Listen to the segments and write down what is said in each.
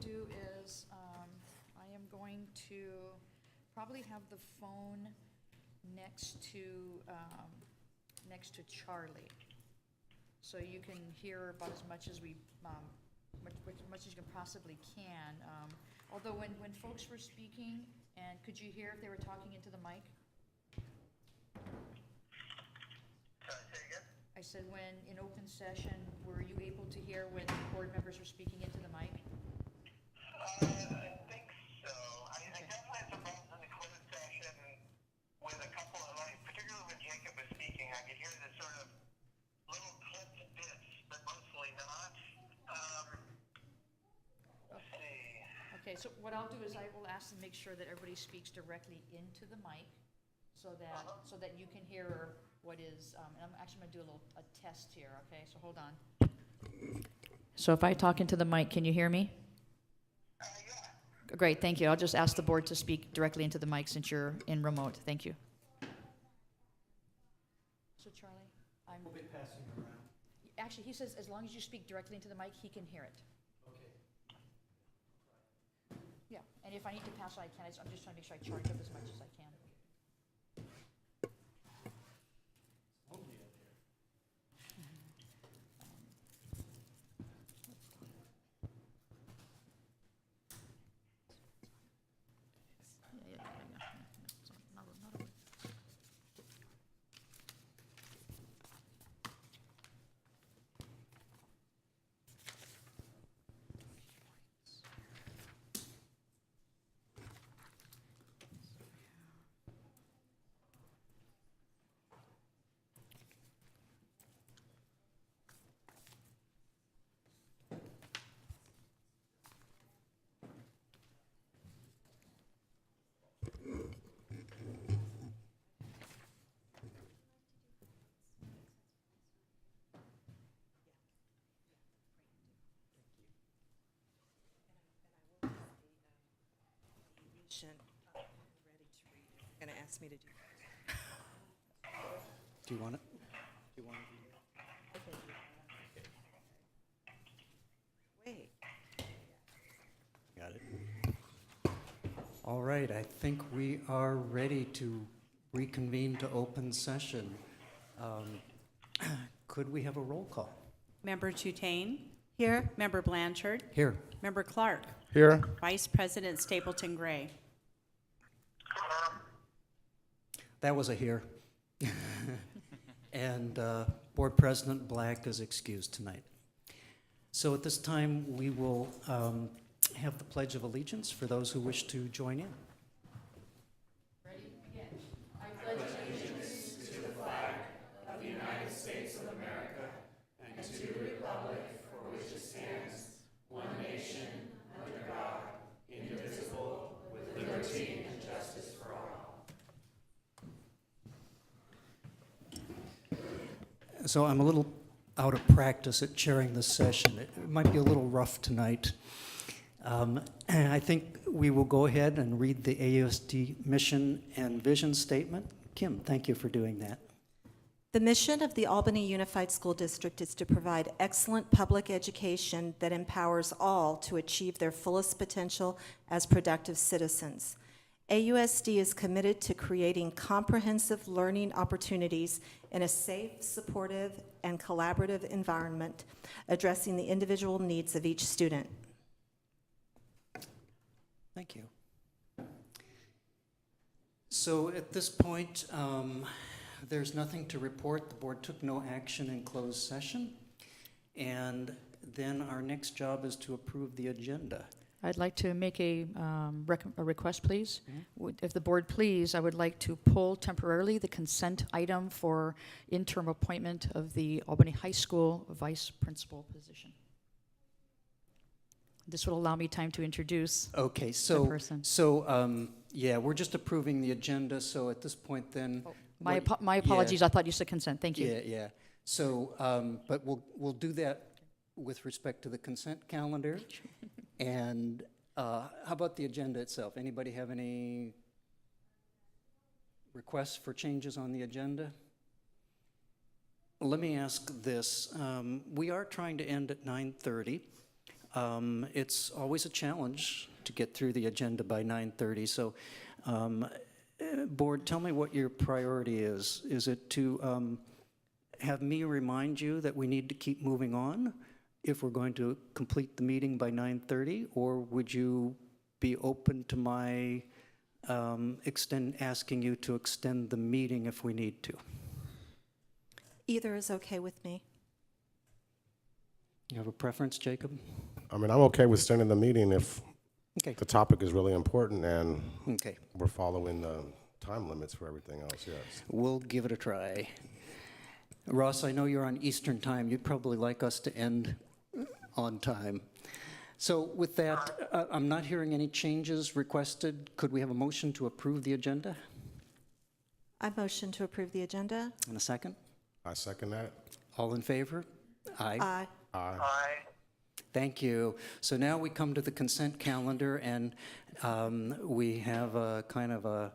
do is, I am going to probably have the phone next to Charlie. So you can hear about as much as much as you can possibly can. Although when folks were speaking, and could you hear if they were talking into the mic? I said, when in open session, were you able to hear when board members were speaking into the mic? I think so. I definitely had some problems in the closed session with a couple of, particularly when Jacob was speaking, I could hear this sort of little clipped bits, but mostly not. Let's see. Okay, so what I'll do is I will ask to make sure that everybody speaks directly into the mic so that you can hear what is, and I'm actually going to do a test here, okay? So hold on. So if I talk into the mic, can you hear me? Yeah. Great, thank you. I'll just ask the board to speak directly into the mic since you're in remote. Thank you. So Charlie, We'll be passing it around. actually, he says as long as you speak directly into the mic, he can hear it. Okay. Yeah, and if I need to pass it, I can. I'm just trying to make sure I charge up as much as I can. Lonely up here. So not a Ready to read it. You're going to ask me to do Do you want it? Do you want it? Wait. Got it. All right, I think we are ready to reconvene to open session. Could we have a roll call? Member Tutain? Here. Member Blanchard? Here. Member Clark? Here. Vice President Stapleton Gray? That was a here. And Board President Black is excused tonight. So at this time, we will have the Pledge of Allegiance for those who wish to join in. Ready? Begin. I pledge allegiance to the flag of the United States of America and to the republic for which it stands, one nation, under God, indivisible, with liberty and justice for all. So I'm a little out of practice at chairing this session. It might be a little rough tonight. And I think we will go ahead and read the AUSD mission and vision statement. Kim, thank you for doing that. The mission of the Albany Unified School District is to provide excellent public education that empowers all to achieve their fullest potential as productive citizens. AUSD is committed to creating comprehensive learning opportunities in a safe, supportive, and collaborative environment, addressing the individual needs of each student. Thank you. So at this point, there's nothing to report. The board took no action in closed session. And then our next job is to approve the agenda. I'd like to make a request, please. If the board please, I would like to pull temporarily the consent item for interim appointment of the Albany High School vice principal position. This will allow me time to introduce Okay, the person. Yeah, we're just approving the agenda, so at this point then. My apologies, I thought you said consent, thank you. Yeah. So, but we'll do that with respect to the consent calendar. And how about the agenda itself? Anybody have any requests for changes on the agenda? Let me ask this. We are trying to end at 9:30. It's always a challenge to get through the agenda by 9:30. So, Board, tell me what your priority is. Is it to have me remind you that we need to keep moving on if we're going to complete the meeting by 9:30, or would you be open to my asking you to extend the meeting if we need to? Either is okay with me. You have a preference, Jacob? I mean, I'm okay with extending the meeting if Okay. the topic is really important and Okay. we're following the time limits for everything else, yes. We'll give it a try. Ross, I know you're on Eastern Time. You'd probably like us to end on time. So with that, I'm not hearing any changes requested. Could we have a motion to approve the agenda? I motion to approve the agenda. And a second? I second that. All in favor? Aye. Aye. Aye. Aye. Thank you. So now we come to the consent calendar, and we have a kind of a,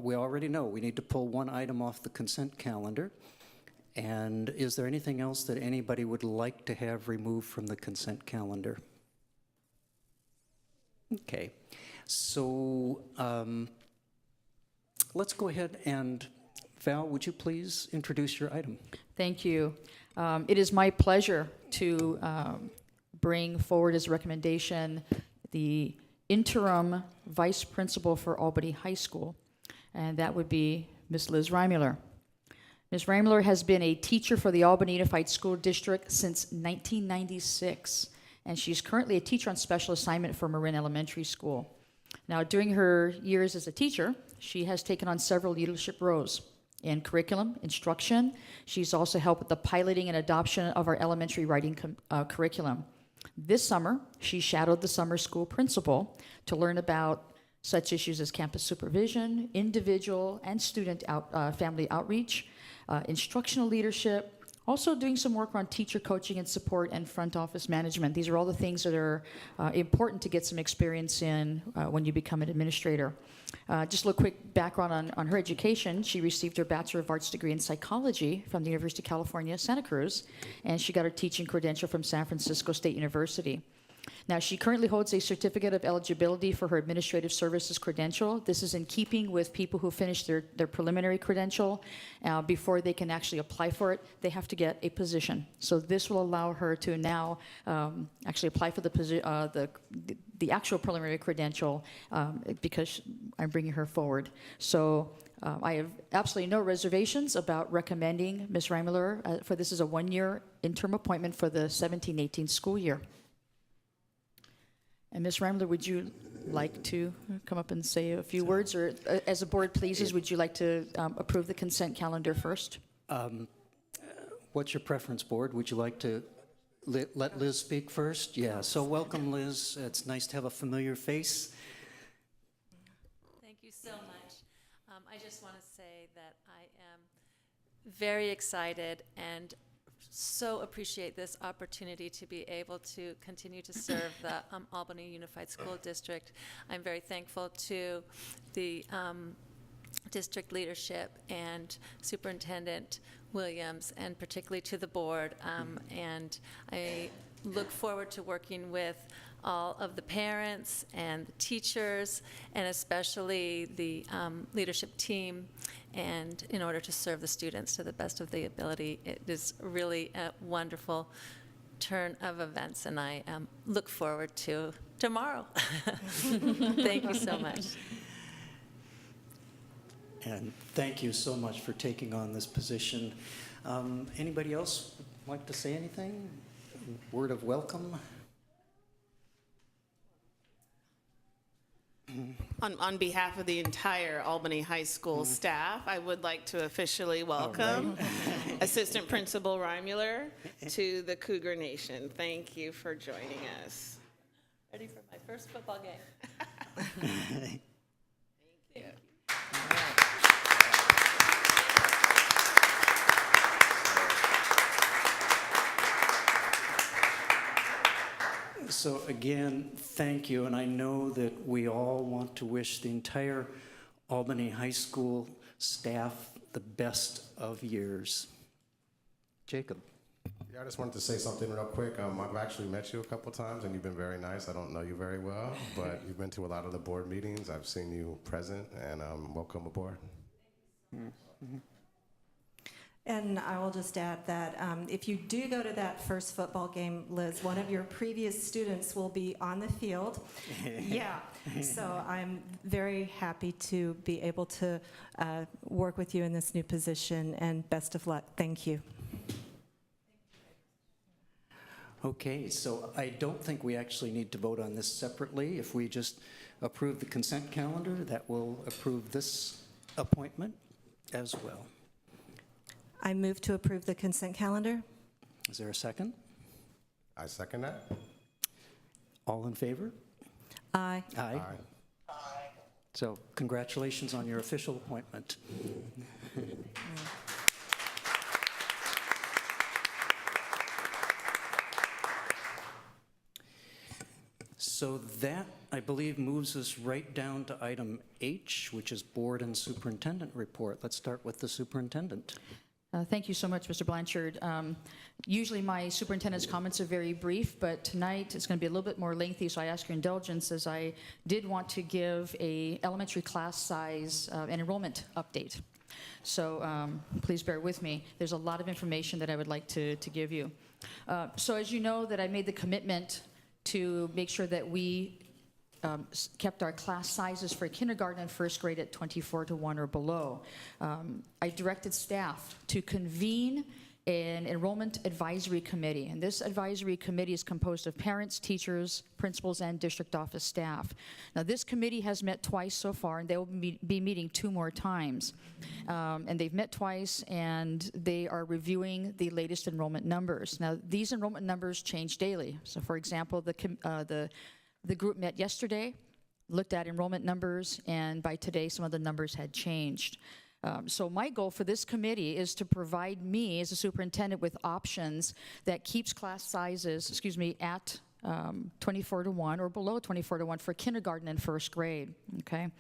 we already know we need to pull one item off the consent calendar. And is there anything else that anybody would like to have removed from the consent calendar? Okay. So let's go ahead and, Val, would you please introduce your item? Thank you. It is my pleasure to bring forward as a recommendation the interim vice principal for Albany High School, and that would be Ms. Liz Reimuller. Ms. Reimuller has been a teacher for the Albany Unified School District since 1996, and she's currently a teacher on special assignment for Marin Elementary School. Now, during her years as a teacher, she has taken on several leadership roles in curriculum, instruction. She's also helped with the piloting and adoption of our elementary writing curriculum. This summer, she shadowed the summer school principal to learn about such issues as campus supervision, individual and student family outreach, instructional leadership, also doing some work on teacher coaching and support and front office management. These are all the things that are important to get some experience in when you become an administrator. Just a little quick background on her education. She received her Bachelor of Arts degree in psychology from the University of California, Santa Cruz, and she got her teaching credential from San Francisco State University. Now, she currently holds a certificate of eligibility for her administrative services credential. This is in keeping with people who finish their preliminary credential. Before they can actually apply for it, they have to get a position. So this will allow her to now actually apply for the actual preliminary credential because I'm bringing her forward. So I have absolutely no reservations about recommending Ms. Reimuller for this is a one-year interim appointment for the 17-18 school year. And Ms. Reimuller, would you like to come up and say a few words? Or as the board pleases, would you like to approve the consent calendar first? What's your preference, Board? Would you like to let Liz speak first? Yeah, so welcome, Liz. It's nice to have a familiar face. Thank you so much. I just want to say that I am very excited and so appreciate this opportunity to be able to continue to serve the Albany Unified School District. I'm very thankful to the district leadership and Superintendent Williams, and particularly to the board. And I look forward to working with all of the parents and the teachers, and especially the leadership team, and in order to serve the students to the best of the ability. It is really a wonderful turn of events, and I look forward to tomorrow. Thank you so much. And thank you so much for taking on this position. Anybody else like to say anything? Word of welcome? On behalf of the entire Albany High School staff, I would like to officially welcome Assistant Principal Reimuller to the Cougar Nation. Thank you for joining us. Ready for my first football game. Thank you. So again, thank you, and I know that we all want to wish the entire Albany High School staff the best of years. Jacob. Yeah, I just wanted to say something real quick. I've actually met you a couple times, and you've been very nice. I don't know you very well, but you've been to a lot of the board meetings. I've seen you present, and welcome aboard. And I will just add that if you do go to that first football game, Liz, one of your previous students will be on the field. Yeah. So I'm very happy to be able to work with you in this new position, and best of luck. Thank you. Okay, so I don't think we actually need to vote on this separately. If we just approve the consent calendar, that will approve this appointment as well. I move to approve the consent calendar. Is there a second? I second that. All in favor? Aye. Aye. So congratulations on your official appointment. So that, I believe, moves us right down to item H, which is board and superintendent report. Let's start with the superintendent. Thank you so much, Mr. Blanchard. Usually my superintendent's comments are very brief, but tonight it's going to be a little bit more lengthy, so I ask your indulgence as I did want to give a elementary class size and enrollment update. So please bear with me. There's a lot of information that I would like to give you. So as you know, that I made the commitment to make sure that we kept our class sizes for kindergarten and first grade at 24:1 or below. I directed staff to convene an enrollment advisory committee, and this advisory committee is composed of parents, teachers, principals, and district office staff. Now, this committee has met twice so far, and they will be meeting 2 more times. And they've met twice, and they are reviewing the latest enrollment numbers. Now, these enrollment numbers change daily. So, for example, the group met yesterday, looked at enrollment numbers, and by today, some of the numbers had changed. So my goal for this committee is to provide me as a superintendent with options that keeps class sizes, at 24:1 or below 24:1 for kindergarten and first grade, okay?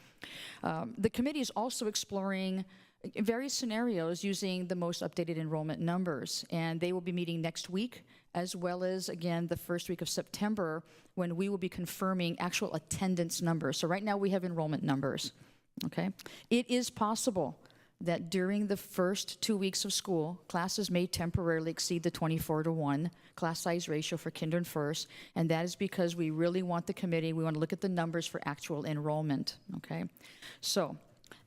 The committee is also exploring various scenarios using the most updated enrollment numbers, and they will be meeting next week, as well as, again, the first week of September, when we will be confirming actual attendance numbers. So right now we have enrollment numbers, okay? It is possible that during the first 2 weeks of school, classes may temporarily exceed the 24:1 class size ratio for kinder and first, and that is because we really want the committee, we want to look at the numbers for actual enrollment, okay? So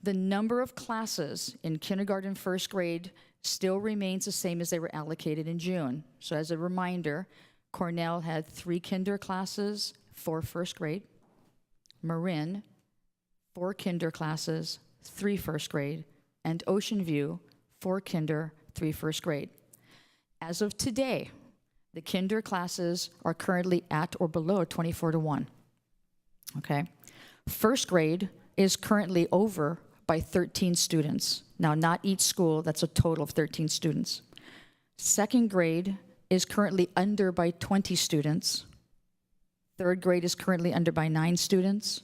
the number of classes in kindergarten and first grade still remains the same as they were allocated in June. So as a reminder, Cornell had 3 kinder classes, 4 first grade. Marin, 4 kinder classes, 3 first grade. And Ocean View, 4 kinder, 3 first grade. As of today, the kinder classes are currently at or below 24:1, okay? First grade is currently over by 13 students. Now, not each school, that's a total of 13 students. Second grade is currently under by 20 students. Third grade is currently under by 9 students.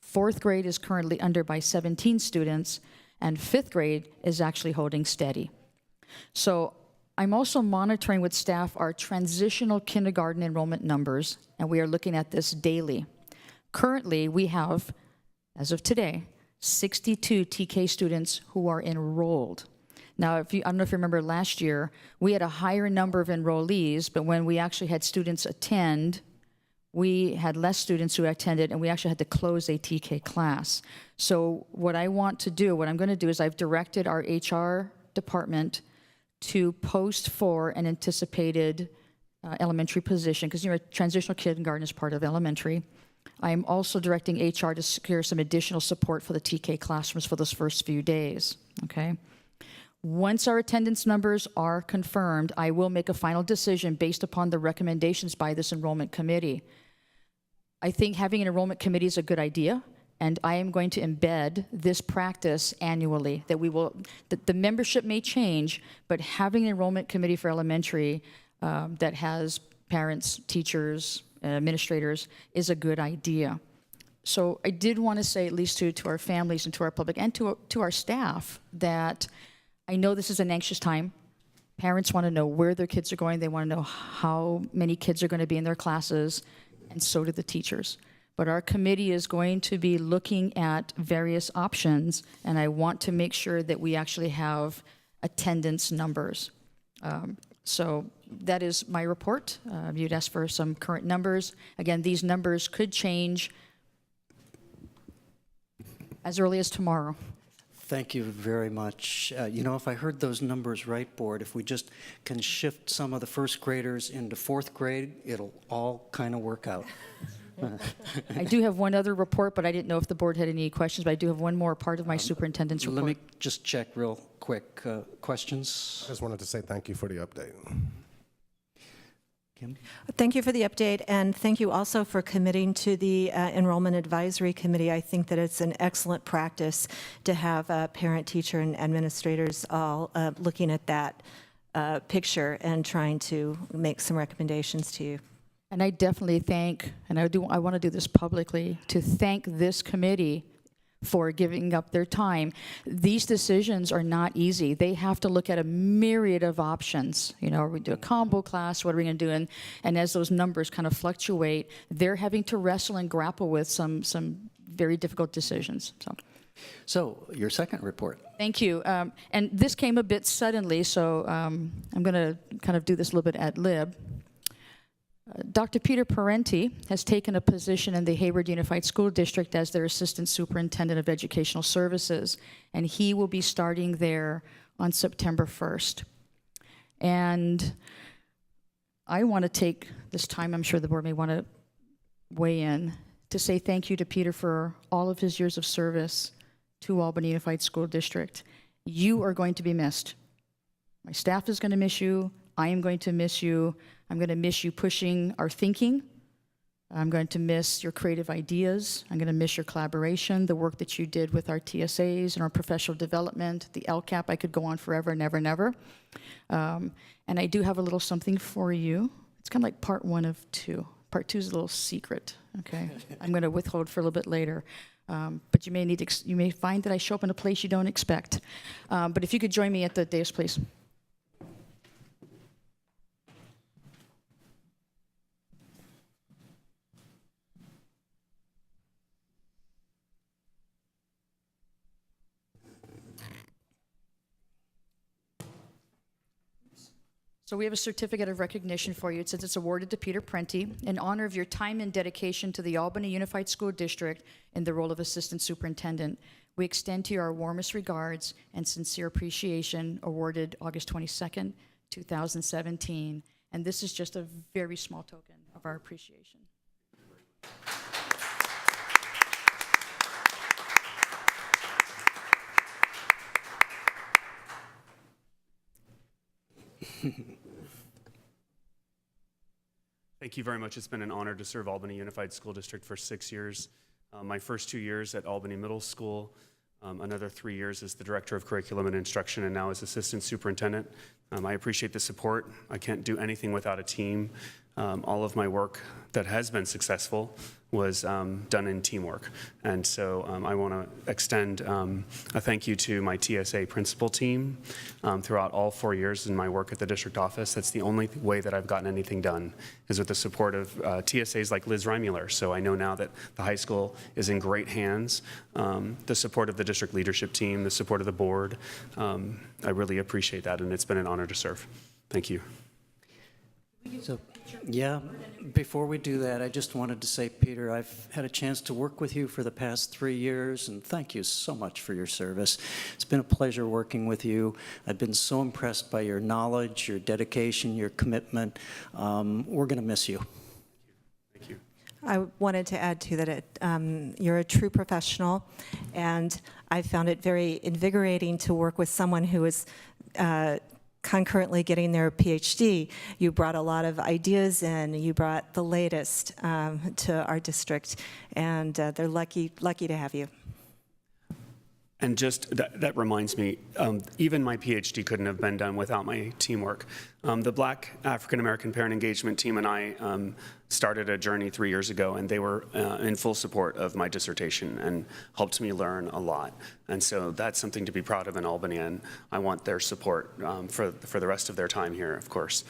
Fourth grade is currently under by 17 students. And fifth grade is actually holding steady. So I'm also monitoring with staff our transitional kindergarten enrollment numbers, and we are looking at this daily. Currently, we have, as of today, 62 TK students who are enrolled. Now, I don't know if you remember last year, we had a higher number of enrollees, but when we actually had students attend, we had less students who attended, and we actually had to close a TK class. So what I'm going to do is I've directed our HR department to post for an anticipated elementary position, because transitional kindergarten is part of elementary. I'm also directing HR to secure some additional support for the TK classrooms for those first few days, okay? Once our attendance numbers are confirmed, I will make a final decision based upon the recommendations by this enrollment committee. I think having an enrollment committee is a good idea, and I am going to embed this practice annually, that the membership may change, but having an enrollment committee for elementary that has parents, teachers, administrators is a good idea. So I did want to say, at least to our families and to our public and to our staff, that I know this is an anxious time. Parents want to know where their kids are going. They want to know how many kids are going to be in their classes, and so do the teachers. But our committee is going to be looking at various options, and I want to make sure that we actually have attendance numbers. So that is my report. You'd asked for some current numbers. Again, these numbers could change as early as tomorrow. Thank you very much. You know, if I heard those numbers right, Board, if we just can shift some of the first graders into fourth grade, it'll all kind of work out. I do have one other report, but I didn't know if the board had any questions, but I do have one more part of my superintendent's report. Let me just check real quick. Questions? I just wanted to say thank you for the update. Kim? Thank you for the update, and thank you also for committing to the Enrollment Advisory Committee. I think that it's an excellent practice to have parent, teacher, and administrators all looking at that picture and trying to make some recommendations to you. And I definitely thank, and I want to do this publicly, to thank this committee for giving up their time. These decisions are not easy. They have to look at a myriad of options. You know, are we do a combo class? What are we going to do? And as those numbers kind of fluctuate, they're having to wrestle and grapple with some very difficult decisions. So, your second report. Thank you. And this came a bit suddenly, so I'm going to kind of do this a little bit ad lib. Dr. Peter Parenti has taken a position in the Hayward Unified School District as their Assistant Superintendent of Educational Services, and he will be starting there on September 1st. And I want to take this time, I'm sure the board may want to weigh in, to say thank you to Peter for all of his years of service to Albany Unified School District. You are going to be missed. My staff is going to miss you. I am going to miss you. I'm going to miss you pushing our thinking. I'm going to miss your creative ideas. I'm going to miss your collaboration, the work that you did with our TSAs and our professional development, the LCAP. I could go on forever and ever and ever. And I do have a little something for you. It's kind of like part 1 of 2. Part 2 is a little secret, okay? I'm going to withhold for a little bit later. But you may find that I show up in a place you don't expect. But if you could join me at the dais, please. So we have a certificate of recognition for you. It says it's awarded to Peter Parenti in honor of your time and dedication to the Albany Unified School District in the role of Assistant Superintendent. We extend to you our warmest regards and sincere appreciation, awarded August 22nd, 2017. And this is just a very small token of our appreciation. Thank you very much. It's been an honor to serve Albany Unified School District for 6 years. My first 2 years at Albany Middle School, another 3 years as the Director of Curriculum and Instruction, and now as Assistant Superintendent. I appreciate the support. I can't do anything without a team. All of my work that has been successful was done in teamwork. And so I want to extend a thank you to my TSA principal team throughout all 4 years in my work at the district office. That's the only way that I've gotten anything done, is with the support of TSAs like Liz Reimuller. So I know now that the high school is in great hands. The support of the district leadership team, the support of the board, I really appreciate that, and it's been an honor to serve. Thank you. So, yeah, before we do that, I just wanted to say, Peter, I've had a chance to work with you for the past 3 years, and thank you so much for your service. It's been a pleasure working with you. I've been so impressed by your knowledge, your dedication, your commitment. We're going to miss you. Thank you. I wanted to add to that you're a true professional, and I found it very invigorating to work with someone who is concurrently getting their PhD. You brought a lot of ideas in. You brought the latest to our district, and they're lucky to have you. And just that reminds me, even my PhD couldn't have been done without my teamwork. The Black African American Parent Engagement Team and I started a journey 3 years ago, and they were in full support of my dissertation and helped me learn a lot. And so that's something to be proud of in Albany, and I want their support for the rest of their time here, of course.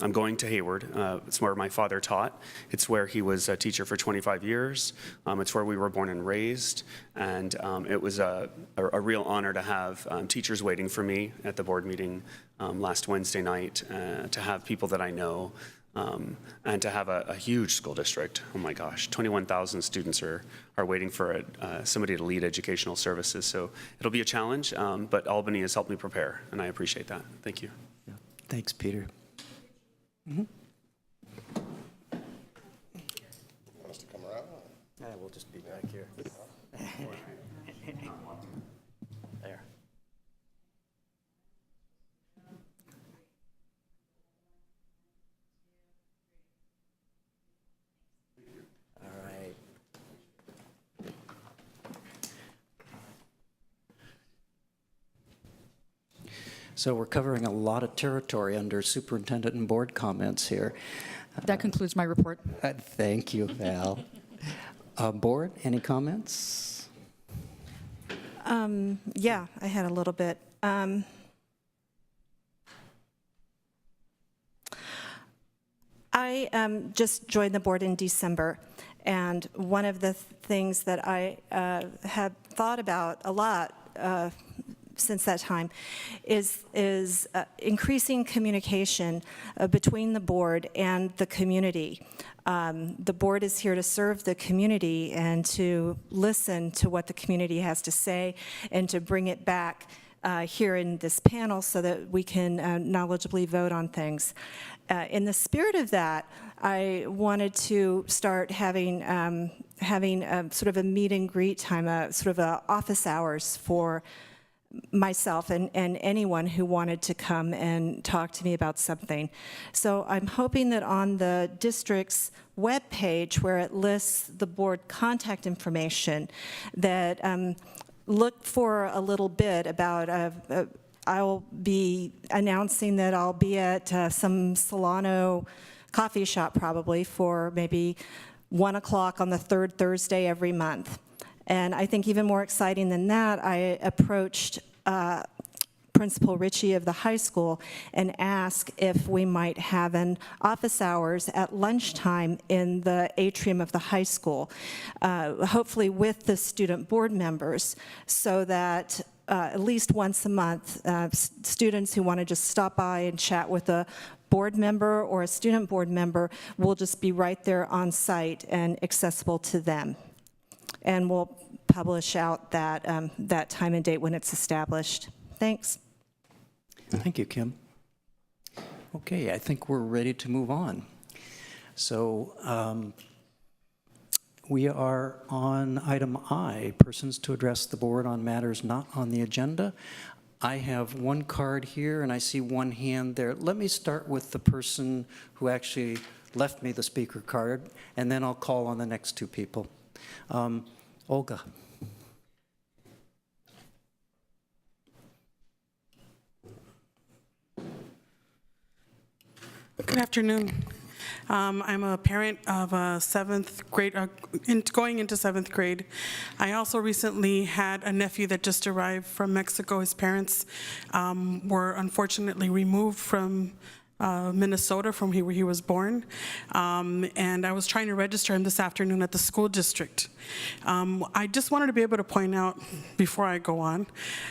I'm going to Hayward. It's where my father taught. It's where he was a teacher for 25 years. It's where we were born and raised. And it was a real honor to have teachers waiting for me at the board meeting last Wednesday night, to have people that I know, and to have a huge school district. Oh my gosh, 21,000 students are waiting for somebody to lead educational services. So it'll be a challenge, but Albany has helped me prepare, and I appreciate that. Thank you. Yeah. Thanks, Peter. Mm-hmm. Want us to come around? Yeah, we'll just be back here. There. All right. So we're covering a lot of territory under superintendent and board comments here. That concludes my report. Thank you, Val. Board, any comments? Yeah, I had a little bit. I just joined the board in December, and one of the things that I have thought about a lot since that time is increasing communication between the board and the community. The board is here to serve the community and to listen to what the community has to say and to bring it back here in this panel so that we can knowledgeably vote on things. In the spirit of that, I wanted to start having sort of a meet and greet time, sort of office hours for myself and anyone who wanted to come and talk to me about something. So I'm hoping that on the district's webpage, where it lists the board contact information, that look for a little bit about I'll be announcing that I'll be at some Solano coffee shop probably for maybe 1 o'clock on the third Thursday every month. And I think even more exciting than that, I approached Principal Ritchie of the high school and asked if we might have an office hours at lunchtime in the atrium of the high school, hopefully with the student board members, so that at least once a month, students who want to just stop by and chat with a board member or a student board member will just be right there on site and accessible to them. And we'll publish out that, that time and date when it's established. Thanks. Thank you, Kim. Okay, I think we're ready to move on. So we are on item I, persons to address the board on matters not on the agenda. I have one card here and I see one hand there. Let me start with the person who actually left me the speaker card, and then I'll call on the next two people. Olga. Good afternoon. I'm a parent of a 7th grade, going into 7th grade. I also recently had a nephew that just arrived from Mexico. His parents were unfortunately removed from Minnesota, from where he was born, and I was trying to register him this afternoon at the school district. I just wanted to be able to point out, before I go on,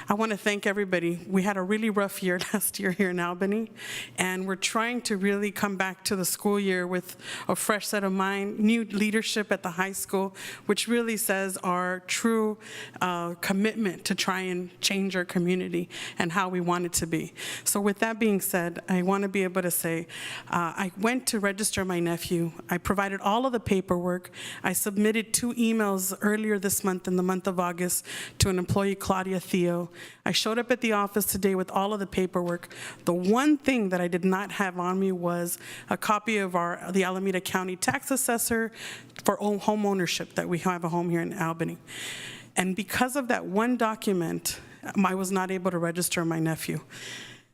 I want to thank everybody. We had a really rough year last year here in Albany, and we're trying to really come back to the school year with a fresh set of mind, new leadership at the high school, which really says our true commitment to try and change our community and how we want it to be. So with that being said, I want to be able to say, I went to register my nephew. I provided all of the paperwork. I submitted 2 emails earlier this month, in the month of August, to an employee, Claudia Theo. I showed up at the office today with all of the paperwork. The one thing that I did not have on me was a copy of the Alameda County tax assessor for home ownership, that we have a home here in Albany. And because of that one document, I was not able to register my nephew.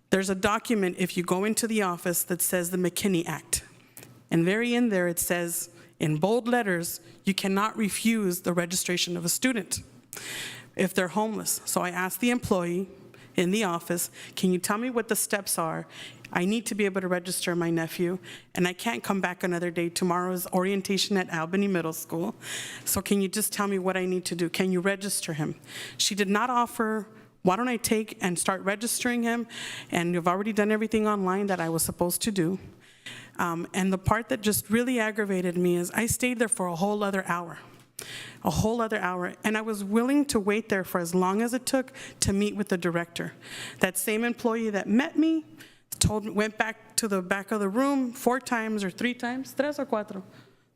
There's a document, if you go into the office, that says the McKinney Act. And very in there, it says, in bold letters, you cannot refuse the registration of a student if they're homeless. So I asked the employee in the office, can you tell me what the steps are? I need to be able to register my nephew, and I can't come back another day. Tomorrow's orientation at Albany Middle School. So can you just tell me what I need to do? Can you register him? She did not offer, why don't I take and start registering him? And you've already done everything online that I was supposed to do. And the part that just really aggravated me is I stayed there for a whole other hour. And I was willing to wait there for as long as it took to meet with the director. That same employee that met me went back to the back of the room 4 times or 3 times, 3 or 4,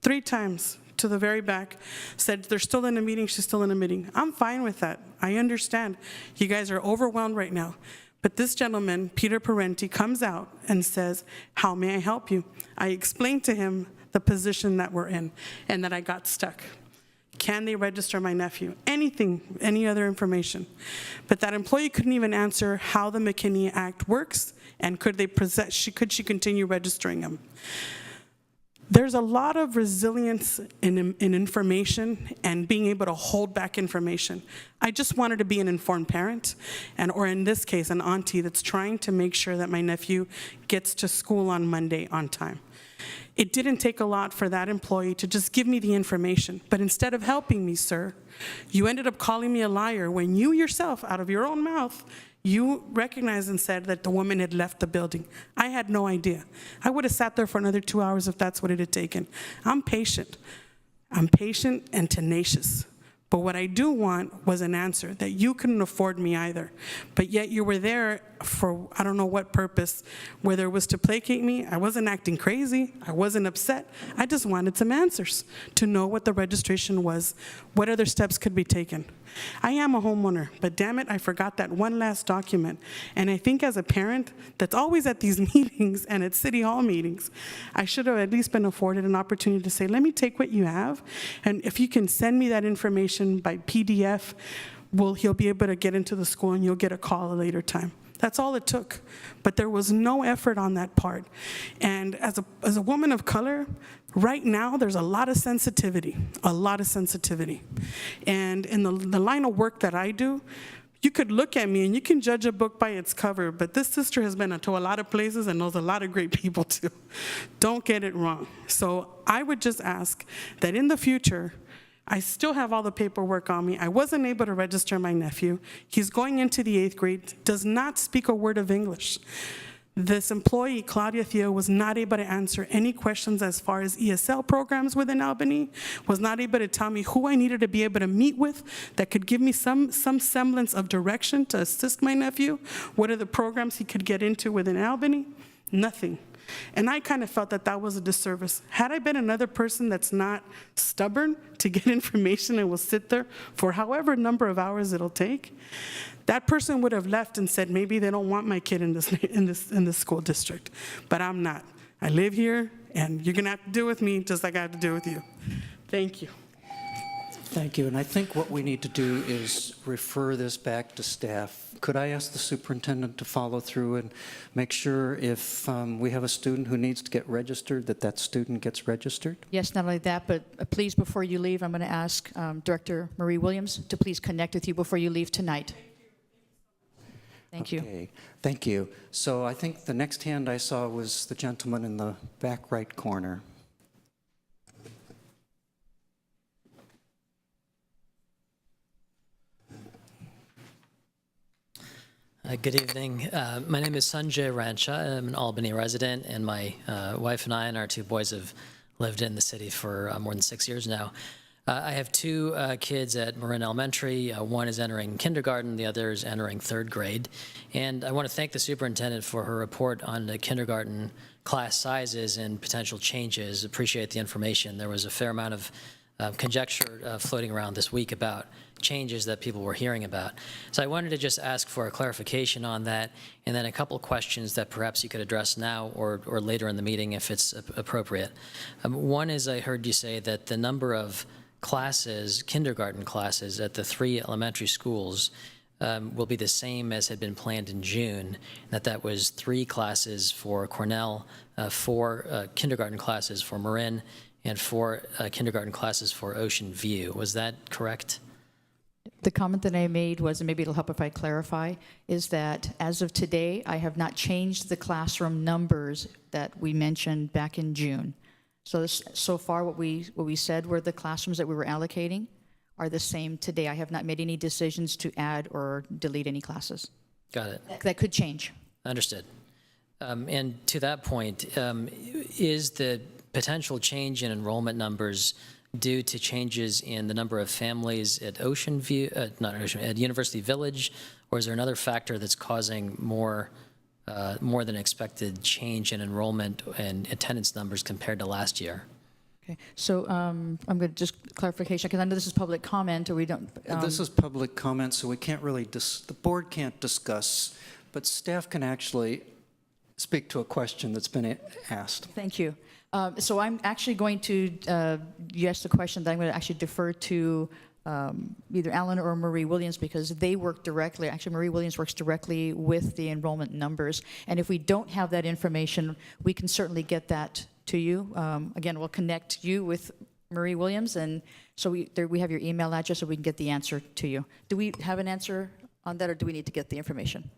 3 times to the very back, said they're still in a meeting, she's still in a meeting. I'm fine with that. I understand. You guys are overwhelmed right now. But this gentleman, Peter Parenti, comes out and says, how may I help you? I explained to him the position that we're in and that I got stuck. Can they register my nephew? Anything, any other information. But that employee couldn't even answer how the McKinney Act works and could she continue registering him. There's a lot of resilience in information and being able to hold back information. I just wanted to be an informed parent, or in this case, an auntie that's trying to make sure that my nephew gets to school on Monday on time. It didn't take a lot for that employee to just give me the information, but instead of helping me, sir, you ended up calling me a liar when you yourself, out of your own mouth, you recognized and said that the woman had left the building. I had no idea. I would have sat there for another 2 hours if that's what it had taken. I'm patient and tenacious. But what I do want was an answer that you couldn't afford me either. But yet you were there for I don't know what purpose, whether it was to placate me. I wasn't acting crazy. I wasn't upset. I just wanted some answers to know what the registration was, what other steps could be taken. I am a homeowner, but damn it, I forgot that one last document. And I think as a parent that's always at these meetings and at City Hall meetings, I should have at least been afforded an opportunity to say, let me take what you have, and if you can send me that information by PDF, he'll be able to get into the school and you'll get a call at a later time. That's all it took. But there was no effort on that part. And as a woman of color, right now there's a lot of sensitivity. And in the line of work that I do, you could look at me and you can judge a book by its cover, but this sister has been to a lot of places and knows a lot of great people too. Don't get it wrong. So I would just ask that in the future, I still have all the paperwork on me. I wasn't able to register my nephew. He's going into the 8th grade, does not speak a word of English. This employee, Claudia Theo, was not able to answer any questions as far as ESL programs within Albany, was not able to tell me who I needed to be able to meet with that could give me some semblance of direction to assist my nephew. What are the programs he could get into within Albany? Nothing. And I kind of felt that that was a disservice. Had I been another person that's not stubborn to get information and will sit there for however number of hours it'll take, that person would have left and said, maybe they don't want my kid in this school district. But I'm not. I live here, and you're gonna have to deal with me just like I have to deal with you. Thank you. Thank you, and I think what we need to do is refer this back to staff. Could I ask the superintendent to follow through and make sure if we have a student who needs to get registered, that student gets registered? Yes, not only that, but please, before you leave, I'm going to ask Director Marie Williams to please connect with you before you leave tonight. Thank you. Okay, thank you. So I think the next hand I saw was the gentleman in the back right corner. Good evening. My name is Sanjay Rancha. I'm an Albany resident, and my wife and I and our 2 boys have lived in the city for more than 6 years now. I have 2 kids at Marin Elementary. One is entering kindergarten, the other is entering 3rd grade. And I want to thank the superintendent for her report on the kindergarten class sizes and potential changes. Appreciate the information. There was a fair amount of conjecture floating around this week about changes that people were hearing about. So I wanted to just ask for a clarification on that, and then a couple questions that perhaps you could address now or later in the meeting if it's appropriate. One is I heard you say that the number of classes, kindergarten classes at the 3 elementary schools will be the same as had been planned in June, and that was 3 classes for Cornell, 4 kindergarten classes for Marin, and 4 kindergarten classes for Ocean View. Was that correct? The comment that I made was, and maybe it'll help if I clarify, is that as of today, I have not changed the classroom numbers that we mentioned back in June. So far, what we said were the classrooms that we were allocating are the same today. I have not made any decisions to add or delete any classes. Got it. That could change. Understood. And to that point, is the potential change in enrollment numbers due to changes in the number of families at Ocean View, at University Village, or is there another factor that's causing more than expected change in enrollment and attendance numbers compared to last year? Okay, so I'm going to just clarification, because I know this is public comment, or we don't. This is public comment, so we can't really, the board can't discuss, but staff can actually speak to a question that's been asked. Thank you. So I'm actually going to, you asked the question that I'm going to actually defer to either Alan or Marie Williams, because they work directly, actually Marie Williams works directly with the enrollment numbers. And if we don't have that information, we can certainly get that to you. Again, we'll connect you with Marie Williams, and so we have your email address so we can get the answer to you. Do we have an answer on that, or do we need to get the information?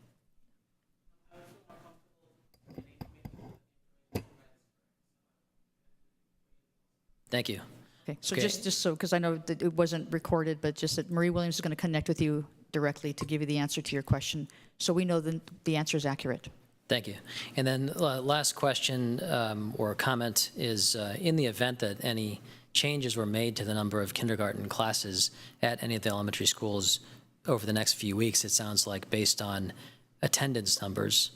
Thank you. Okay, so Okay. just so, because I know that it wasn't recorded, but just that Marie Williams is going to connect with you directly to give you the answer to your question, so we know the answer is accurate. Thank you. And then last question or comment is, in the event that any changes were made to the number of kindergarten classes at any of the elementary schools over the next few weeks, it sounds like based on attendance numbers,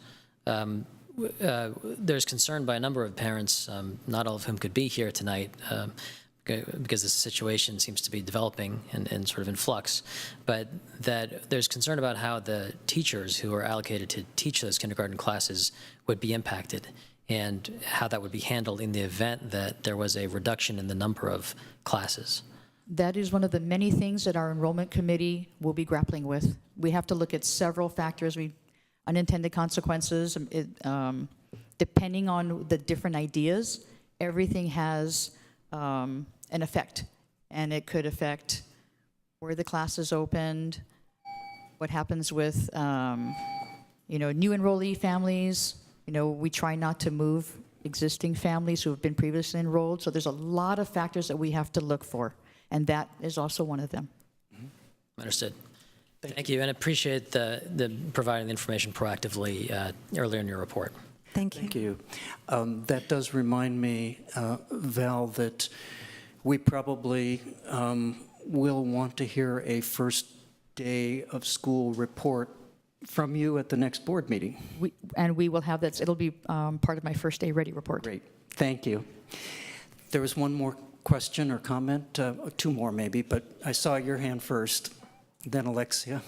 there's concern by a number of parents, not all of whom could be here tonight, because the situation seems to be developing and sort of in flux, but that there's concern about how the teachers who are allocated to teach those kindergarten classes would be impacted, and how that would be handled in the event that there was a reduction in the number of classes. That is one of the many things that our enrollment committee will be grappling with. We have to look at several factors, unintended consequences, depending on the different ideas, everything has an effect, and it could affect where the class is opened, what happens with new enrollee families. We try not to move existing families who have been previously enrolled, so there's a lot of factors that we have to look for, and that is also one of them. Understood. Thank you, and appreciate the providing the information proactively earlier in your report. Thank you. Thank you. That does remind me, Val, that we probably will want to hear a first day of school report from you at the next board meeting. We will have that. It'll be part of my first day ready report. Great. Thank you. There was one more question or comment, 2 more maybe, but I saw your hand first, then Alexia.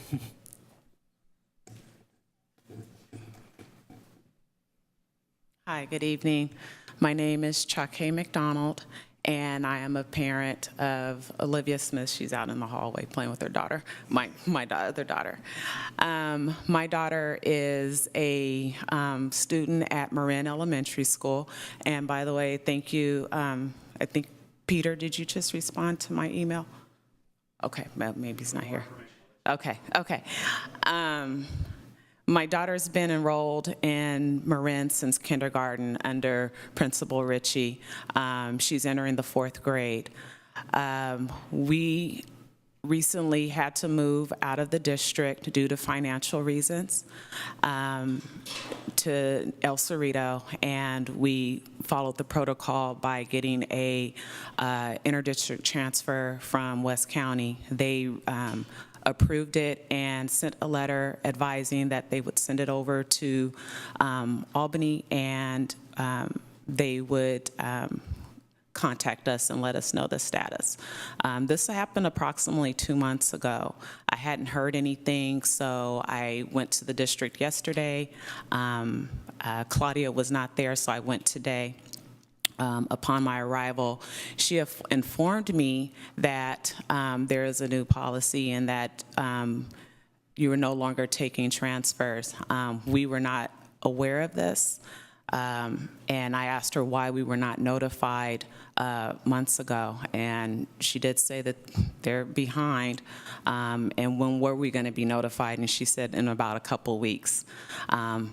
Hi, good evening. My name is Chuck McDonald, and I am a parent of Olivia Smith. She's out in the hallway playing with her daughter, my other daughter. My daughter is a student at Marin Elementary School, and by the way, thank you. I think, Peter, did you just respond to my email? Okay, maybe he's not here. Okay. My daughter's been enrolled in Marin since kindergarten under Principal Ritchie. She's entering the 4th grade. We recently had to move out of the district due to financial reasons to El Cerrito, and we followed the protocol by getting a interdistrict transfer from West County. They approved it and sent a letter advising that they would send it over to Albany, and they would contact us and let us know the status. This happened approximately 2 months ago. I hadn't heard anything, so I went to the district yesterday. Claudia was not there, so I went today. Upon my arrival, she informed me that there is a new policy and that you were no longer taking transfers. We were not aware of this, and I asked her why we were not notified months ago, and she did say that they're behind, and when were we going to be notified? And she said in about a couple weeks.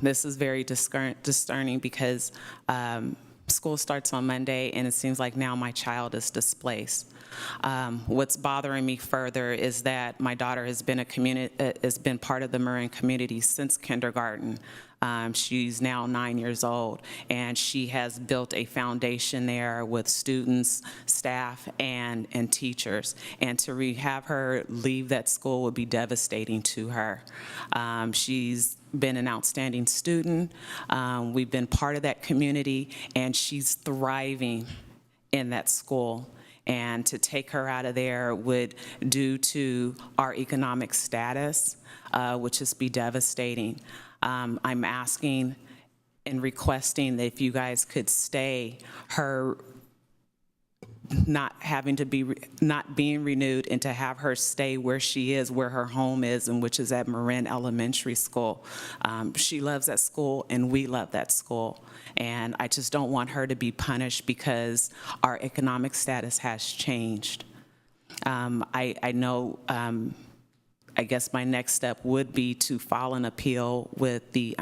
This is very discerning because school starts on Monday, and it seems like now my child is displaced. What's bothering me further is that my daughter has been part of the Marin community since kindergarten. She's now 9 years old, and she has built a foundation there with students, staff, and teachers. And to have her leave that school would be devastating to her. She's been an outstanding student. We've been part of that community, and she's thriving in that school. And to take her out of there would, due to our economic status, would just be devastating. I'm asking and requesting that if you guys could stay her not being renewed, and to have her stay where she is, where her home is, and which is at Marin Elementary School. She loves that school, and we love that school. And I just don't want her to be punished because our economic status has changed. I know, I guess my next step would be to file an appeal with the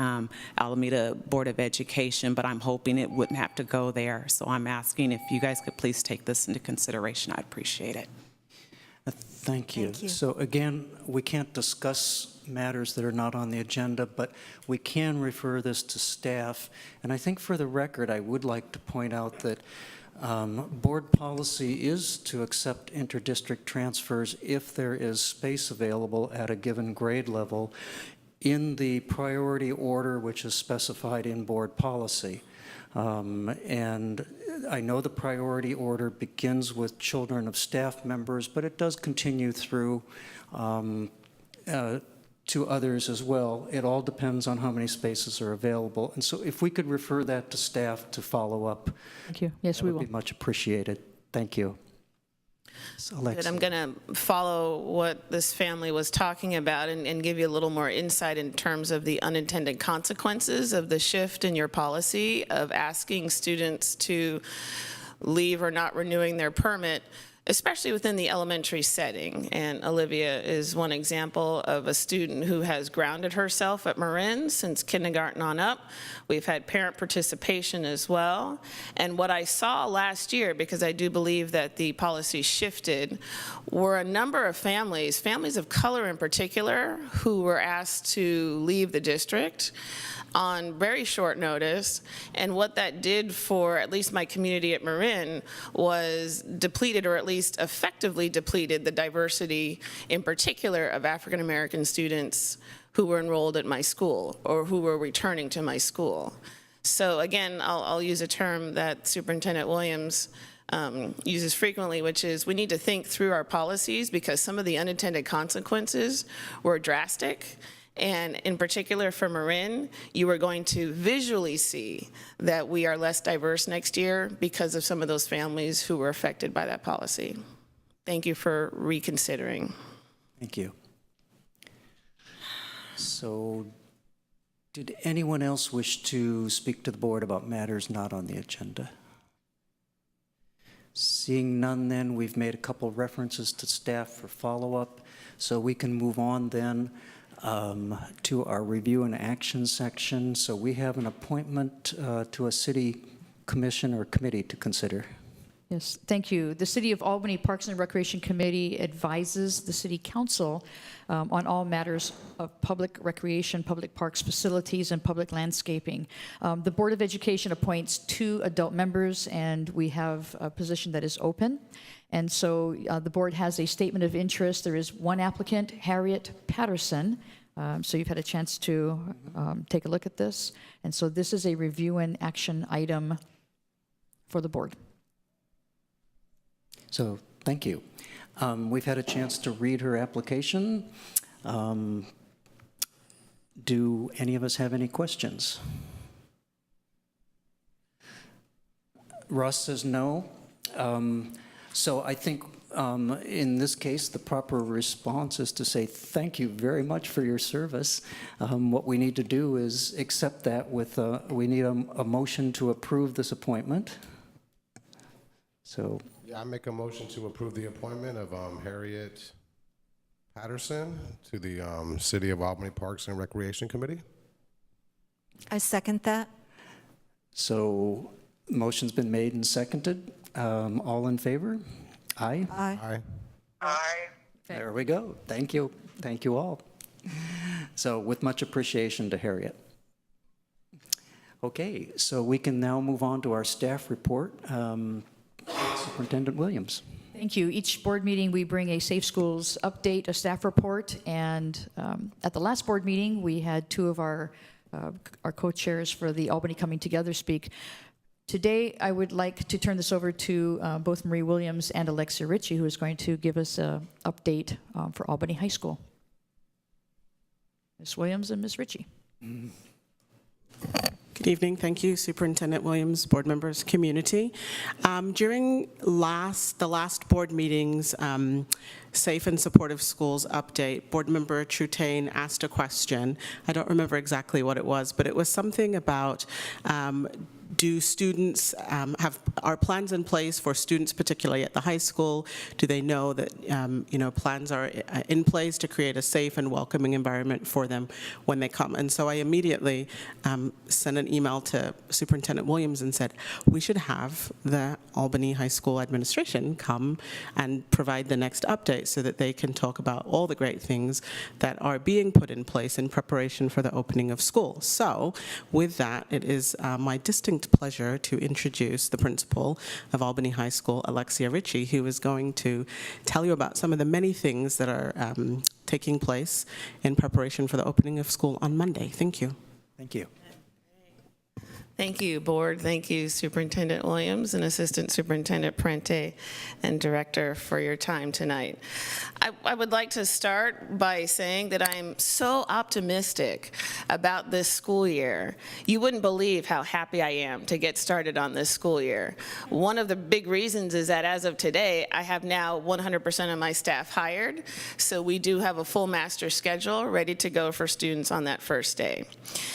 Alameda Board of Education, but I'm hoping it wouldn't have to go there. So I'm asking if you guys could please take this into consideration. I'd appreciate it. Thank you. Thank you. So again, we can't discuss matters that are not on the agenda, but we can refer this to staff. And I think for the record, I would like to point out that board policy is to accept interdistrict transfers if there is space available at a given grade level in the priority order which is specified in board policy. And I know the priority order begins with children of staff members, but it does continue through to others as well. It all depends on how many spaces are available. And so if we could refer that to staff to follow up. Thank you. Yes, that we would will. be much appreciated. Thank you. So, Alexia. I'm going to follow what this family was talking about and give you a little more insight in terms of the unintended consequences of the shift in your policy of asking students to leave or not renewing their permit, especially within the elementary setting. And Olivia is one example of a student who has grounded herself at Marin since kindergarten on up. We've had parent participation as well. And what I saw last year, because I do believe that the policy shifted, were a number of families of color in particular, who were asked to leave the district on very short notice. And what that did for at least my community at Marin was depleted, or at least effectively depleted, the diversity in particular of African American students who were enrolled at my school or who were returning to my school. So again, I'll use a term that Superintendent Williams uses frequently, which is we need to think through our policies because some of the unintended consequences were drastic. And in particular for Marin, you are going to visually see that we are less diverse next year because of some of those families who were affected by that policy. Thank you for reconsidering. Thank you. So, did anyone else wish to speak to the board about matters not on the agenda? Seeing none, then, we've made a couple references to staff for follow-up, so we can move on then to our review and action section. So we have an appointment to a city commission or committee to consider. Yes, thank you. The City of Albany Parks and Recreation Committee advises the City Council on all matters of public recreation, public parks facilities, and public landscaping. The Board of Education appoints 2 adult members, and we have a position that is open. And so the board has a statement of interest. There is one applicant, Harriet Patterson. So you've had a chance to take a look at this. And so this is a review and action item for the board. So, thank you. We've had a chance to read her application. Do any of us have any questions? Russ says no. So I think in this case, the proper response is to say thank you very much for your service. What we need to do is accept that with, we need a motion to approve this appointment. So. Yeah, I make a motion to approve the appointment of Harriet Patterson to the City of Albany Parks and Recreation Committee. I second that. So motion's been made and seconded. All in favor? Aye? Aye. Aye. Aye. There we go. Thank you. Thank you all. So with much appreciation to Harriet. Okay, so we can now move on to our staff report. Superintendent Williams. Thank you. Each board meeting, we bring a Safe Schools update, a staff report, and at the last board meeting, we had two of our co-chairs for the Albany Coming Together speak. Today, I would like to turn this over to both Marie Williams and Alexia Ritchie, who is going to give us an update for Albany High School. Ms. Williams and Ms. Ritchie. Good evening. Thank you, Superintendent Williams, board members, community. During the last board meeting's Safe and Supportive Schools update, board member Trutain asked a question. I don't remember exactly what it was, but it was something about do students are plans in place for students, particularly at the high school? Do they know that plans are in place to create a safe and welcoming environment for them when they come? And so I immediately sent an email to Superintendent Williams and said, we should have the Albany High School administration come and provide the next update so that they can talk about all the great things that are being put in place in preparation for the opening of school. So with that, it is my distinct pleasure to introduce the principal of Albany High School, Alexia Ritchie, who is going to tell you about some of the many things that are taking place in preparation for the opening of school on Monday. Thank you. Thank you. Thank you, Board. Thank you, Superintendent Williams and Assistant Superintendent Parente and Director, for your time tonight. I would like to start by saying that I am so optimistic about this school year. You wouldn't believe how happy I am to get started on this school year. One of the big reasons is that as of today, I have now 100% of my staff hired, so we do have a full master schedule ready to go for students on that first day.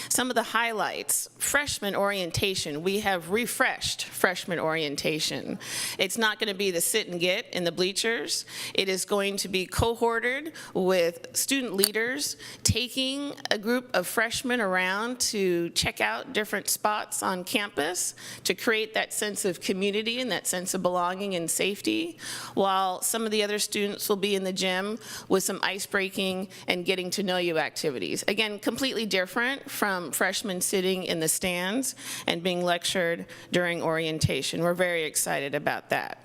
Some of the highlights: freshman orientation. We have refreshed freshman orientation. It's not going to be the sit and get in the bleachers. It is going to be cohorted with student leaders taking a group of freshmen around to check out different spots on campus to create that sense of community and that sense of belonging and safety, while some of the other students will be in the gym with some ice-breaking and getting to know you activities. Again, completely different from freshmen sitting in the stands and being lectured during orientation. We're very excited about that.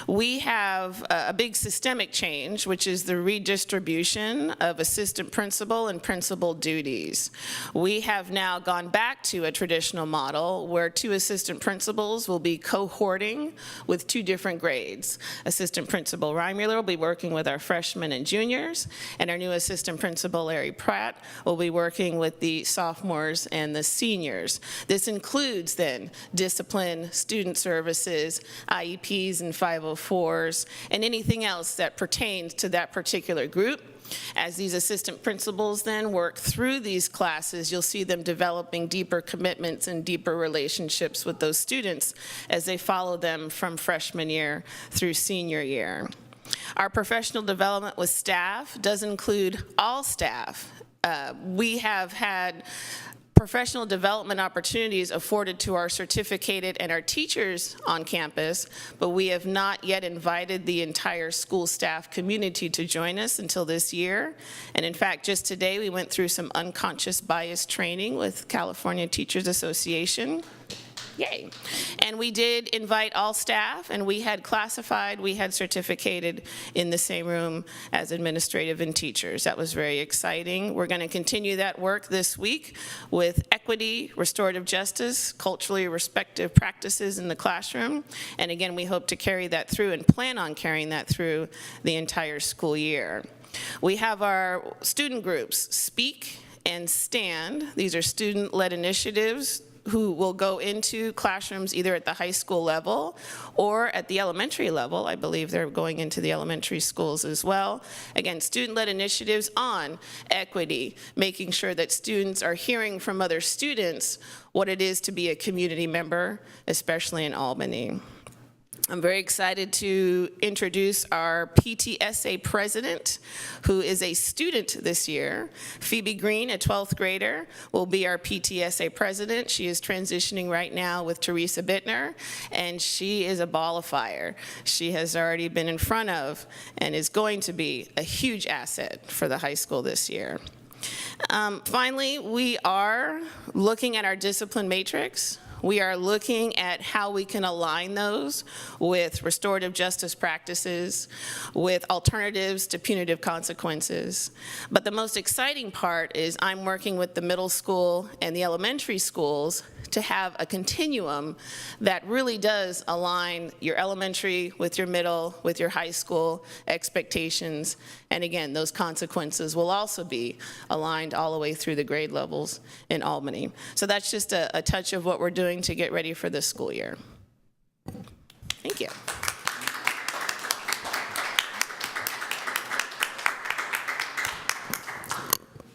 We have a big systemic change, which is the redistribution of assistant principal and principal duties. We have now gone back to a traditional model where 2 assistant principals will be cohorting with 2 different grades. Assistant Principal Reimuller will be working with our freshmen and juniors, and our new assistant principal, Larry Pratt, will be working with the sophomores and the seniors. This includes then discipline, student services, IEPs, and 504s, and anything else that pertains to that particular group. As these assistant principals then work through these classes, you'll see them developing deeper commitments and deeper relationships with those students as they follow them from freshman year through senior year. Our professional development with staff does include all staff. We have had professional development opportunities afforded to our certificated and our teachers on campus, but we have not yet invited the entire school staff community to join us until this year. And in fact, just today we went through some unconscious bias training with California Teachers Association. Yay. And we did invite all staff, and we had classified, we had certificated in the same room as administrative and teachers. That was very exciting. We're going to continue that work this week with equity, restorative justice, culturally respective practices in the classroom. And again, we hope to carry that through and plan on carrying that through the entire school year. We have our student groups, Speak and Stand. These are student-led initiatives who will go into classrooms either at the high school level or at the elementary level. I believe they're going into the elementary schools as well. Again, student-led initiatives on equity, making sure that students are hearing from other students what it is to be a community member, especially in Albany. I'm very excited to introduce our PTSA president, who is a student this year. Phoebe Green, a 12th grader, will be our PTSA president. She is transitioning right now with Teresa Bittner, and she is a ball of fire. She has already been in front of and is going to be a huge asset for the high school this year. Finally, we are looking at our discipline matrix. We are looking at how we can align those with restorative justice practices, with alternatives to punitive consequences. But the most exciting part is I'm working with the middle school and the elementary schools to have a continuum that really does align your elementary with your middle, with your high school expectations. And again, those consequences will also be aligned all the way through the grade levels in Albany. So that's just a touch of what we're doing to get ready for this school year. Thank you.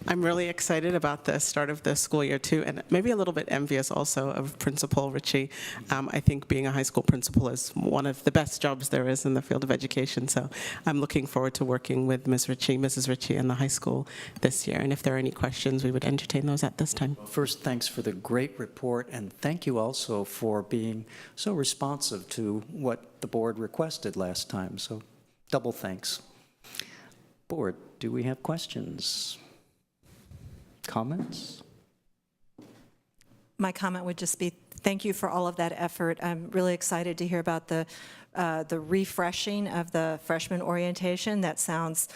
I'm really excited about the start of the school year too, and maybe a little bit envious also of Principal Ritchie. I think being a high school principal is one of the best jobs there is in the field of education, so I'm looking forward to working with Mrs. Ritchie and the high school this year. And if there are any questions, we would entertain those at this time. First, thanks for the great report, and thank you also for being so responsive to what the board requested last time, so double thanks. Board, do we have questions? Comments? My comment would just be thank you for all of that effort. I'm really excited to hear about the refreshing of the freshman orientation. That sounds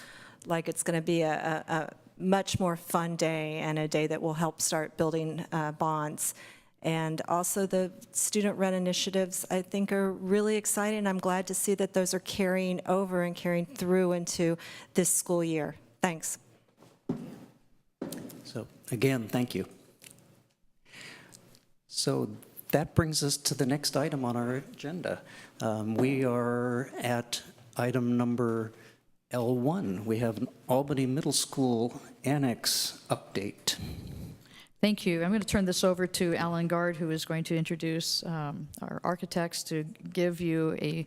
like it's going to be a much more fun day and a day that will help start building bonds. And also the student-run initiatives, I think, are really exciting. I'm glad to see that those are carrying over and carrying through into this school year. Thanks. So again, thank you. So that brings us to the next item on our agenda. We are at item number L1. We have an Albany Middle School Annex update. Thank you. I'm going to turn this over to Alan Gard, who is going to introduce our architects to give you a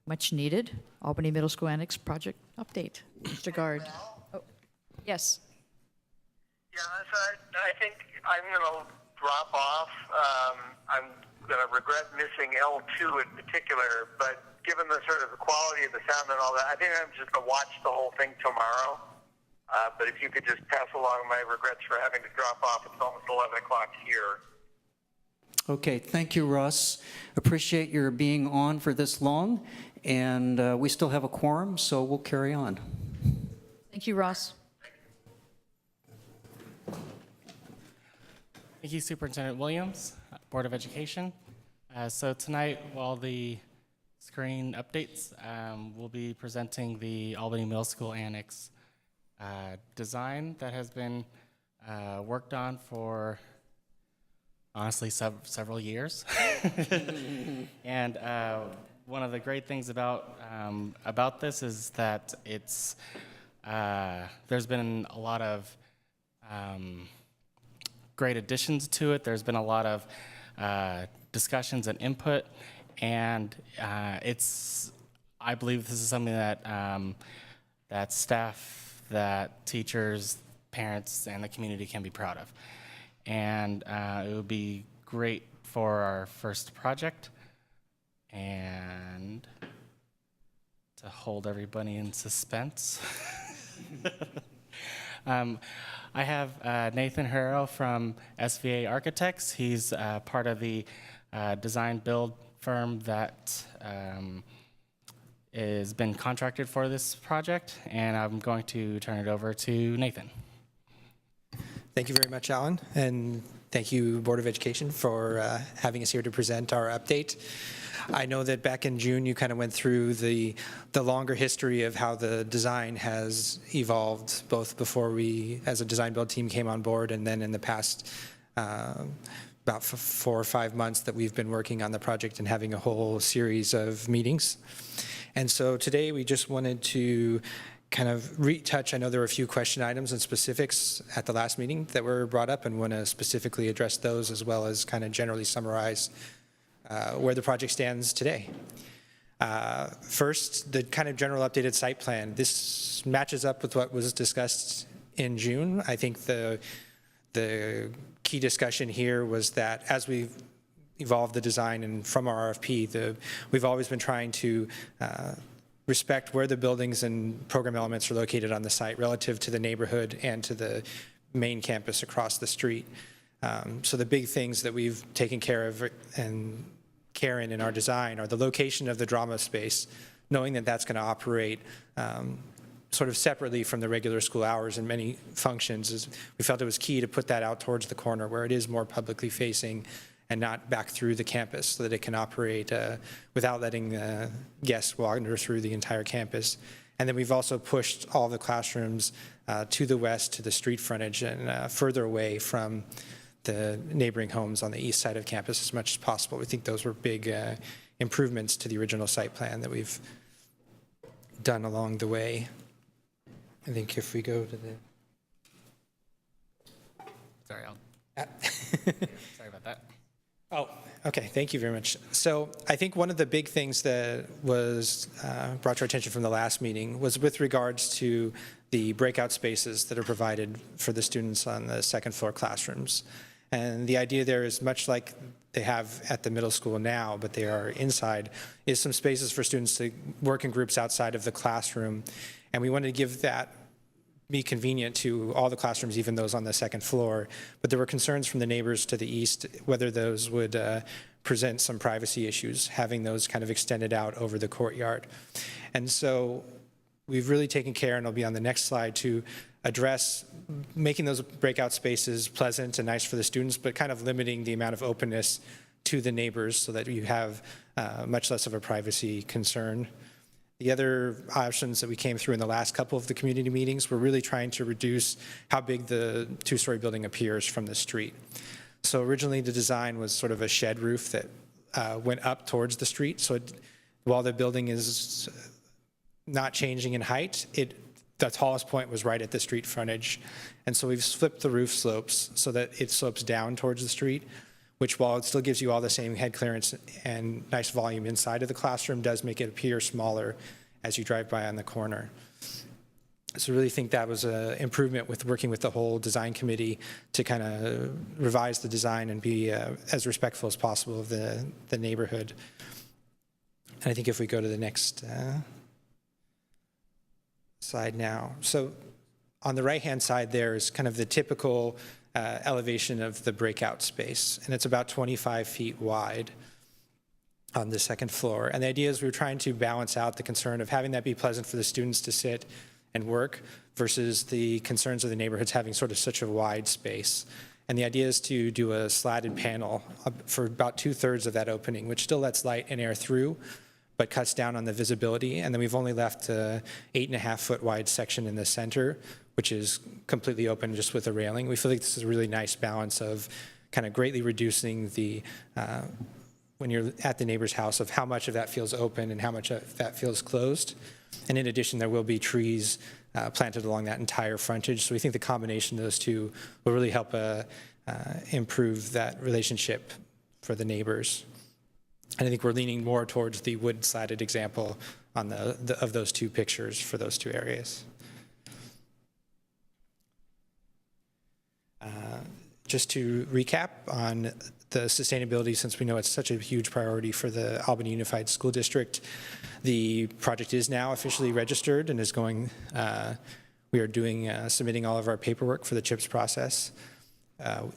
much-needed Albany Middle School Annex project update. Mr. Gard. Oh, yes. Yeah, so I think I'm going to drop off. I'm going to regret missing L2 in particular, but given the sort of the quality of the sound and all that, I think I'm just going to watch the whole thing tomorrow. But if you could just pass along my regrets for having to drop off, it's almost 11 o'clock here. Okay, thank you, Russ. Appreciate your being on for this long, and we still have a quorum, so we'll carry on. Thank you, Ross. Thank you, Superintendent Williams, Board of Education. So tonight, while the screen updates, we'll be presenting the Albany Middle School Annex design that has been worked on for, honestly, several years. And one of the great things about this is that it's there's been a lot of great additions to it. There's been a lot of discussions and input, and I believe this is something that that staff, that teachers, parents, and the community can be proud of. And it would be great for our first project, and to hold everybody in suspense. I have Nathan Herrero from SVA Architects. He's part of the design build firm that has been contracted for this project, and I'm going to turn it over to Nathan. Thank you very much, Alan, and thank you, Board of Education, for having us here to present our update. I know that back in June you kind of went through the longer history of how the design has evolved, both before we as a design build team came on board and then in the past about 4 or 5 months that we've been working on the project and having a whole series of meetings. And so today we just wanted to kind of retouch. I know there were a few question items and specifics at the last meeting that were brought up, and want to specifically address those, as well as kind of generally summarize where the project stands today. First, the kind of general updated site plan. This matches up with what was discussed in June. I think the key discussion here was that as we've evolved the design and from our RFP, we've always been trying to respect where the buildings and program elements are located on the site relative to the neighborhood and to the main campus across the street. So the big things that we've taken care of and care in our design are the location of the drama space, knowing that that's going to operate sort of separately from the regular school hours in many functions. We felt it was key to put that out towards the corner where it is more publicly facing and not back through the campus, so that it can operate without letting guests wander through the entire campus. And then we've also pushed all the classrooms to the west, to the street frontage, and further away from the neighboring homes on the east side of campus as much as possible. We think those were big improvements to the original site plan that we've done along the way. I think if we go to the... Sorry, sorry about that. Oh, okay, thank you very much. So I think one of the big things that was brought to our attention from the last meeting was with regards to the breakout spaces that are provided for the students on the second floor classrooms. And the idea there is much like they have at the middle school now, but they are inside, is some spaces for students to work in groups outside of the classroom. And we wanted to give that be convenient to all the classrooms, even those on the second floor. But there were concerns from the neighbors to the east, whether those would present some privacy issues, having those kind of extended out over the courtyard. And so we've really taken care, and I'll be on the next slide, to address making those breakout spaces pleasant and nice for the students, but kind of limiting the amount of openness to the neighbors so that you have much less of a privacy concern. The other options that we came through in the last couple of the community meetings were really trying to reduce how big the two-story building appears from the street. So originally the design was sort of a shed roof that went up towards the street. So while the building is not changing in height, the tallest point was right at the street frontage. And so we've flipped the roof slopes so that it slopes down towards the street, which, while it still gives you all the same head clearance and nice volume inside of the classroom, does make it appear smaller as you drive by on the corner. So I really think that was an improvement with working with the whole design committee to kind of revise the design and be as respectful as possible of the neighborhood. And I think if we go to the next slide now. So on the right-hand side there is kind of the typical elevation of the breakout space, and it's about 25 feet wide on the second floor. And the idea is we were trying to balance out the concern of having that be pleasant for the students to sit and work versus the concerns of the neighborhoods having sort of such a wide space. And the idea is to do a slatted panel for about 2/3 of that opening, which still lets light and air through, but cuts down on the visibility. And then we've only left a 8.5-foot wide section in the center, which is completely open just with a railing. We feel like this is a really nice balance of kind of greatly reducing the, when you're at the neighbor's house, of how much of that feels open and how much of that feels closed. And in addition, there will be trees planted along that entire frontage. So we think the combination of those two will really help improve that relationship for the neighbors. And I think we're leaning more towards the wood slatted example on of those two pictures for those two areas. Just to recap on the sustainability, since we know it's such a huge priority for the Albany Unified School District, the project is now officially registered and is going, we are submitting all of our paperwork for the CHIPS process.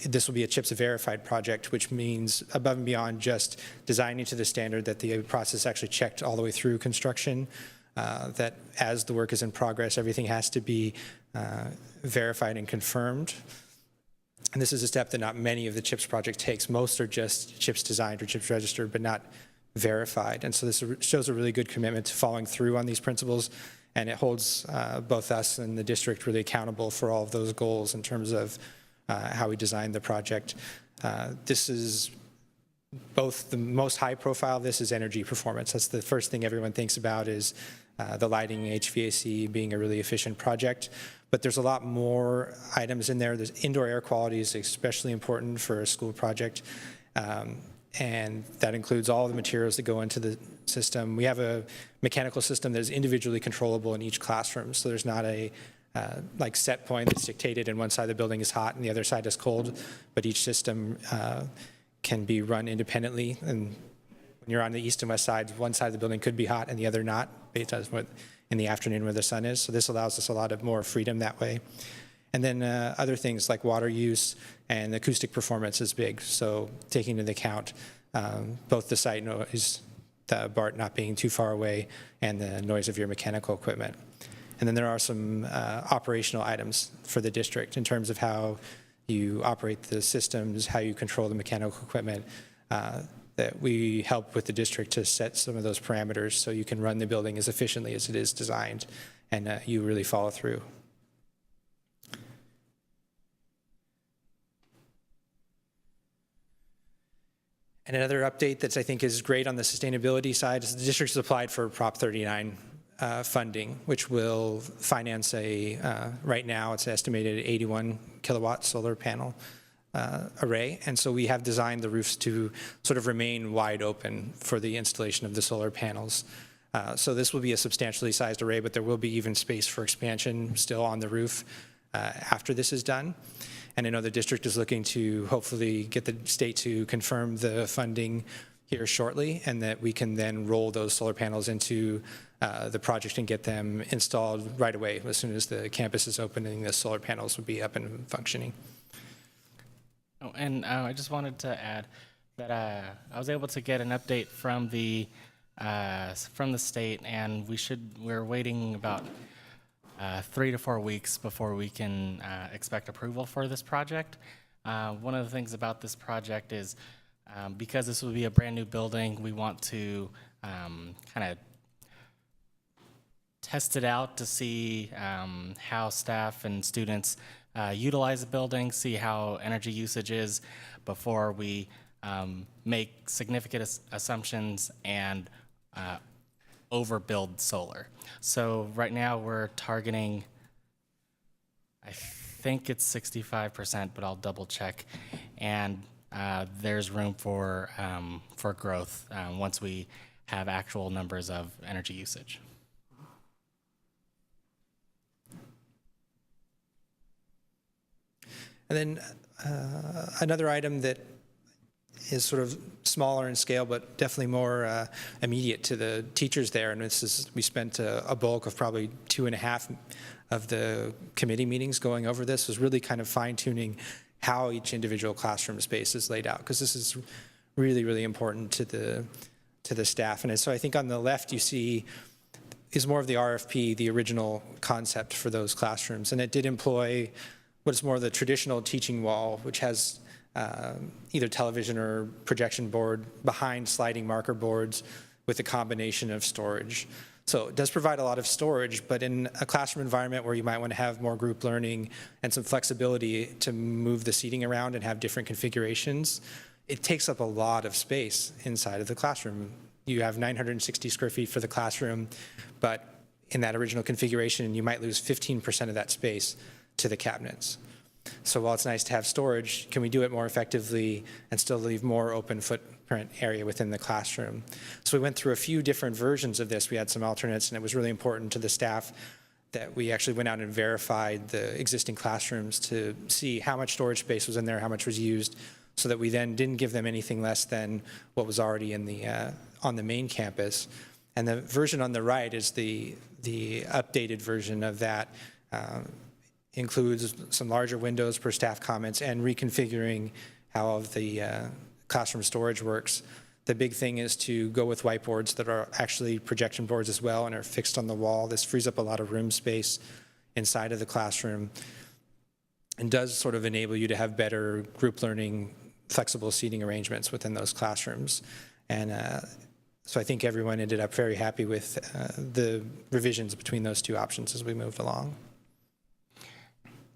This will be a CHIPS verified project, which means above and beyond just designing to the standard that the process actually checked all the way through construction, that as the work is in progress, everything has to be verified and confirmed. And this is a step that not many of the CHIPS projects takes. Most are just CHIPS designed or CHIPS registered, but not verified. And so this shows a really good commitment to following through on these principles, and it holds both us and the district really accountable for all of those goals in terms of how we designed the project. This is both the most high profile, this is energy performance. That's the first thing everyone thinks about is the lighting, HVAC being a really efficient project. But there's a lot more items in there. There's indoor air quality is especially important for a school project. And that includes all the materials that go into the system. We have a mechanical system that is individually controllable in each classroom. So there's not a like set point that's dictated and one side of the building is hot and the other side is cold, but each system can be run independently. And when you're on the east and west side, one side of the building could be hot and the other not, based on what in the afternoon where the sun is. So this allows us a lot of more freedom that way. And then other things like water use and acoustic performance is big. So taking into account both the site noise, the BART not being too far away, and the noise of your mechanical equipment. And then there are some operational items for the district in terms of how you operate the systems, how you control the mechanical equipment, that we help with the district to set some of those parameters so you can run the building as efficiently as it is designed, and you really follow through. And another update that I think is great on the sustainability side is the district has applied for Prop 39 funding, which will finance right now it's estimated 81 kilowatt solar panel array. And so we have designed the roofs to sort of remain wide open for the installation of the solar panels. So this will be a substantially sized array, but there will be even space for expansion still on the roof after this is done. And I know the district is looking to hopefully get the state to confirm the funding here shortly, and that we can then roll those solar panels into the project and get them installed right away. As soon as the campus is opening, the solar panels would be up and functioning. Oh, and I just wanted to add that I was able to get an update from the state, and we're waiting about 3 to 4 weeks before we can expect approval for this project. One of the things about this project is because this will be a brand new building, we want to kind of test it out to see how staff and students utilize the building, see how energy usage is before we make significant assumptions and overbuild solar. So right now we're targeting, I think it's 65%, but I'll double check. And there's room for growth once we have actual numbers of energy usage. And then another item that is sort of smaller in scale, but definitely more immediate to the teachers there. And this is, we spent a bulk of probably 2.5 of the committee meetings going over this, was really kind of fine-tuning how each individual classroom space is laid out, because this is really, really important to the staff. And so I think on the left you see is more of the RFP, the original concept for those classrooms. And it did employ what is more the traditional teaching wall, which has either television or projection board behind sliding marker boards with a combination of storage. So it does provide a lot of storage, but in a classroom environment where you might want to have more group learning and some flexibility to move the seating around and have different configurations, it takes up a lot of space inside of the classroom. You have 960 square feet for the classroom, but in that original configuration, you might lose 15% of that space to the cabinets. So while it's nice to have storage, can we do it more effectively and still leave more open footprint area within the classroom? So we went through a few different versions of this. We had some alternates, and it was really important to the staff that we actually went out and verified the existing classrooms to see how much storage space was in there, how much was used, so that we then didn't give them anything less than what was already in the on the main campus. And the version on the right is the updated version of that. Includes some larger windows per staff comments and reconfiguring how the classroom storage works. The big thing is to go with whiteboards that are actually projection boards as well and are fixed on the wall. This frees up a lot of room space inside of the classroom and does sort of enable you to have better group learning, flexible seating arrangements within those classrooms. And so I think everyone ended up very happy with the revisions between those two options as we moved along.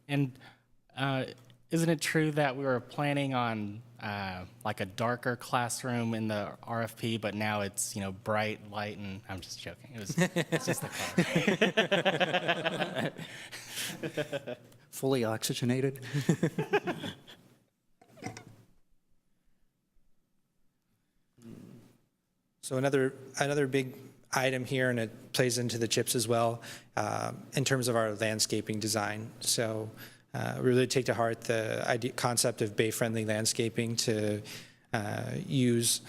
And isn't it true that we were planning on like a darker classroom in the RFP, but now it's, bright light, and I'm just joking. It's just the color. Fully oxygenated. So another big item here, and it plays into the CHIPS as well, in terms of our landscaping design. So we really take to heart the concept of bay-friendly landscaping to use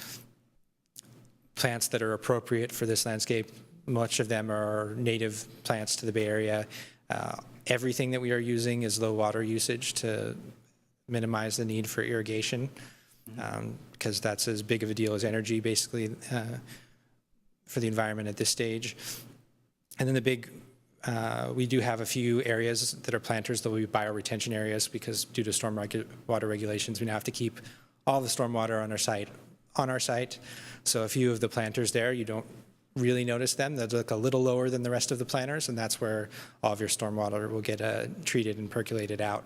plants that are appropriate for this landscape. Much of them are native plants to the Bay Area. Everything that we are using is low water usage to minimize the need for irrigation, because that's as big of a deal as energy, basically, for the environment at this stage. And then we do have a few areas that are planters that will be bioretention areas, because due to storm water regulations, we now have to keep all the storm water on our site. So a few of the planters there, you don't really notice them. They'll look a little lower than the rest of the planters, and that's where all of your storm water will get treated and percolated out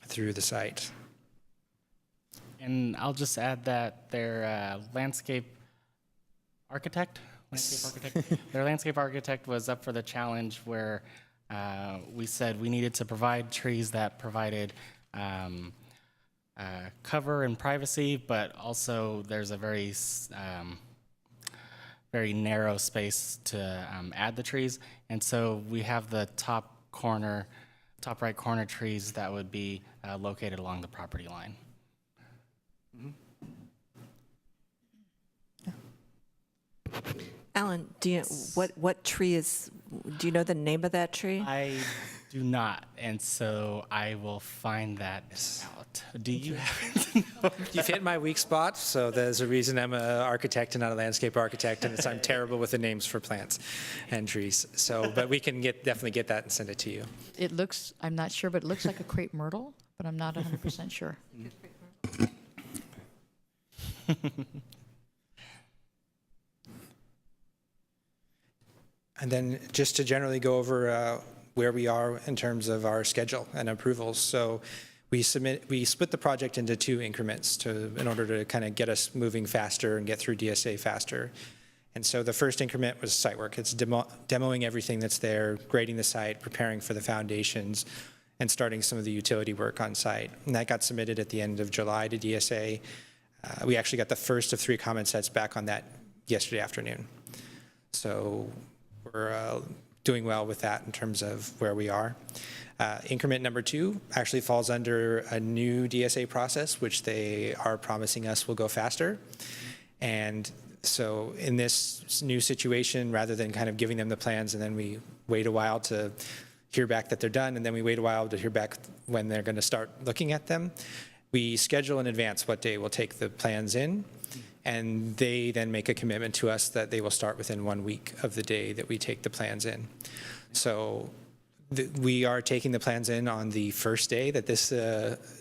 through the site. And I'll just add that their landscape architect, their landscape architect was up for the challenge where we said we needed to provide trees that provided cover and privacy, but also there's a very very narrow space to add the trees. And so we have the top right corner trees that would be located along the property line. Alan, what tree do you know the name of that tree? I do not, and so I will find that out. Do you happen to know? You've hit my weak spot, so there's a reason I'm an architect and not a landscape architect, and I'm terrible with the names for plants and trees. So, but we can definitely get that and send it to you. It looks, I'm not sure, but it looks like a crepe myrtle, but I'm not 100% sure. And then just to generally go over where we are in terms of our schedule and approvals. So we split the project into 2 increments in order to kind of get us moving faster and get through DSA faster. And so the first increment was site work. It's demoing everything that's there, grading the site, preparing for the foundations, and starting some of the utility work on site. And that got submitted at the end of July to DSA. We actually got the first of 3 comment sets back on that yesterday afternoon. So we're doing well with that in terms of where we are. Increment number 2 actually falls under a new DSA process, which they are promising us will go faster. And so in this new situation, rather than kind of giving them the plans and then we wait a while to hear back that they're done, and then we wait a while to hear back when they're going to start looking at them, we schedule in advance what day we'll take the plans in. And they then make a commitment to us that they will start within 1 week of the day that we take the plans in. So we are taking the plans in on the first day that this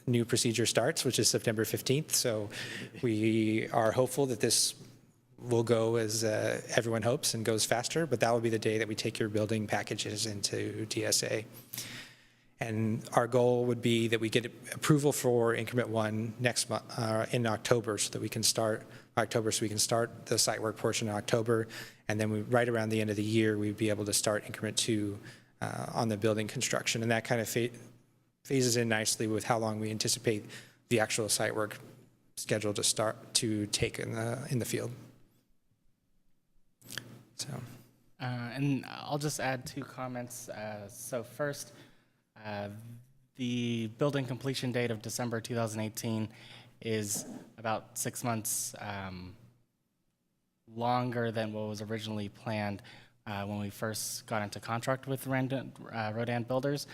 new procedure starts, which is September 15th. So we are hopeful that this will go as everyone hopes and goes faster, but that will be the day that we take your building packages into DSA. And our goal would be that we get approval for increment 1 next month in October, so we can start the site work portion in October, and then right around the end of the year we'd be able to start increment 2 on the building construction, and that kind of phases in nicely with how long we anticipate the actual site work schedule to take in the field. So, and I'll just add 2 comments. So first, the building completion date of December 2018 is about 6 months longer than what was originally planned when we first got into contract with Rodan Builders.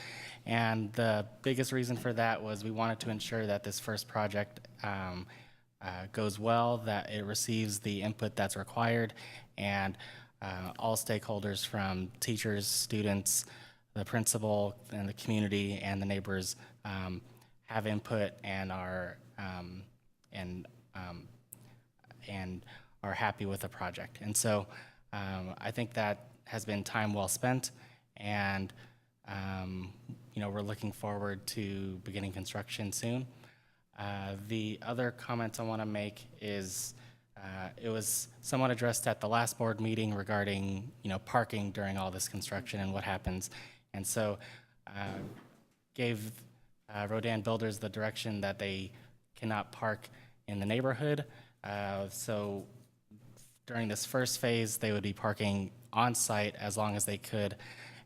And the biggest reason for that was we wanted to ensure that this first project goes well, that it receives the input that's required, and all stakeholders from teachers, students, the principal, and the community, and the neighbors have input and are happy with the project. And so I think that has been time well spent, and we're looking forward to beginning construction soon. The other comments I want to make is it was somewhat addressed at the last board meeting regarding, parking during all this construction and what happens. And so gave Rodan Builders the direction that they cannot park in the neighborhood. So during this first phase, they would be parking on site as long as they could.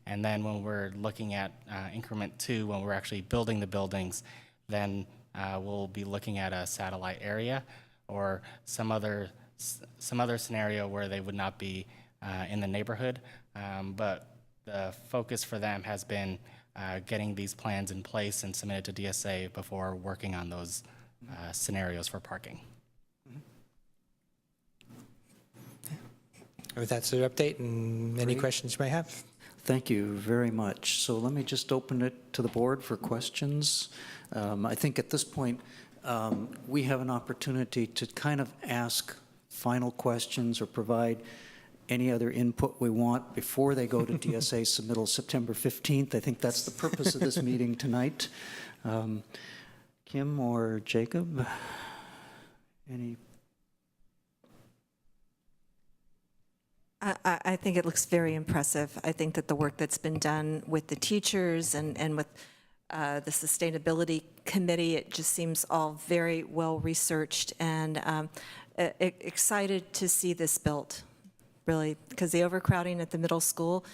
And then when we're looking at increment 2, when we're actually building the buildings, then we'll be looking at a satellite area or some other scenario where they would not be in the neighborhood. But the focus for them has been getting these plans in place and submitted to DSA before working on those scenarios for parking. With that sort of update and any questions you may have. Thank you very much. So let me just open it to the board for questions. I think at this point, we have an opportunity to kind of ask final questions or provide any other input we want before they go to DSA submittal September 15th. I think that's the purpose of this meeting tonight. Kim or Jacob, any? I think it looks very impressive. I think that the work that's been done with the teachers and with the sustainability committee, it just seems all very well researched, and excited to see this built, really, because the overcrowding at the middle school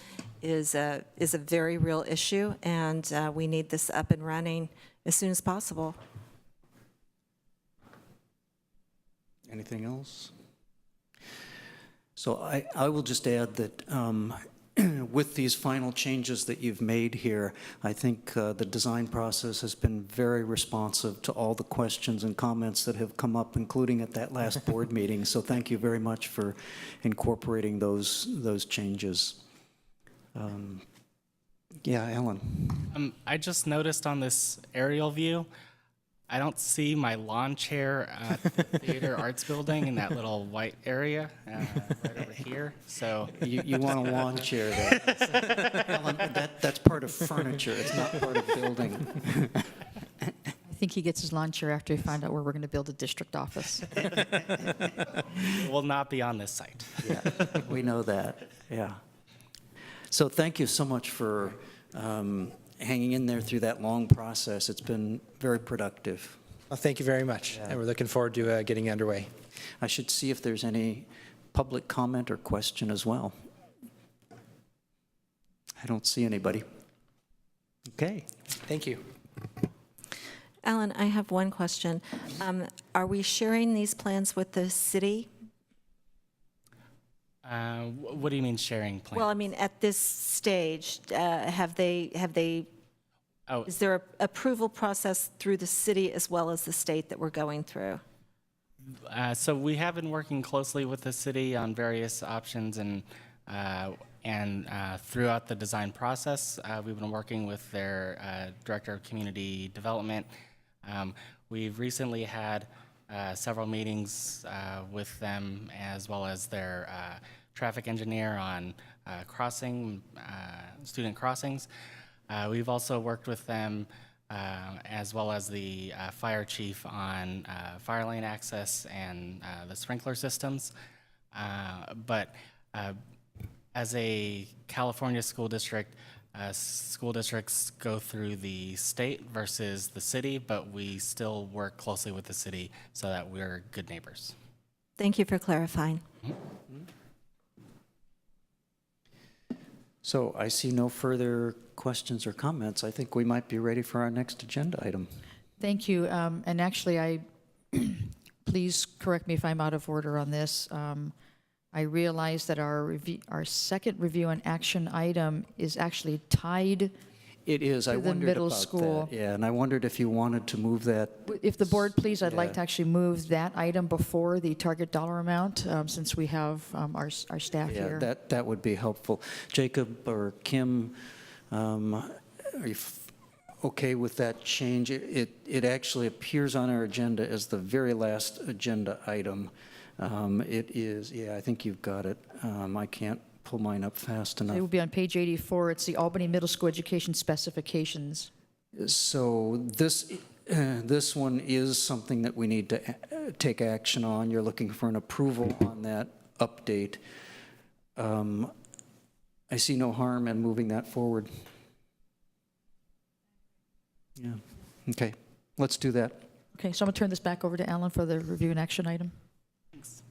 is a very real issue, and we need this up and running as soon as possible. Anything else? So I will just add that with these final changes that you've made here, I think the design process has been very responsive to all the questions and comments that have come up, including at that last board meeting. So thank you very much for incorporating those changes. Yeah, Ellen. I just noticed on this aerial view, I don't see my lawn chair at the Theater Arts Building in that little white area right over here. So you want a lawn chair there. Ellen, that's part of furniture. It's not part of building. I think he gets his lawn chair after we find out where we're going to build a district office. It will not be on this site. Yeah, we know that. Yeah. So thank you so much for hanging in there through that long process. It's been very productive. Well, thank you very much, and we're looking forward to getting underway. I should see if there's any public comment or question as well. I don't see anybody. Okay. Thank you. Alan, I have one question. Are we sharing these plans with the city? What do you mean sharing plans? Well, I mean, at this stage, have they? Oh. Is there an approval process through the city as well as the state that we're going through? So we have been working closely with the city on various options, and throughout the design process, we've been working with their director of community development. We've recently had several meetings with them, as well as their traffic engineer on student crossings. We've also worked with them as well as the fire chief on fire lane access and the sprinkler systems. But as a California school district, school districts go through the state versus the city, but we still work closely with the city so that we're good neighbors. Thank you for clarifying. So I see no further questions or comments. I think we might be ready for our next agenda item. Thank you. And actually, please correct me if I'm out of order on this. I realize that our second review and action item is actually tied. It is. I wondered middle about school. that. Yeah, and I wondered if you wanted to move that. If the board, please, I'd like Yeah. to actually move that item before the target dollar amount, since we have our staff Yeah, here. that would be helpful. Jacob or Kim, are you okay with that change? It actually appears on our agenda as the very last agenda item. It is, yeah, I think you've got it. I can't pull mine up fast It enough. will be on page 84. It's the Albany Middle School Education Specifications. So this one is something that we need to take action on. You're looking for an approval on that update. I see no harm in moving that forward. Yeah, okay, let's do that. Okay, so I'm going to turn this back over to Alan for the review and action item. Thanks.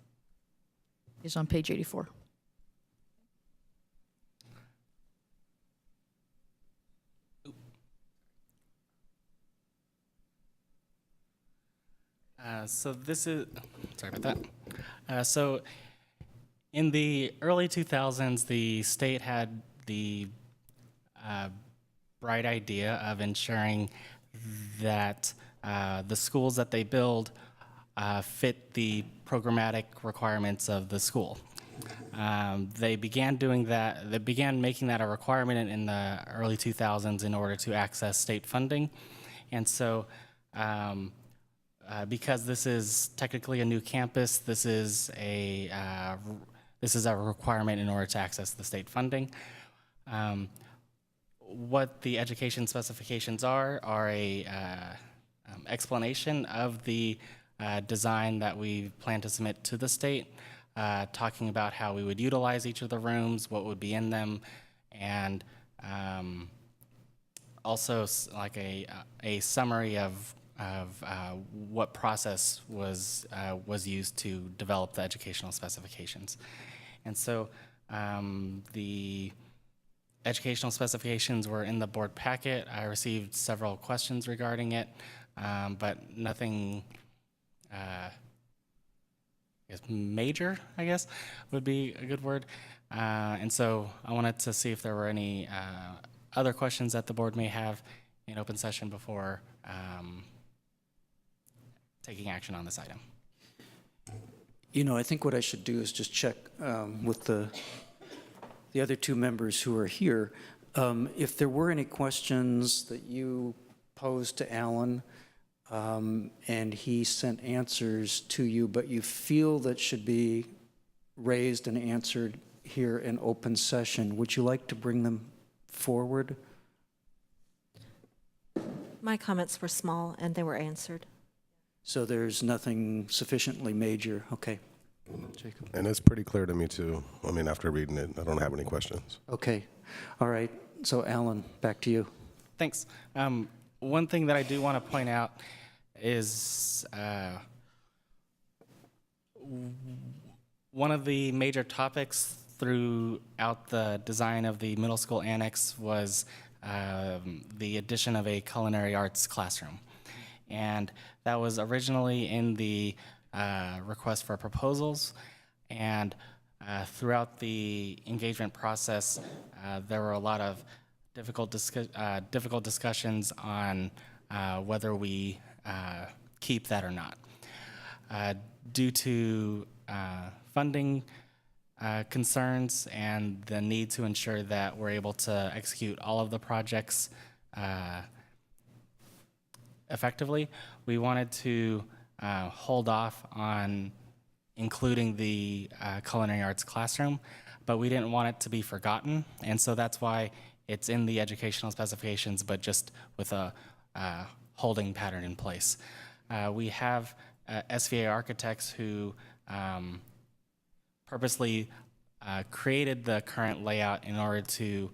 It's on page 84. So this is, sorry about that. So in the early 2000s, the state had the bright idea of ensuring that the schools that they build fit the programmatic requirements of the school. They began doing that, they began making that a requirement in the early 2000s in order to access state funding. And so because this is technically a new campus, this is a requirement in order to access the state funding. What the education specifications are a explanation of the design that we plan to submit to the state, talking about how we would utilize each of the rooms, what would be in them, and also like a summary of what process was used to develop the educational specifications. And so the educational specifications were in the board packet. I received several questions regarding it, but nothing major, I guess, would be a good word. And so I wanted to see if there were any other questions that the board may have in open session before taking action on this item. You know, I think what I should do is just check with the other two members who are here. If there were any questions that you posed to Alan, and he sent answers to you, but you feel that should be raised and answered here in open session, would you like to bring them forward? My comments were small and they were answered. So there's nothing sufficiently major, okay. Jacob. And it's pretty clear to me too. I mean, after reading it, I don't have any questions. Okay, all right, so Alan, back to you. Thanks. One thing that I do want to point out is one of the major topics throughout the design of the middle school annex was the addition of a culinary arts classroom. And that was originally in the request for proposals, and throughout the engagement process, there were a lot of difficult discussions on whether we keep that or not. Due to funding concerns and the need to ensure that we're able to execute all of the projects effectively, we wanted to hold off on including the culinary arts classroom, but we didn't want it to be forgotten, and so that's why it's in the educational specifications, but just with a holding pattern in place. We have SVA architects who purposely created the current layout in order to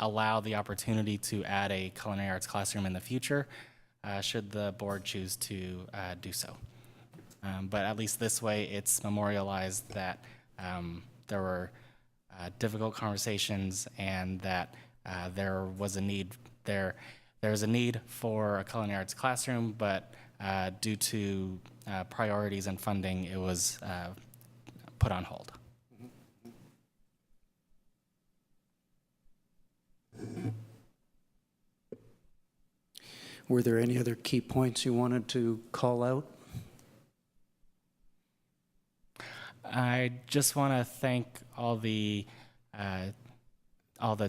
allow the opportunity to add a culinary arts classroom in the future, should the board choose to do so. But at least this way, it's memorialized that there were difficult conversations and that there was a need there's a need for a culinary arts classroom, but due to priorities and funding, it was put on hold. Were there any other key points you wanted to call out? I just want to thank all the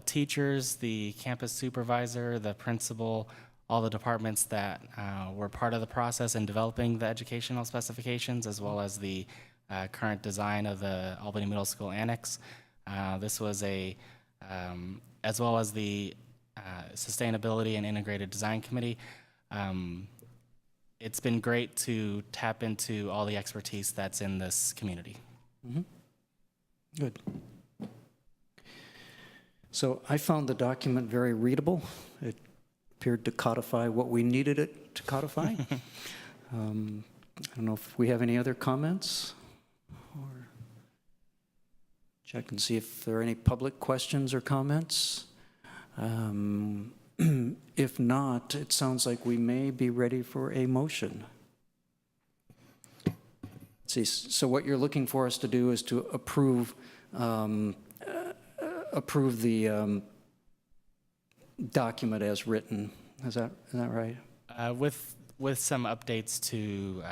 teachers, the campus supervisor, the principal, all the departments that were part of the process in developing the educational specifications, as well as the current design of the Albany Middle School Annex. This was as well as the Sustainability and Integrated Design Committee. It's been great to tap into all the expertise that's in this community. Mhm. Good. So I found the document very readable. It appeared to codify what we needed it to codify. I don't know if we have any other comments, or check and see if there are any public questions or comments. If not, it sounds like we may be ready for a motion. See, so what you're looking for us to do is to approve the document as written. Is that right? With some updates to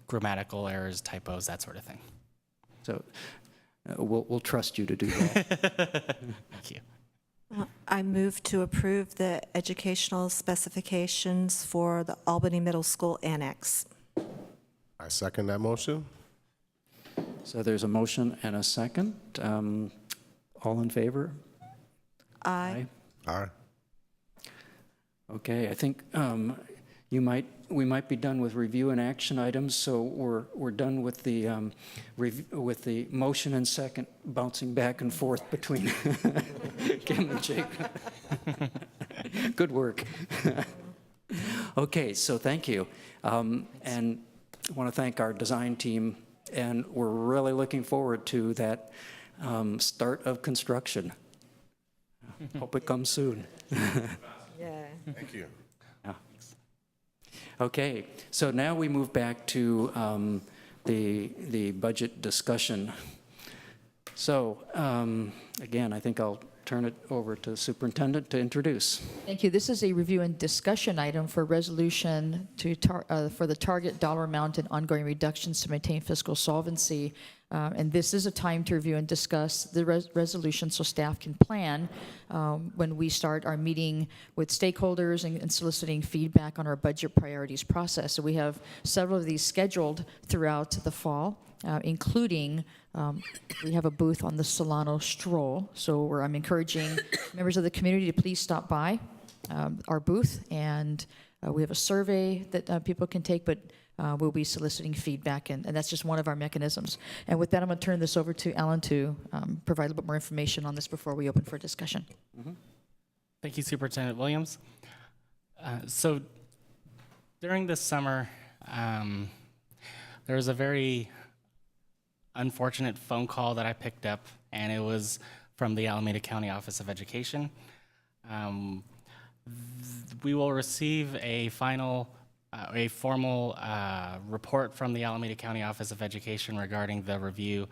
grammatical errors, typos, that sort of thing. So we'll trust you to do that. Thank you. I move to approve the educational specifications for the Albany Middle School Annex. I second that motion. So there's a motion and a second. All in favor? Aye. Aye. Okay, I think we might be done with review and action items, so we're done with the motion and second bouncing back and forth between Kim and Jacob. Good work. Okay, so thank you, and I want to thank our design team, and we're really looking forward to that start of construction. Hope it comes soon. Yeah. Thank you. Yeah. Okay, so now we move back to the budget discussion. So again, I think I'll turn it over to the superintendent to introduce. Thank you. This is a review and discussion item for resolution for the target dollar amount and ongoing reductions to maintain fiscal solvency. And this is a time to review and discuss the resolution so staff can plan when we start our meeting with stakeholders and soliciting feedback on our budget priorities process. So we have several of these scheduled throughout the fall, including we have a booth on the Solano Stroll. So I'm encouraging members of the community to please stop by our booth. And we have a survey that people can take, but we'll be soliciting feedback, and that's just one of our mechanisms. And with that, I'm going to turn this over to Alan to provide a little bit more information on this before we open for discussion. Mm-hmm. Thank you, Superintendent Williams. So during this summer, there was a very unfortunate phone call that I picked up, and it was from the Alameda County Office of Education. We will receive a formal report from the Alameda County Office of Education regarding the review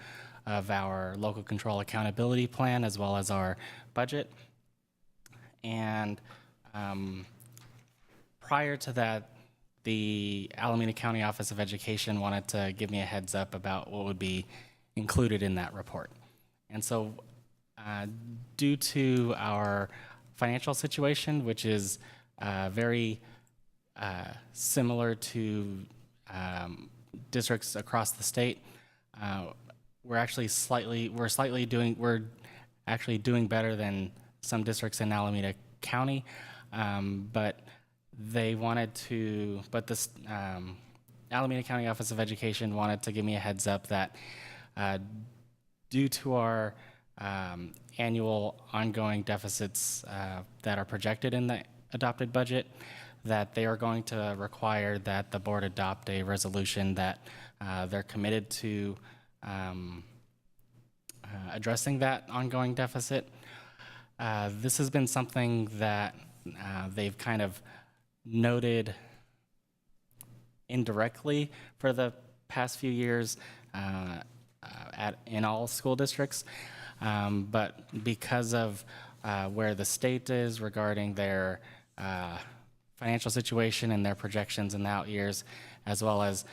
of our local control accountability plan as well as our budget. And prior to that, the Alameda County Office of Education wanted to give me a heads up about what would be included in that report. And so due to our financial situation, which is very similar to districts across the state, we're actually doing better than some districts in Alameda County, but this Alameda County Office of Education wanted to give me a heads up that due to our annual ongoing deficits that are projected in the adopted budget, that they are going to require that the board adopt a resolution that they're committed to addressing that ongoing deficit. This has been something that they've kind of noted indirectly for the past few years in all school districts, but because of where the state is regarding their financial situation and their projections in the out years, as well as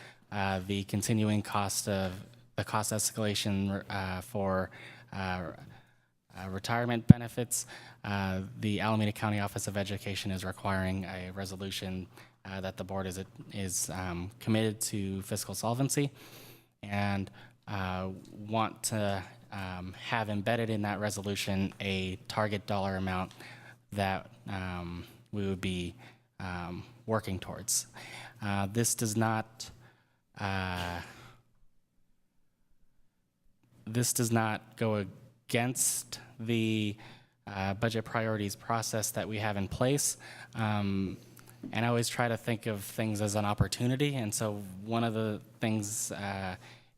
the continuing cost escalation for retirement benefits, the Alameda County Office of Education is requiring a resolution that the board is committed to fiscal solvency and want to have embedded in that resolution a target dollar amount that we would be working towards. This does not go against the budget priorities process that we have in place. And I always try to think of things as an opportunity. And so one of the things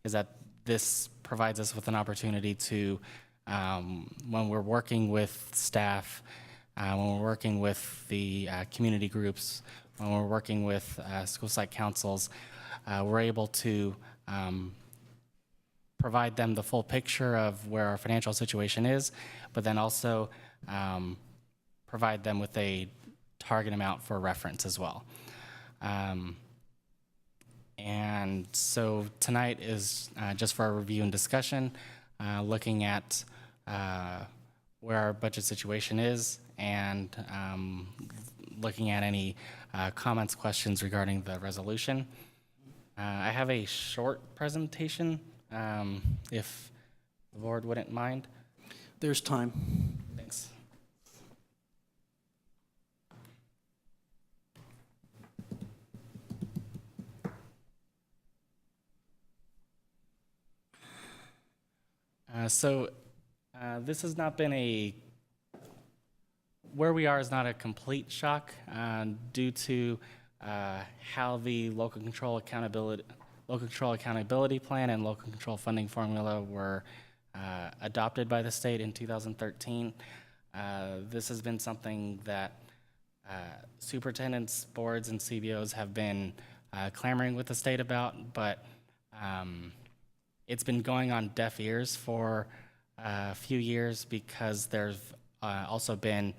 is that this provides us with an opportunity to, when we're working with staff, when we're working with the community groups, when we're working with school site councils, we're able to provide them the full picture of where our financial situation is, but then also provide them with a target amount for reference as well. And so tonight is just for a review and discussion, looking at where our budget situation is and looking at any comments, questions regarding the resolution. I have a short presentation, if the board wouldn't mind. There's time. Thanks. This has not been where we are is not a complete shock due to how the local control accountability plan and local control funding formula were adopted by the state in 2013. This has been something that superintendents, boards, and CBOs have been clamoring with the state about, but it's been going on deaf ears for a few years because there's also been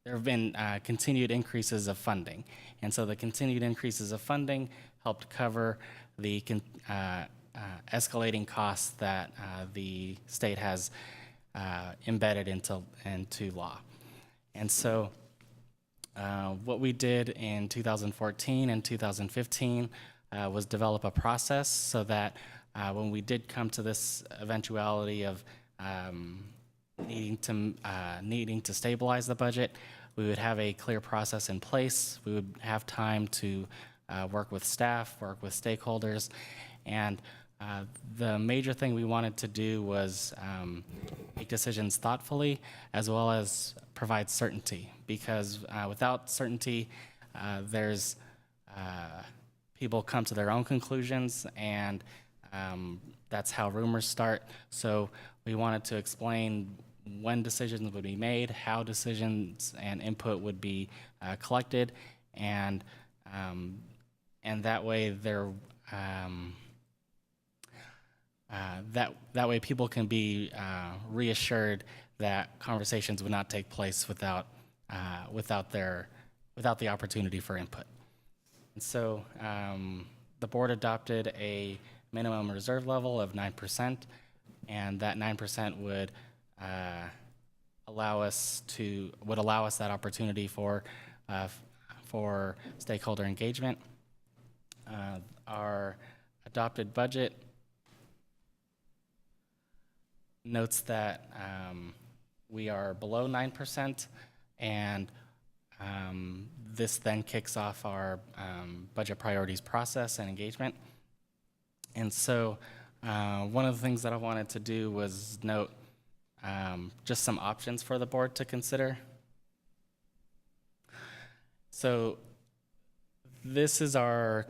there have been continued increases of funding. And so the continued increases of funding helped cover the escalating costs that the state has embedded into law. And so what we did in 2014 and 2015 was develop a process so that when we did come to this eventuality of needing to stabilize the budget, we would have a clear process in place. We would have time to work with staff, work with stakeholders, and the major thing we wanted to do was make decisions thoughtfully as well as provide certainty, because without certainty, there's people come to their own conclusions, and that's how rumors start. So we wanted to explain when decisions would be made, how decisions and input would be collected, and that way that way people can be reassured that conversations would not take place without the opportunity for input. And so the board adopted a minimum reserve level of 9%, and that 9% would allow us that opportunity for stakeholder engagement. Our adopted budget notes that we are below 9%, and this then kicks off our budget priorities process and engagement. And so one of the things that I wanted to do was note just some options for the board to consider. So this is our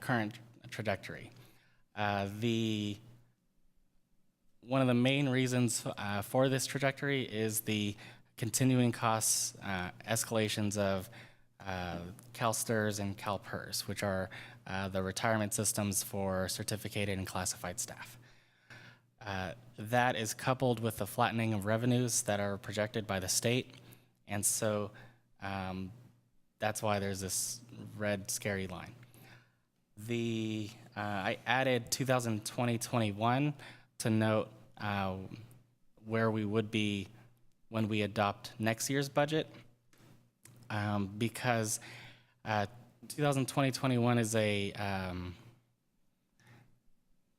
current trajectory. One of the main reasons for this trajectory is the continuing costs escalations of CalSTRS and CalPERS, which are the retirement systems for certificated and classified staff. That is coupled with the flattening of revenues that are projected by the state, and so that's why there's this red scary line. I added 2020-21 to note where we would be when we adopt next year's budget, because 2020-21 is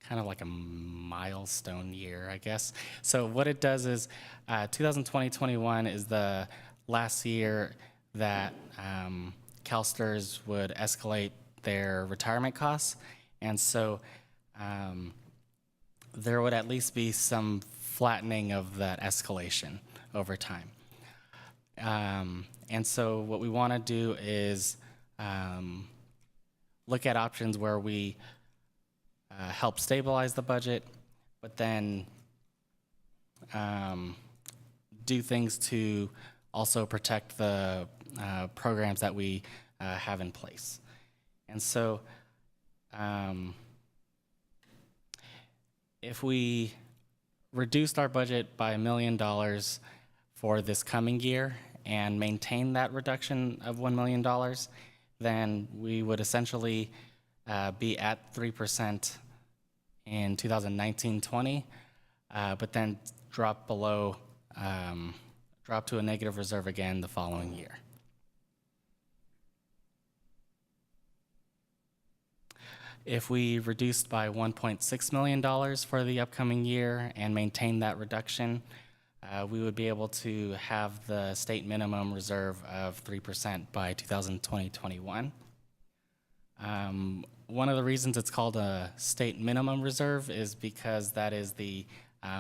kind of like a milestone year, I guess. So what it does is 2020-21 is the last year that CalSTRS would escalate their retirement costs. And so there would at least be some flattening of that escalation over time. And so what we want to do is look at options where we help stabilize the budget, but then do things to also protect the programs that we have in place. And so if we reduced our budget by $1 million for this coming year and maintain that reduction of $1 million, then we would essentially be at 3% in 2019-20, but then drop to a negative reserve again the following year. If we reduced by $1.6 million for the upcoming year and maintain that reduction, we would be able to have the state minimum reserve of 3% by 2020-21. One of the reasons it's called a state minimum reserve is because that is the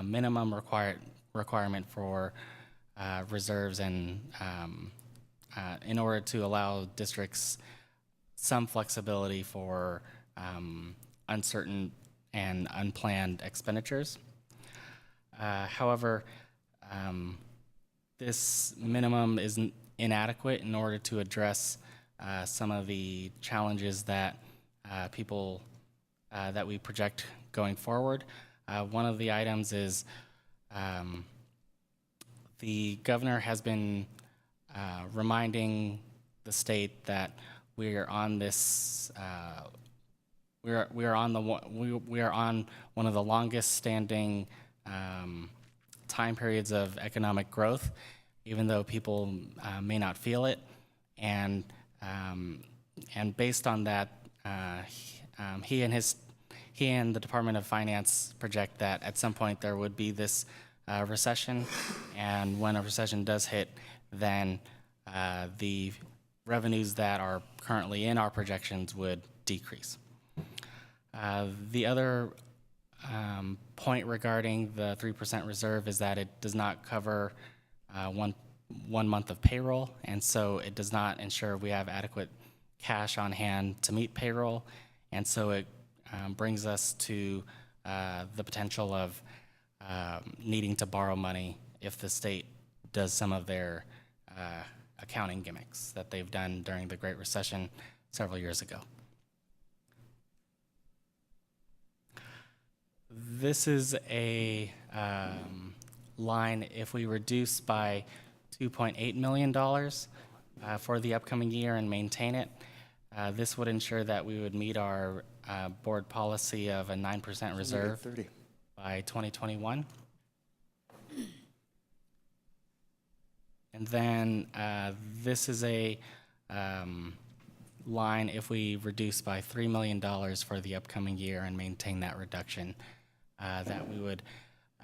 minimum requirement for reserves, and in order to allow districts some flexibility for uncertain and unplanned expenditures. However, this minimum is inadequate in order to address some of the challenges that that we project going forward. One of the items is the governor has been reminding the state that we are on this. We are on one of the longest standing time periods of economic growth, even though people may not feel it, and based on that, he and the Department of Finance project that at some point there would be this recession, and when a recession does hit, then the revenues that are currently in our projections would decrease. The other point regarding the 3% reserve is that it does not cover one month of payroll, and so it does not ensure we have adequate cash on hand to meet payroll, and so it brings us to the potential of needing to borrow money if the state does some of their accounting gimmicks that they've done during the Great Recession several years ago. This is a line if we reduce by $2.8 million for the upcoming year and maintain it. This would ensure that we would meet our board policy of a 9% reserve by 2021. And then this is a line if we reduce by $3 million for the upcoming year and maintain that reduction, that we would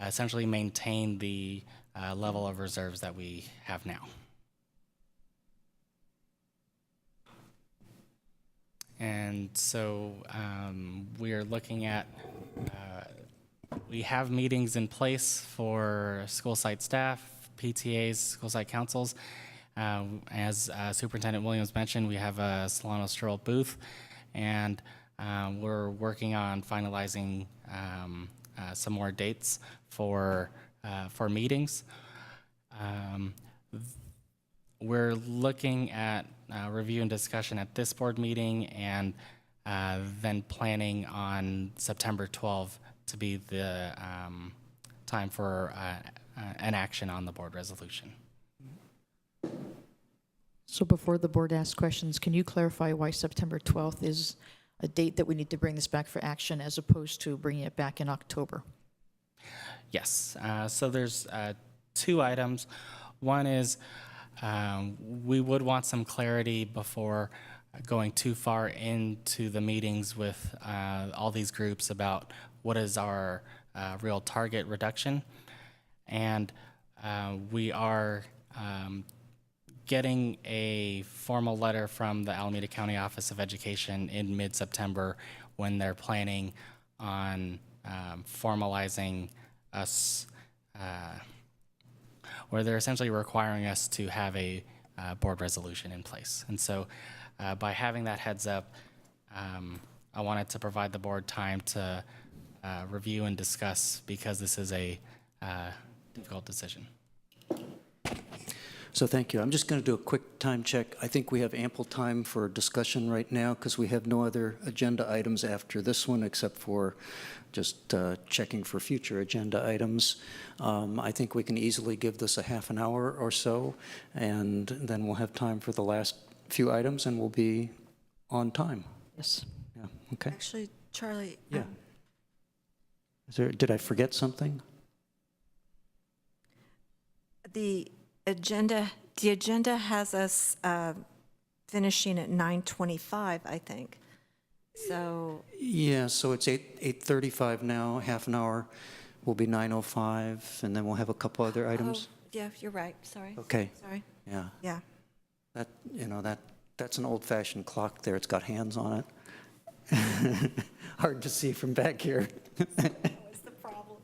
essentially maintain the level of reserves that we have now. And so we are looking at, we have meetings in place for school site staff, PTAs, school site councils. As Superintendent Williams mentioned, we have a Solano Stroll booth, and we're working on finalizing some more dates for meetings. We're looking at review and discussion at this board meeting, and then planning on September 12th to be the time for an action on the board resolution. So before the board asks questions, can you clarify why September 12th is a date that we need to bring this back for action as opposed to bringing it back in October? Yes, so there's two items. One is we would want some clarity before going too far into the meetings with all these groups about what is our real target reduction. And we are getting a formal letter from the Alameda County Office of Education in mid-September when they're planning on formalizing us, where they're essentially requiring us to have a board resolution in place. And so by having that heads up, I wanted to provide the board time to review and discuss, because this is a difficult decision. So thank you. I'm just going to do a quick time check. I think we have ample time for discussion right now because we have no other agenda items after this one except for just checking for future agenda items. I think we can easily give this a half an hour or so, and then we'll have time for the last few items, and we'll be on time. Yes. Yeah. Okay. Actually, Charlie. Yeah. Did I forget something? The agenda has us finishing at 9:25, I think. So Yeah, so it's 8:35 now, half an hour will be 9:05, and then we'll have a couple other items. Oh, yeah, you're right. Sorry. Okay. Sorry. Yeah. Yeah. That's an old-fashioned clock there. It's got hands on it. Hard to see from back here. That was the problem.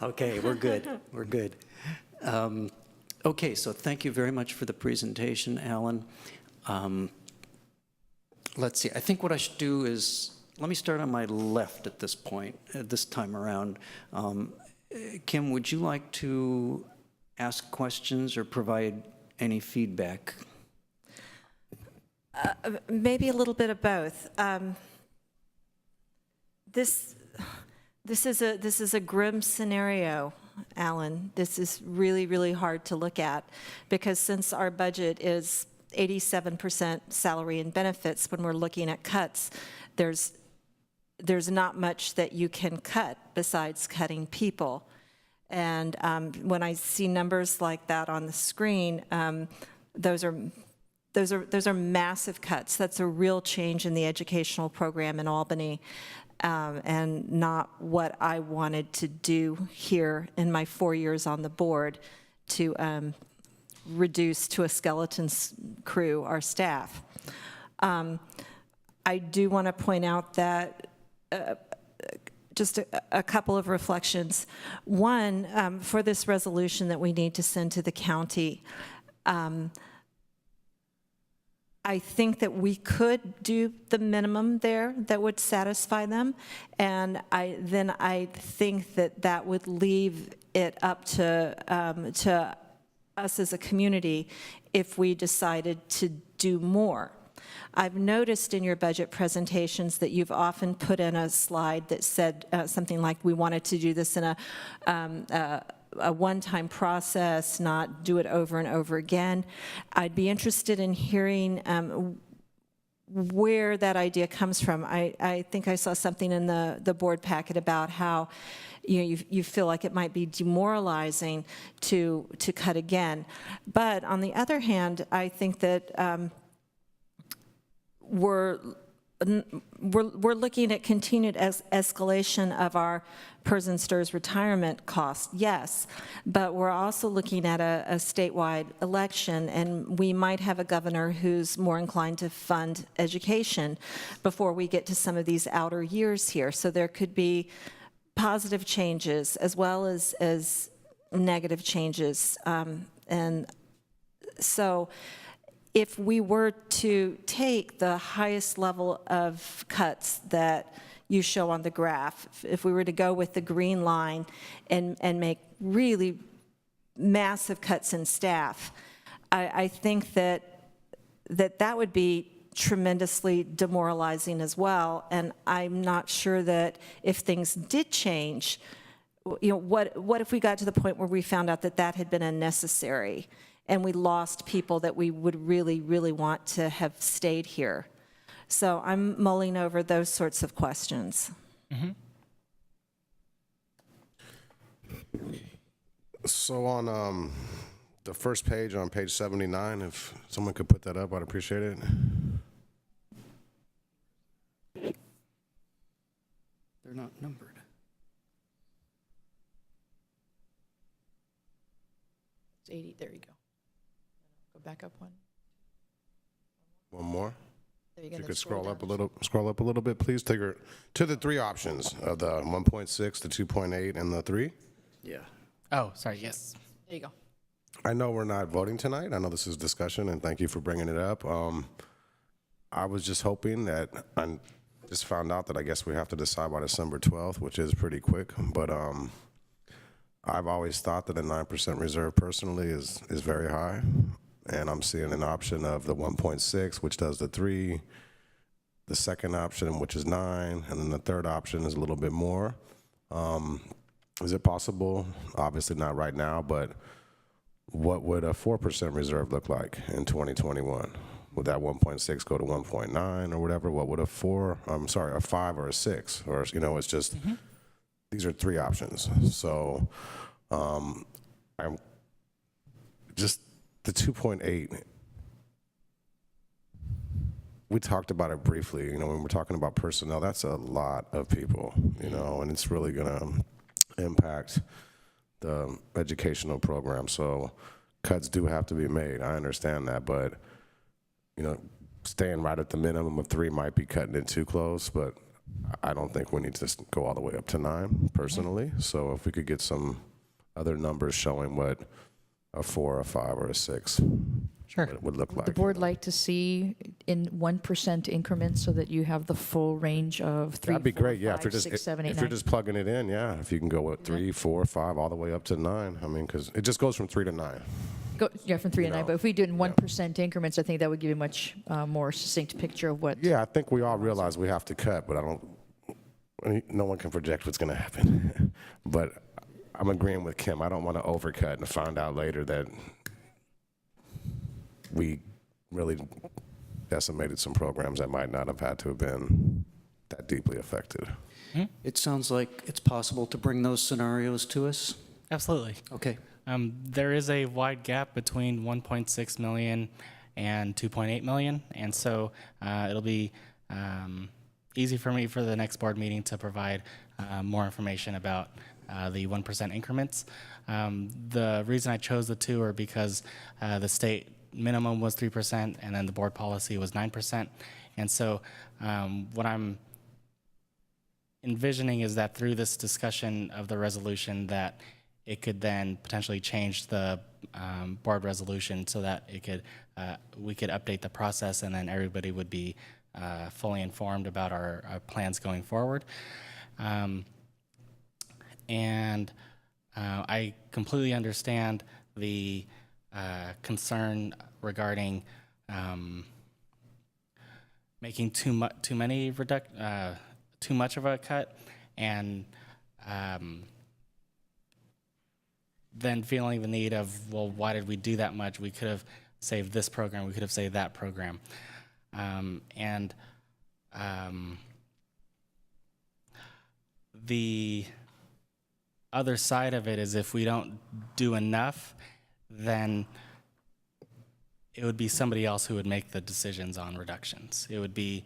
Okay, we're good. We're good. Okay, so thank you very much for the presentation, Alan. Let's see. I think what I should do is, let me start on my left at this point, this time around. Kim, would you like to ask questions or provide any feedback? Maybe a little bit of both. This is a grim scenario, Alan. This is really, really hard to look at, because since our budget is 87% salary and benefits, when we're looking at cuts, there's not much that you can cut besides cutting people. And when I see numbers like that on the screen, those are massive cuts. That's a real change in the educational program in Albany, and not what I wanted to do here in my 4 years on the board, to reduce to a skeleton crew our staff. I do want to point out that just a couple of reflections. One, for this resolution that we need to send to the county, I think that we could do the minimum there that would satisfy them, and I think that would leave it up to us as a community if we decided to do more. I've noticed in your budget presentations that you've often put in a slide that said something like, we wanted to do this in a one-time process, not do it over and over again. I'd be interested in hearing where that idea comes from. I think I saw something in the board packet about how you feel like it might be demoralizing to cut again. But on the other hand, I think that we're looking at continued escalation of our PERS and STIRS retirement costs, yes, but we're also looking at a statewide election, and we might have a governor who's more inclined to fund education before we get to some of these outer years here. So there could be positive changes as well as negative changes. And so if we were to take the highest level of cuts that you show on the graph, if we were to go with the green line and make really massive cuts in staff, I think that would be tremendously demoralizing as well. And I'm not sure that if things did change, what if we got to the point where we found out that had been unnecessary and we lost people that we would really, really want to have stayed here? So I'm mulling over those sorts of questions. Mm-hmm. So on the first page, on page 79, if someone could put that up, I'd appreciate it. They're not numbered. It's 80, there you go. Go back up one. One more. There you If go. you then could scroll down up a little bit, please. Take her to the three options of the 1.6, the 2.8, and the 3. Yeah. Oh, sorry, yes. There you go. I know we're not voting tonight. I know this is discussion, and thank you for bringing it up. I was just hoping that I just found out that I guess we have to decide by December 12th, which is pretty quick. But I've always thought that a 9% reserve personally is very high, and I'm seeing an option of the 1.6, which does the 3, the second option, which is 9, and then the third option is a little bit more. Is it possible? Obviously not right now, but what would a 4% reserve look like in 2021? Would that 1.6 go to 1.9 or whatever? What would a 5 or a 6? Or, it's just, these are 3 options. So I'm just the 2.8. We talked about it briefly, when we're talking about personnel, that's a lot of people, and it's really going to impact the educational program. So cuts do have to be made. I understand that, but staying right at the minimum of 3 might be cutting it too close, but I don't think we need to go all the way up to 9 personally. So if we could get some other numbers showing what a 4, a 5, or a 6 would look like. The board like to see in 1% increments so that you have the full range of 3, That'd be 4, great. Yeah, 5, 6, 7, 8, if 9. you're just plugging it in, yeah. If you can go with 3, 4, 5, all the way up to 9. I mean, because it just goes from 3 to 9. From 3 to 9, but if we do it in 1% increments, I think that would give you a much more succinct picture of what. Yeah, I think we all realize we have to cut, but no one can project what's going to happen. But I'm agreeing with Kim. I don't want to overcut and find out later that we really decimated some programs that might not have had to have been that deeply affected. It sounds like it's possible to bring those scenarios to us. Absolutely. Okay. There is a wide gap between 1.6 million and 2.8 million, and so it'll be easy for me for the next board meeting to provide more information about the 1% increments. The reason I chose the 2 are because the state minimum was 3%, and then the board policy was 9%. And so what I'm envisioning is that through this discussion of the resolution that it could then potentially change the board resolution so that it could we could update the process, and then everybody would be fully informed about our plans going forward. And I completely understand the concern regarding making too much of a cut, and then feeling the need of, well, why did we do that much? We could have saved this program. We could have saved that program. The other side of it is if we don't do enough, then it would be somebody else who would make the decisions on reductions. It would be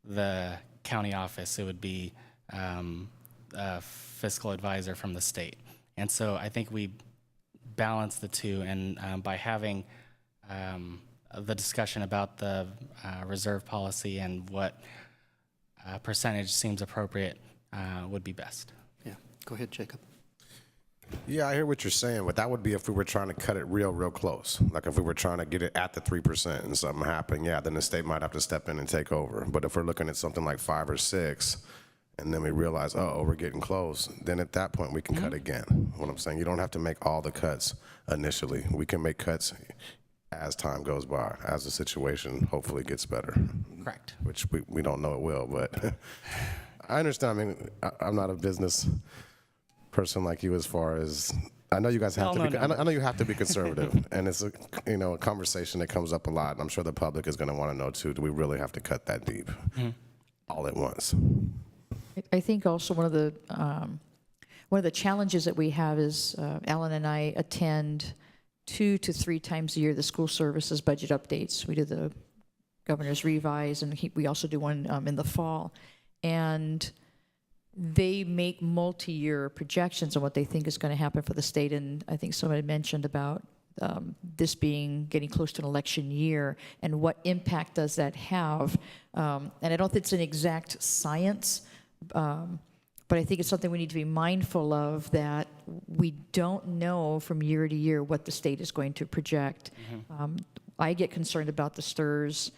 the county office. It would be a fiscal advisor from the state. And so I think we balance the two, and by having the discussion about the reserve policy and what percentage seems appropriate would be best. Yeah, go ahead, Jacob. Yeah, I hear what you're saying, but that would be if we were trying to cut it real close. Like if we were trying to get it at the 3% and something happened, yeah, then the state might have to step in and take over. But if we're looking at something like 5 or 6, and then we realize, oh, we're getting close, then at that point we can cut again. What I'm saying, you don't have to make all the cuts initially. We can make cuts as time goes by, as the situation hopefully gets better. Correct. Which we don't know it will, but I understand. I mean, I'm not a business person like you as far as, I know you guys have to be, I know you have to be conservative, and it's a conversation that comes up a lot, and I'm sure the public is going to want to know too, do we really have to cut that deep all at once? I think also one of the challenges that we have is Alan and I attend 2 to 3 times a year the school services budget updates. We do the governor's revise, and we also do one in the fall. And they make multi-year projections on what they think is going to happen for the state. And I think somebody mentioned about this getting close to an election year, and what impact does that have? And I don't think it's an exact science, but I think it's something we need to be mindful of, that we don't know from year to year what the state is going to project. I get concerned about the STRS,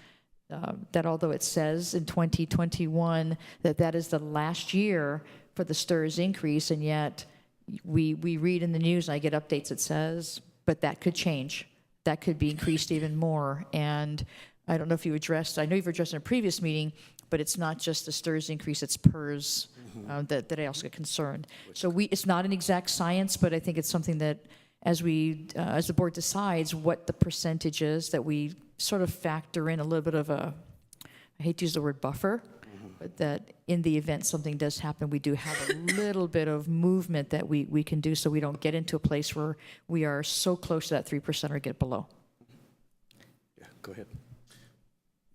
that although it says in 2021 that is the last year for the STRS increase, and yet we read in the news, and I get updates that says, but that could change. That could be increased even more. And I don't know if you addressed, I know you've addressed in a previous meeting, but it's not just the STRS increase, it's PERS that I also get concerned. So it's not an exact science, but I think it's something that as the board decides what the percentage is, that we sort of factor in a little bit of a, I hate to use the word buffer, but that in the event something does happen, we do have a little bit of movement that we can do, so we don't get into a place where we are so close to that 3% or get below. Yeah, go ahead.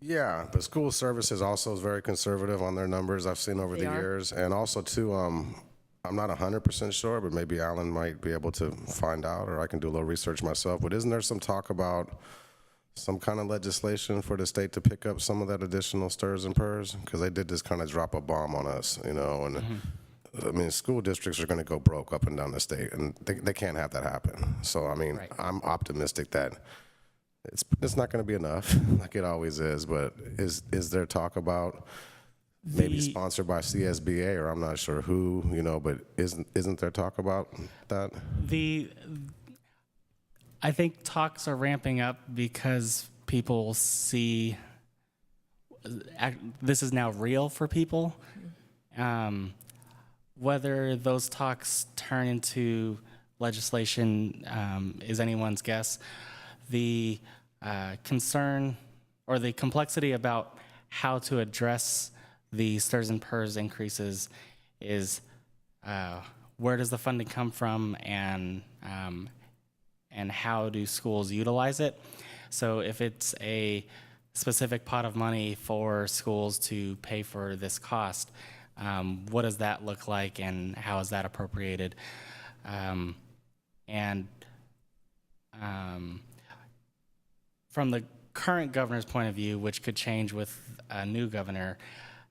Yeah, the school services also is very conservative on their numbers I've seen over the years. And also too, I'm not 100% sure, but maybe Alan might be able to find out, or I can do a little research myself. But isn't there some talk about some kind of legislation for the state to pick up some of that additional STRS and PERS? Because they did just kind of drop a bomb on us, you know, and I mean, school districts are going to go broke up and down the state, and they can't have that happen. So, I mean, I'm optimistic that it's not going to be enough, like it always is, but is there talk about maybe sponsored by CSBA, or I'm not sure who, you know, but isn't there talk about that? I think talks are ramping up because people see this is now real for people. Whether those talks turn into legislation is anyone's guess. The concern or the complexity about how to address the STRS and PERS increases is where does the funding come from, and how do schools utilize it? So if it's a specific pot of money for schools to pay for this cost, what does that look like, and how is that appropriated? From the current governor's point of view, which could change with a new governor,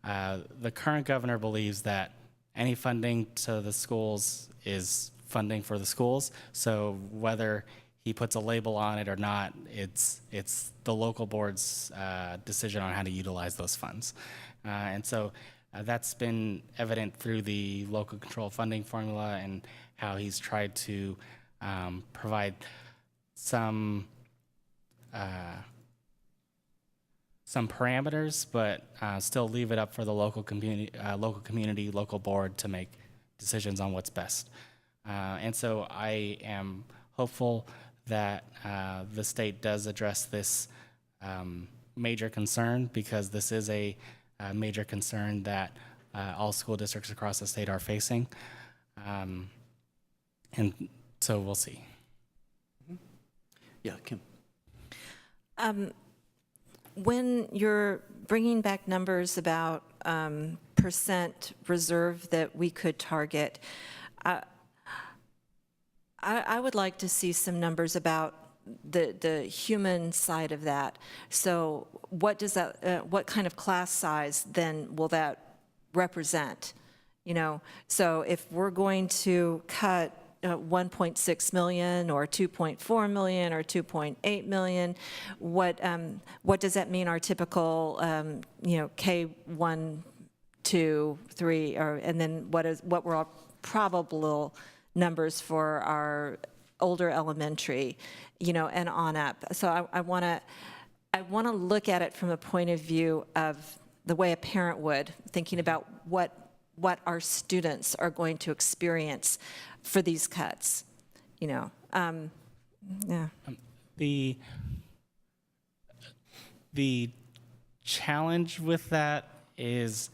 the current governor believes that any funding to the schools is funding for the schools. So whether he puts a label on it or not, it's the local board's decision on how to utilize those funds. And so that's been evident through the local control funding formula, and how he's tried to provide some parameters, but still leave it up for the local community, local board to make decisions on what's best. And so I am hopeful that the state does address this major concern, because this is a major concern that all school districts across the state are facing. And so we'll see. Yeah, Kim. When you're bringing back numbers about percent reserve that we could target, I would like to see some numbers about the human side of that. So what does that, what kind of class size then will that represent? You know, so if we're going to cut 1.6 million or 2.4 million or 2.8 million, what does that mean our typical, you know, K1, 2, 3, or, and then what were our probable numbers for our older elementary, you know, and on up. So I want to look at it from a point of view of the way a parent would, thinking about what our students are going to experience for these cuts, you know. Yeah. The challenge with that is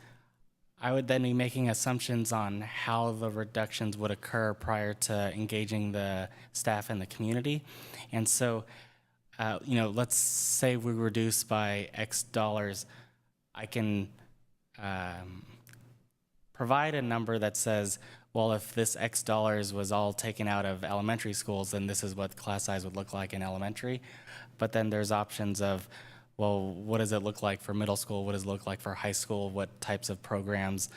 I would then be making assumptions on how the reductions would occur prior to engaging the staff and the community. And so, you know, let's say we reduce by X dollars, I can provide a number that says, well, if this X dollars was all taken out of elementary schools, then this is what class size would look like in elementary. But then there's options of, well, what does it look like for middle school? What does it look like for high school? What types of programs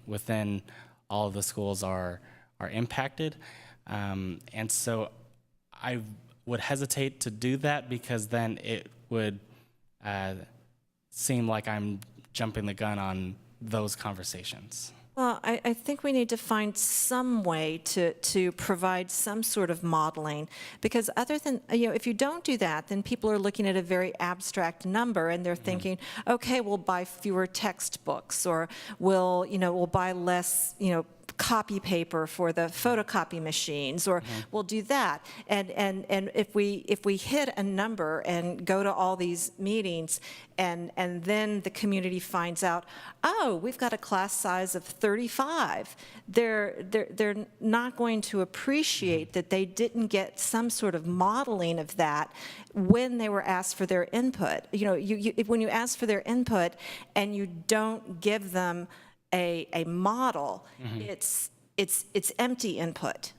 within all of the schools are impacted? And so I would hesitate to do that because then it would seem like I'm jumping the gun on those conversations. Well, I think we need to find some way to provide some sort of modeling, because other than, if you don't do that, then people are looking at a very abstract number and they're thinking, okay, we'll buy fewer textbooks, or we'll buy less, copy paper for the photocopy machines, or we'll do that. And if we hit a number and go to all these meetings, and then the community finds out, oh, we've got a class size of 35, they're not going to appreciate that they didn't get some sort of modeling of that when they were asked for their input. When you ask for their input and you don't give them a model, it's empty input.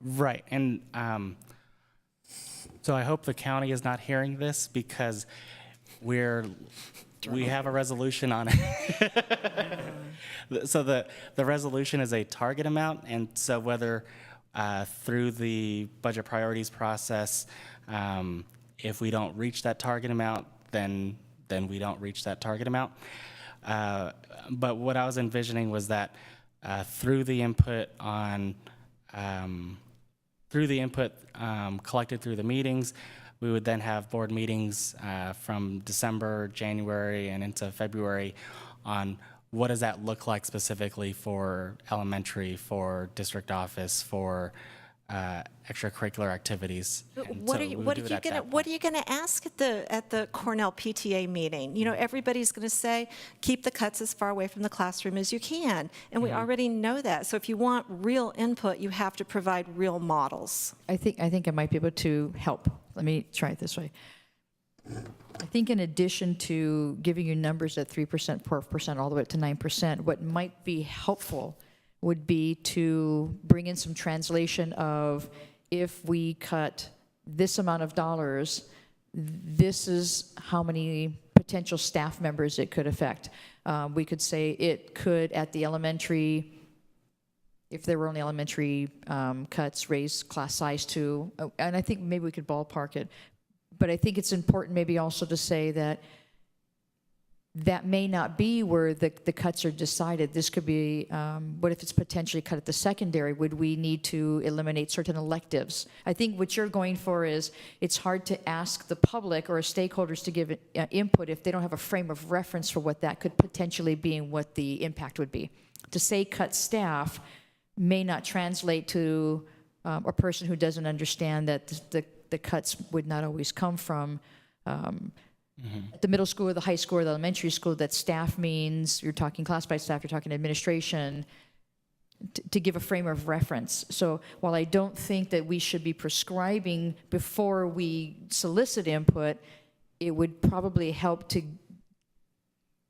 Right, and so I hope the county is not hearing this, because we have a resolution on it. So the resolution is a target amount, and so whether through the budget priorities process, if we don't reach that target amount, then we don't reach that target amount. But what I was envisioning was that through the input collected through the meetings, we would then have board meetings from December, January, and into February on what does that look like specifically for elementary, for district office, for extracurricular activities. What are you going to ask at the Cornell PTA meeting? Everybody's going to say, keep the cuts as far away from the classroom as you can, and we already know that. So if you want real input, you have to provide real models. I think I might be able to help. Let me try it this way. I think in addition to giving you numbers at 3%, 4%, all the way up to 9%, what might be helpful would be to bring in some translation of, if we cut this amount of dollars, this is how many potential staff members it could affect. We could say it could, at the elementary, if there were only elementary cuts, raise class size to, and I think maybe we could ballpark it. But I think it's important maybe also to say that that may not be where the cuts are decided. This could be, what if it's potentially cut at the secondary? Would we need to eliminate certain electives? I think what you're going for is, it's hard to ask the public or stakeholders to give input if they don't have a frame of reference for what that could potentially be and what the impact would be. To say cut staff may not translate to a person who doesn't understand that the cuts would not always come from at the middle school or the high school or the elementary school, that staff means you're talking classified staff, you're talking administration, to give a frame of reference. So while I don't think that we should be prescribing before we solicit input, it would probably help to,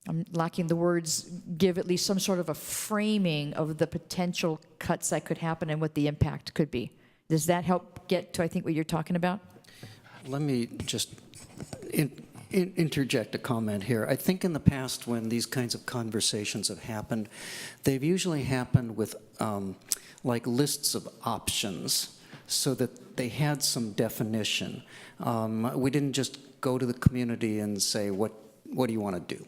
I'm lacking the words, give at least some sort of a framing of the potential cuts that could happen and what the impact could be. Does that help get to, I think, what you're talking about? Let me just interject a comment here. I think in the past, when these kinds of conversations have happened, they've usually happened with like lists of options, so that they had some definition. We didn't just go to the community and say, what do you want to do?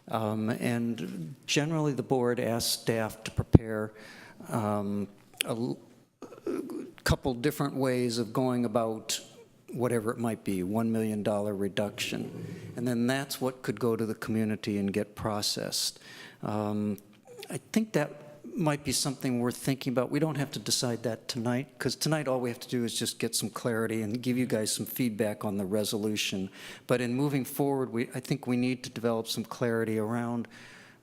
And generally the board asked staff to prepare a couple different ways of going about whatever it might be, $1 million reduction. And then that's what could go to the community and get processed. I think that might be something worth thinking about. We don't have to decide that tonight, because tonight all we have to do is just get some clarity and give you guys some feedback on the resolution. But in moving forward, I think we need to develop some clarity around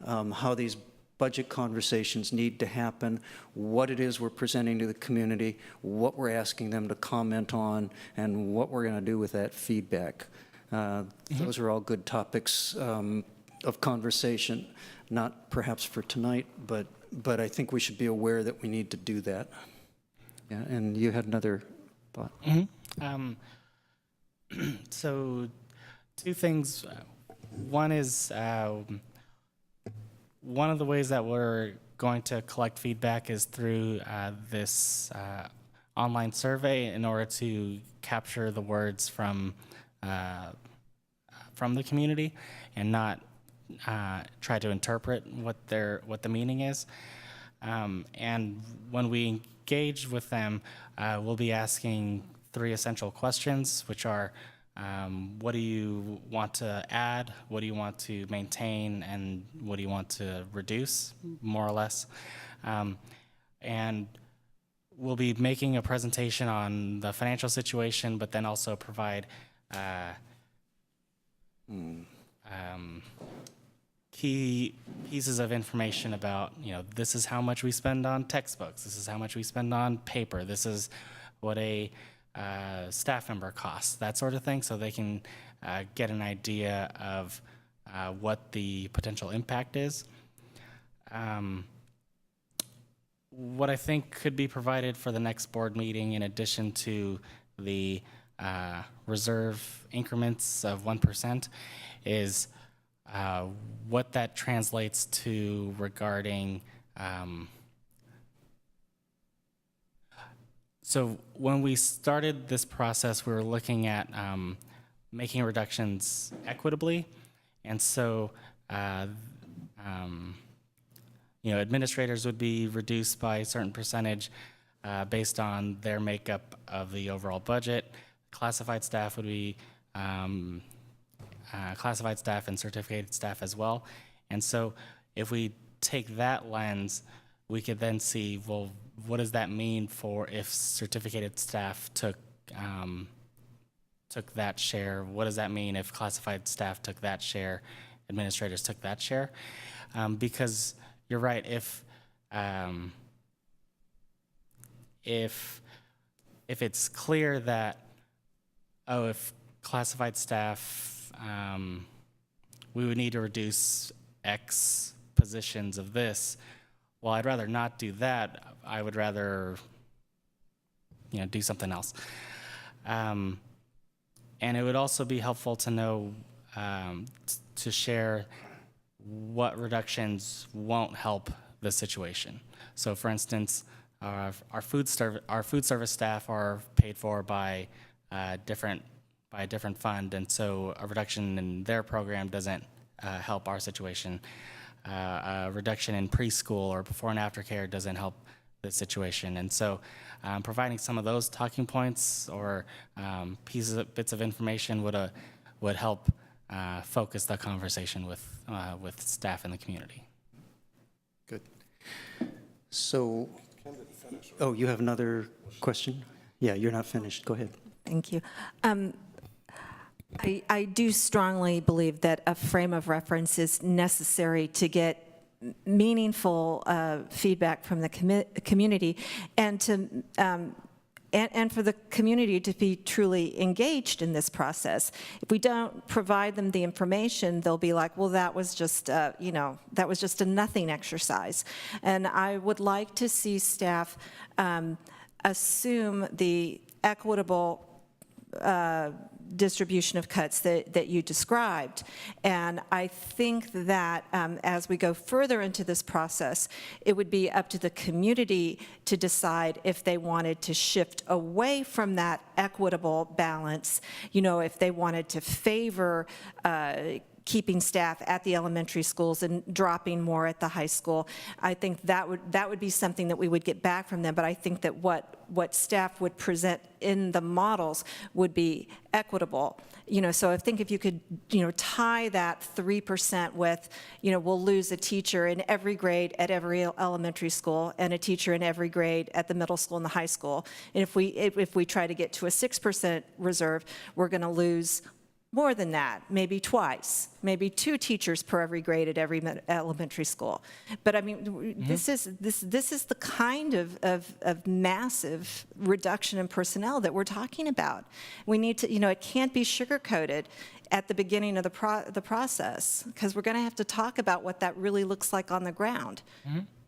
how these budget conversations need to happen, what it is we're presenting to the community, what we're asking them to comment on, and what we're going to do with that feedback. Those are all good topics of conversation. not perhaps for tonight, but I think we should be aware that we need to do that. Yeah, and you had another thought. So, two things. One is one of the ways that we're going to collect feedback is through this online survey in order to capture the words from the community and not try to interpret what the meaning is. And when we engage with them, we'll be asking 3 essential questions, which are what do you want to add, what do you want to maintain, and what do you want to reduce, more or less. And we'll be making a presentation on the financial situation, but then also provide key pieces of information about, this is how much we spend on textbooks, this is how much we spend on paper, this is what a staff member costs, that sort of thing, so they can get an idea of what the potential impact is. What I think could be provided for the next board meeting, in addition to the reserve increments of 1%, is what that translates to regarding. So when we started this process, we were looking at making reductions equitably, and so administrators would be reduced by a certain percentage based on their makeup of the overall budget. Classified staff would be classified staff and certificated staff as well. And so if we take that lens, we could then see, well, what does that mean for if certificated staff took that share? What does that mean if classified staff took that share, administrators took that share? Because you're right, if it's clear that, if classified staff, we would need to reduce X positions of this, well, I'd rather not do that. I would rather, do something else. And it would also be helpful to know, to share what reductions won't help the situation. So, for instance, our food service staff are paid for by a different fund, and so a reduction in their program doesn't help our situation. A reduction in preschool or before and after care doesn't help the situation, and so providing some of those talking points or bits of information would help focus the conversation with staff in the community. Good. So, you have another question? Yeah, you're not finished. Go ahead. Thank you. I do strongly believe that a frame of reference is necessary to get meaningful feedback from the community, and to and for the community to be truly engaged in this process. If we don't provide them the information, they'll be like, well, that was just that was just a nothing exercise. And I would like to see staff assume the equitable distribution of cuts that you described. And I think that as we go further into this process, it would be up to the community to decide if they wanted to shift away from that equitable balance, if they wanted to favor keeping staff at the elementary schools and dropping more at the high school. I think that would be something that we would get back from them, but I think that what staff would present in the models would be equitable. So I think if you could, tie that 3% with, we'll lose a teacher in every grade at every elementary school and a teacher in every grade at the middle school and the high school. And if we try to get to a 6% reserve, we're going to lose more than that, maybe twice, maybe 2 teachers per every grade at every elementary school. But I mean, this is the kind of massive reduction in personnel that we're talking about. We need to, it can't be sugar-coated at the beginning of the process, because we're going to have to talk about what that really looks like on the ground.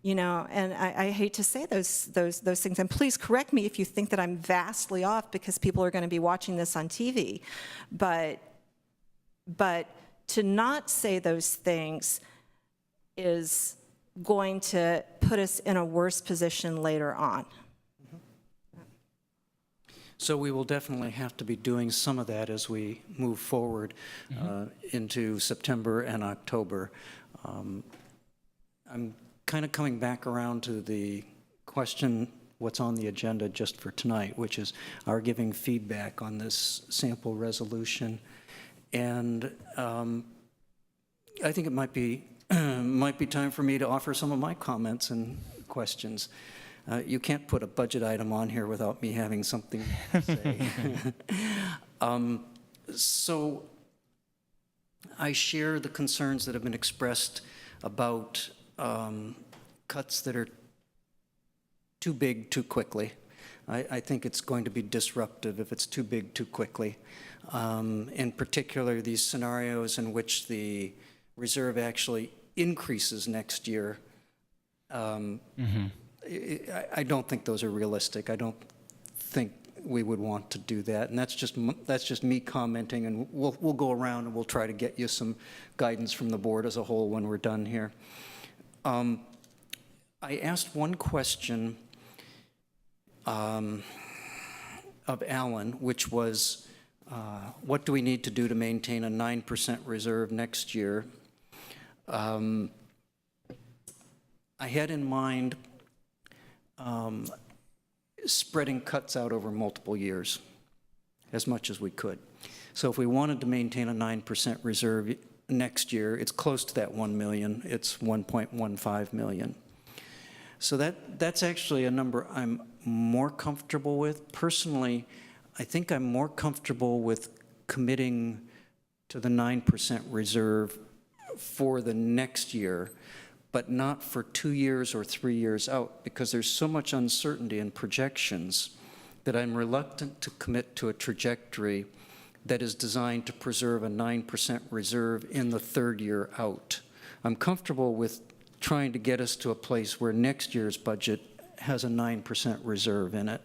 And I hate to say those things, and please correct me if you think that I'm vastly off, because people are going to be watching this on TV. But to not say those things is going to put us in a worse position later on. So we will definitely have to be doing some of that as we move forward into September and October. I'm kind of coming back around to the question, what's on the agenda just for tonight, which is our giving feedback on this sample resolution. And I think it might be time for me to offer some of my comments and questions. You can't put a budget item on here without me having something to say. So I share the concerns that have been expressed about cuts that are too big too quickly. I think it's going to be disruptive if it's too big too quickly. In particular, these scenarios in which the reserve actually increases next year, I don't think those are realistic. I don't think we would want to do that, and that's just me commenting. And we'll go around and we'll try to get you some guidance from the board as a whole when we're done here. I asked one question of Alan, which was, what do we need to do to maintain a 9% reserve next year? I had in mind spreading cuts out over multiple years as much as we could. So if we wanted to maintain a 9% reserve next year, it's close to that 1 million. It's 1.15 million. So that's actually a number I'm more comfortable with. Personally, I think I'm more comfortable with committing to the 9% reserve for the next year, but not for 2 years or 3 years out, because there's so much uncertainty in projections that I'm reluctant to commit to a trajectory that is designed to preserve a 9% reserve in the 3rd year out. I'm comfortable with trying to get us to a place where next year's budget has a 9% reserve in it.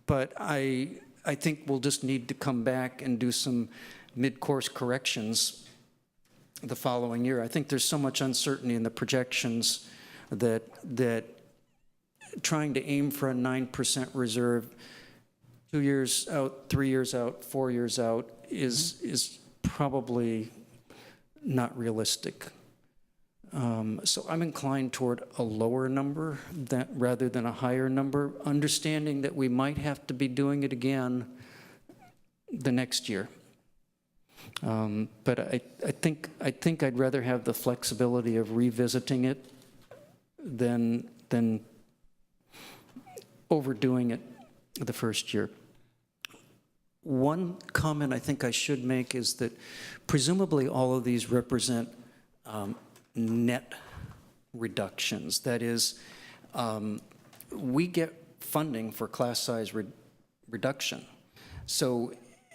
But I think we'll just need to come back and do some mid-course corrections the following year. I think there's so much uncertainty in the projections that trying to aim for a 9% reserve 2 years out, 3 years out, 4 years out is probably not realistic. So I'm inclined toward a lower number rather than a higher number, understanding that we might have to be doing it again the next year. But I think I'd rather have the flexibility of revisiting it than overdoing it the first year. One comment I think I should make is that presumably all of these represent net reductions. That is, we get funding for class size reduction. So,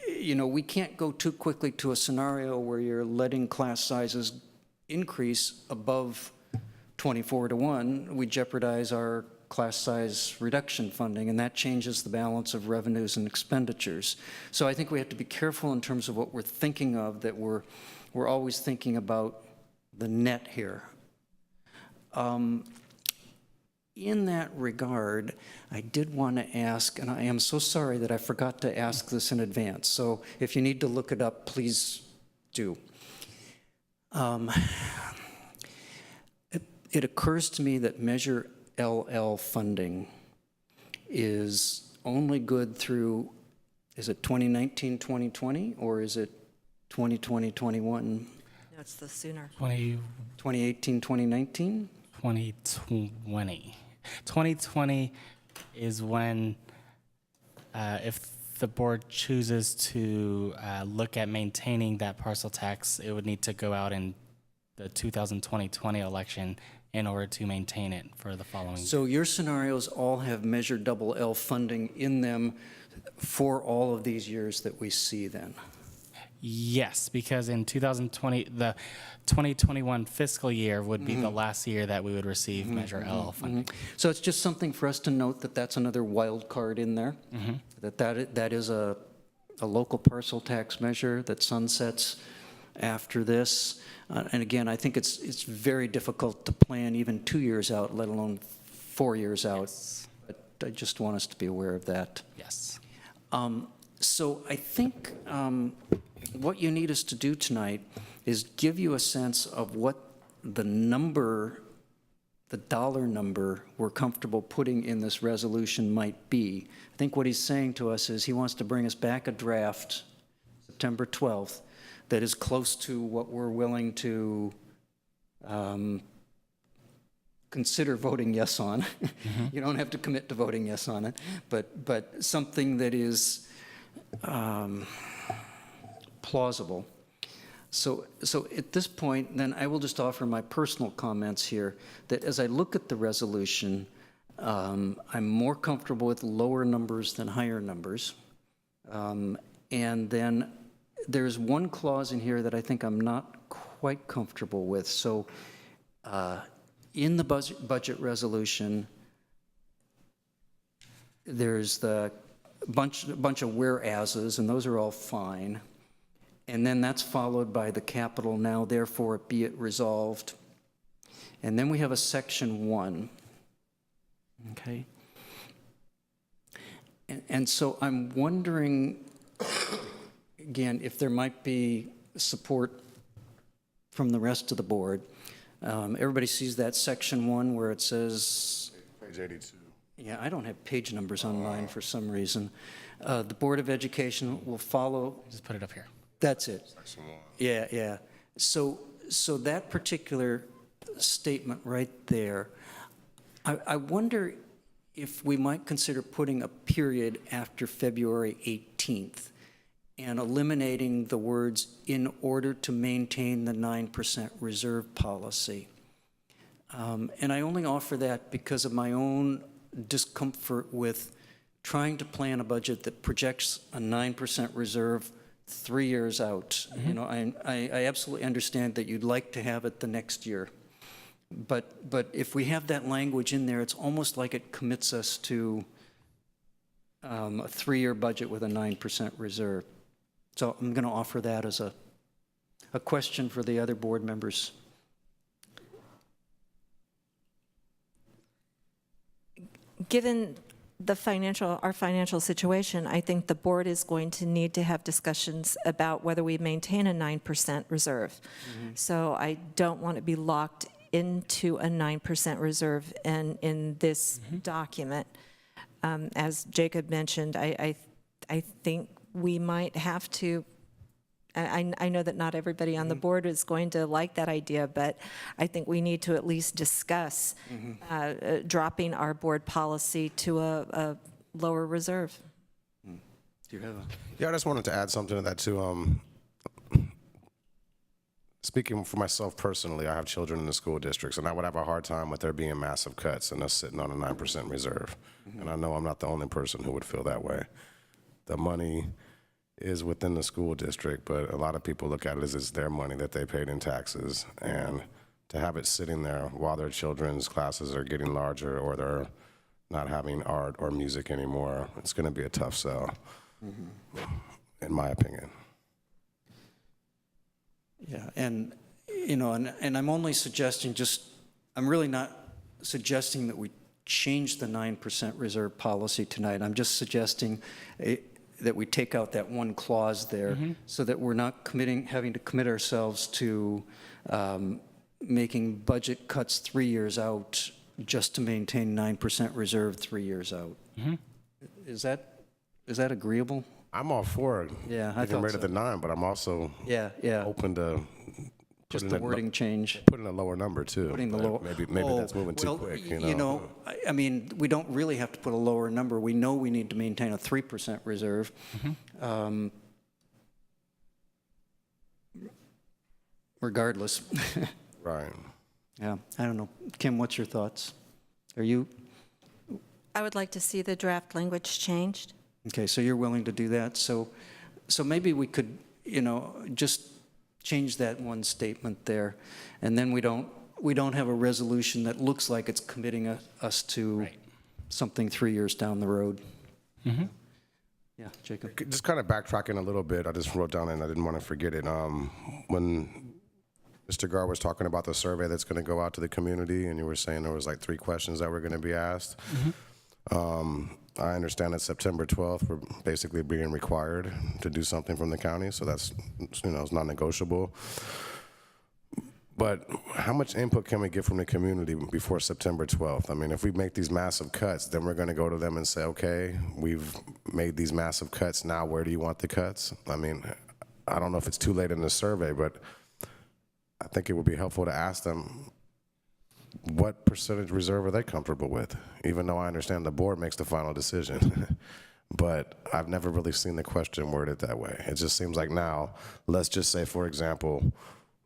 we can't go too quickly to a scenario where you're letting class sizes increase above 24-to-1. We jeopardize our class size reduction funding, and that changes the balance of revenues and expenditures. So I think we have to be careful in terms of what we're thinking of, that we're always thinking about the net here. In that regard, I did want to ask, and I am so sorry that I forgot to ask this in advance, so if you need to look it up, please do. It occurs to me that Measure LL funding is only good through, is it 2019-2020, or is it 2020-21? No, it's the sooner. 2018-2019? 2020. 2020 is when, if the board chooses to look at maintaining that parcel tax, it would need to go out in the 2020 election in order to maintain it for the following year. So your scenarios all have Measure Double L funding in them for all of these years that we see then? Yes, because in 2020, the 2021 fiscal year would be the last year that we would receive Measure L funding. So it's just something for us to note that that's another wild card in there? That is a local parcel tax measure that sunsets after this. And again, I think it's very difficult to plan even 2 years out, let alone 4 years out. Yes. But I just want us to be aware of that. Yes. So I think what you need us to do tonight is give you a sense of what the number, the dollar number we're comfortable putting in this resolution might be. I think what he's saying to us is he wants to bring us back a draft September 12th that is close to what we're willing to consider voting yes on. You don't have to commit to voting yes on it, but something that is plausible. So at this point, then I will just offer my personal comments here, that as I look at the resolution, I'm more comfortable with lower numbers than higher numbers. And then there's one clause in here that I think I'm not quite comfortable with. So in the budget resolution, there's the bunch of whereases, and those are all fine. And then that's followed by the capital Now Therefore Be It Resolved. And then we have a section 1. Okay. And so I'm wondering, again, if there might be support from the rest of the board. Everybody sees that section 1 where it says... Page 82. Yeah, I don't have page numbers on mine for some reason. The Board of Education will follow... Just put it up here. That's it. Yeah. So that particular statement right there, I wonder if we might consider putting a period after February 18th and eliminating the words "in order to maintain the 9% reserve policy." And I only offer that because of my own discomfort with trying to plan a budget that projects a 9% reserve 3 years out. You know, I absolutely understand that you'd like to have it the next year. But if we have that language in there, it's almost like it commits us to a 3-year budget with a 9% reserve. So I'm going to offer that as a question for the other board members. Given our financial situation, I think the board is going to need to have discussions about whether we maintain a 9% reserve. So I don't want to be locked into a 9% reserve in this document. As Jacob mentioned, I think we might have to, I know that not everybody on the board is going to like that idea, but I think we need to at least discuss dropping our board policy to a lower reserve. Do you have a... Yeah, I just wanted to add something to that too. Speaking for myself personally, I have children in the school districts, and I would have a hard time with there being massive cuts and us sitting on a 9% reserve. And I know I'm not the only person who would feel that way. The money is within the school district, but a lot of people look at it as it's their money that they paid in taxes. And to have it sitting there while their children's classes are getting larger or they're not having art or music anymore, it's going to be a tough sell, in my opinion. Yeah, and, you know, and I'm only suggesting I'm really not suggesting that we change the 9% reserve policy tonight. I'm just suggesting that we take out that one clause there so that we're not having to commit ourselves to making budget cuts 3 years out just to maintain 9% reserve 3 years out. Is that agreeable? I'm all for it. Yeah, I getting thought rid of so. the 9, but I'm also Yeah. open to Just the wording change. Put in a lower number too. Putting the but lower. Maybe that's moving too quick. You know. I mean, we don't really have to put a lower number. We know we need to maintain a 3% reserve. Regardless. Right. Yeah, I don't know. Kim, what's your thoughts? Are you, I would like to see the draft language changed. okay, so you're willing to do that? So maybe we could, just change that one statement there, and then we don't have a resolution that looks like it's committing us to something 3 years down the road. Yeah, Jacob. Just kind of backtracking a little bit, I just wrote down and I didn't want to forget it. When Mr. Gar was talking about the survey that's going to go out to the community, and you were saying there was like 3 questions that were going to be asked. I understand that September 12th, we're basically being required to do something from the county, so that's, it's not negotiable. But how much input can we get from the community before September 12th? I mean, if we make these massive cuts, then we're going to go to them and say, okay, we've made these massive cuts, now where do you want the cuts? I mean, I don't know if it's too late in the survey, but I think it would be helpful to ask them what percentage reserve are they comfortable with, even though I understand the board makes the final decision. But I've never really seen the question worded that way. It just seems like now, let's just say, for example,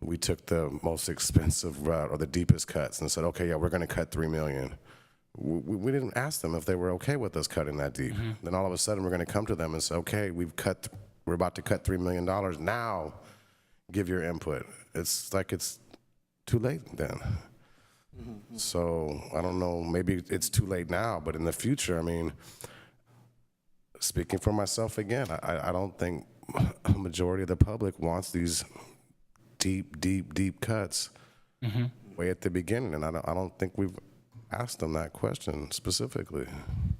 we took the most expensive route or the deepest cuts and said, okay, yeah, we're going to cut $3 million. We didn't ask them if they were okay with us cutting that deep. Then all of a sudden, we're going to come to them and say, okay, we're about to cut $3 million. Now, give your input. It's like it's too late then. So I don't know, maybe it's too late now, but in the future, I mean, speaking for myself again, I don't think a majority of the public wants these deep cuts way at the beginning, and I don't think we've asked them that question specifically.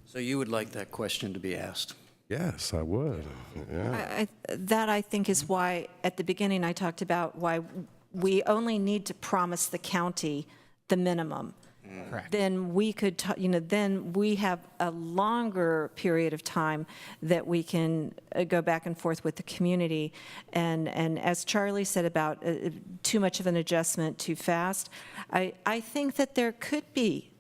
So you would like that question to be asked? Yes, I would. Yeah. That, I think, is why, at the beginning, I talked about why we only need to promise the county the minimum. Correct. Then we could, then we have a longer period of time that we can go back and forth with the community. And as Charlie said about too much of an adjustment too fast, I think that there could be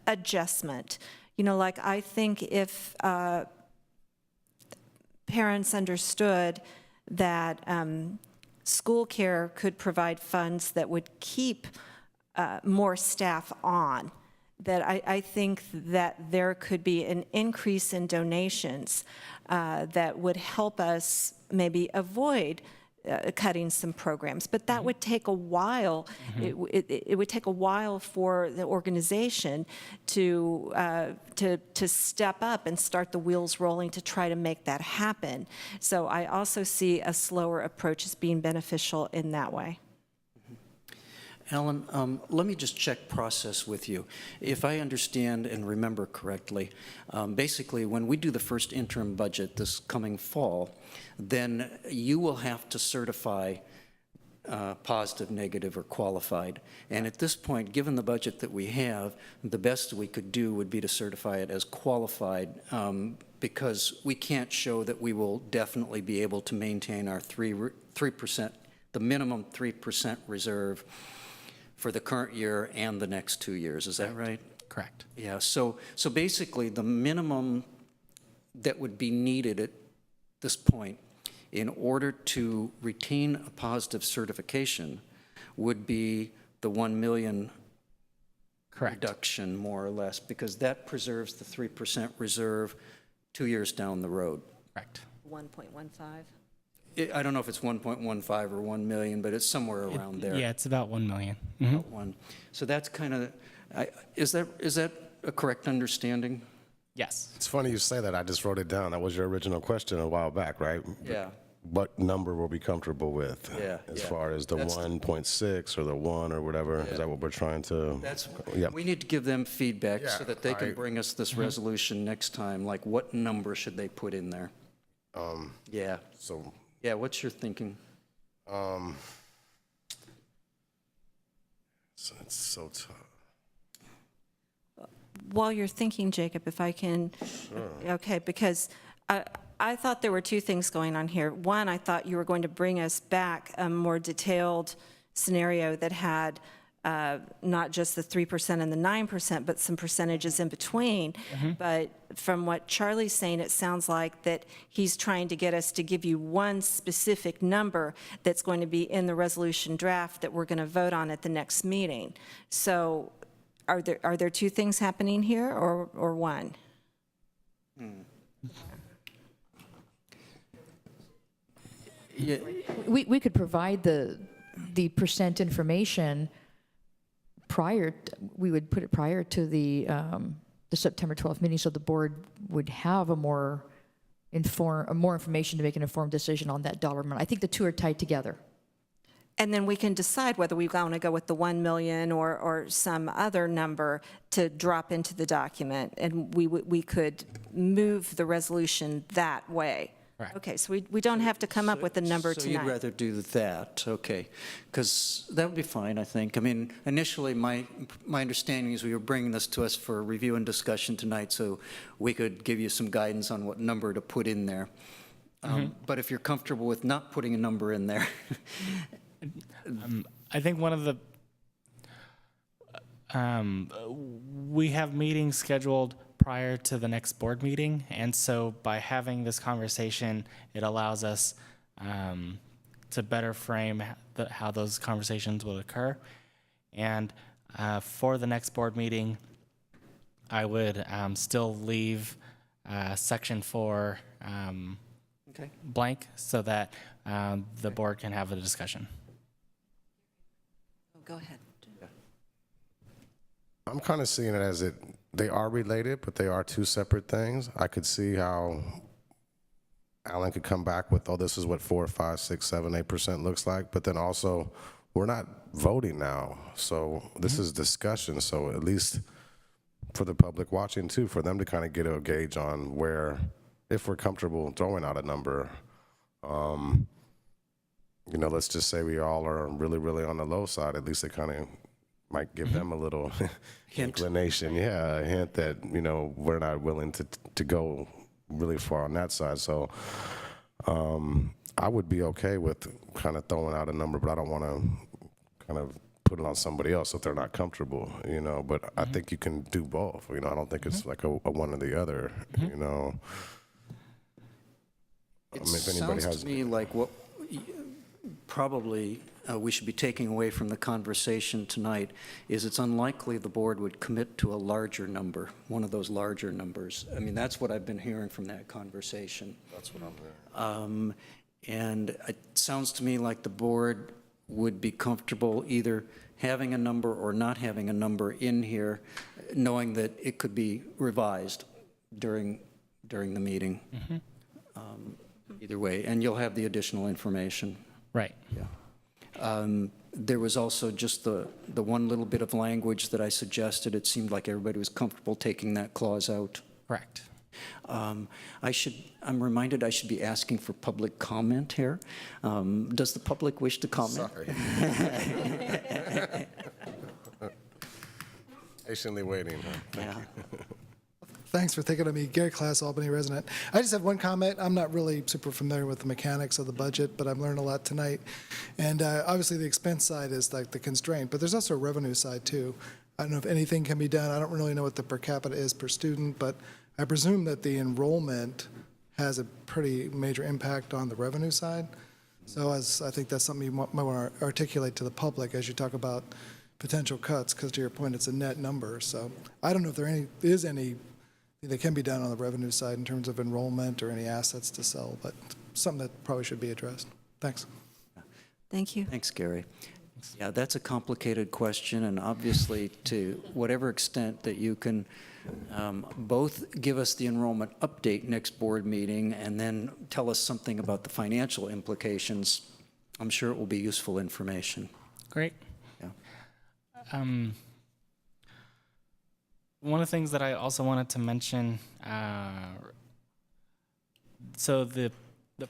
adjustment. Like I think if parents understood that school care could provide funds that would keep more staff on, that I think that there could be an increase in donations that would help us maybe avoid cutting some programs. But that would take a while. It would take a while for the organization to step up and start the wheels rolling to try to make that happen. So I also see a slower approach as being beneficial in that way. Alan, let me just check process with you. If I understand and remember correctly, basically when we do the first interim budget this coming fall, then you will have to certify positive, negative, or qualified. And at this point, given the budget that we have, the best we could do would be to certify it as qualified, because we can't show that we will definitely be able to maintain our 3%, the minimum 3% reserve for the current year and the next 2 years. Is that right? Correct. Yeah, so basically the minimum that would be needed at this point in order to retain a positive certification would be the 1 million reduction, more or less, because that preserves the 3% reserve 2 years down the road. Correct. 1.15. I don't know if it's 1.15 or 1 million, but it's somewhere around there. Yeah, it's about 1 million. About one. So that's kind of, is that a correct understanding? Yes. It's funny you say that. I just wrote it down. That was your original question a while back, right? Yeah. What number were we comfortable with? Yeah, As yeah. far as the 1.6 or the 1 or whatever? Yeah. Is that what we're trying to? Yeah. We need to give them feedback so Yeah, that they can bring us this resolution next time. Like, what number should they put in there? Yeah. So. Yeah, what's your thinking? So it's so tough. While you're thinking, Jacob, if I can, okay, because I thought there were two things going on here. One, I thought you were going to bring us back a more detailed scenario that had not just the 3% and the 9%, but some percentages in between. But from what Charlie's saying, it sounds like that he's trying to get us to give you one specific number that's going to be in the resolution draft that we're going to vote on at the next meeting. So are there two things happening here or one? Yeah, We could provide the percent information we would put it prior to the September 12th meeting, so the board would have more information to make an informed decision on that dollar amount. I think the two are tied together. And then we can decide whether we want to go with the 1 million or some other number to drop into the document, and we could move the resolution that way. Correct. Okay, so we don't have to come up with a number so tonight. you'd rather do that, okay. Because that would be fine, I think. I mean, initially, my understanding is we were bringing this to us for review and discussion tonight, so we could give you some guidance on what number to put in there. But if you're comfortable with not putting a number in there. I think one of the we have meetings scheduled prior to the next board meeting, and so by having this conversation, it allows us to better frame how those conversations will occur. And for the next board meeting, I would still leave section 4 blank so that the board can have a discussion. Go ahead. I'm kind of seeing it as they are related, but they are two separate things. I could see how Alan could come back with, oh, this is what 4, 5, 6, 7, 8% looks like, but then also we're not voting now, so this is discussion. So at least for the public watching too, for them to kind of get a gauge on where, if we're comfortable throwing out a number, you know, let's just say we all are really, really on the low side. At least it kind of might give them a little inclination, a hint that, you know, we're not willing to go really far on that side. So I would be okay with kind of throwing out a number, but I don't want to kind of put it on somebody else if they're not comfortable, you know. But I think you can do both, you know. I don't think it's like a one or the other, you know. It sounds to me like what probably we should be taking away from the conversation tonight is it's unlikely the board would commit to a larger number, one of those larger numbers. I mean, that's what I've been hearing from that conversation. That's what I'm hearing. And it sounds to me like the board would be comfortable either having a number or not having a number in here, knowing that it could be revised during the meeting. Either way, and you'll have the additional information. Right. Yeah. There was also just the one little bit of language that I suggested. It seemed like everybody was comfortable taking that clause out. Correct. I'm reminded I should be asking for public comment here. Does the public wish to comment? Sorry. Patiently waiting. Huh? Thank you. Thanks for thinking of me. Gary Class, Albany resident. I just have one comment. I'm not really super familiar with the mechanics of the budget, but I've learned a lot tonight. And obviously the expense side is like the constraint, but there's also a revenue side too. I don't know if anything can be done. I don't really know what the per capita is per student, but I presume that the enrollment has a pretty major impact on the revenue side. So I think that's something you might want to articulate to the public as you talk about potential cuts, because to your point, it's a net number. So I don't know if there is any that can be done on the revenue side in terms of enrollment or any assets to sell, but something that probably should be addressed. Thanks. Thank you. Thanks, Gary. Yeah, that's a complicated question, and obviously to whatever extent that you can both give us the enrollment update next board meeting and then tell us something about the financial implications, I'm sure it will be useful information. Great. Yeah. One of the things that I also wanted to mention, so the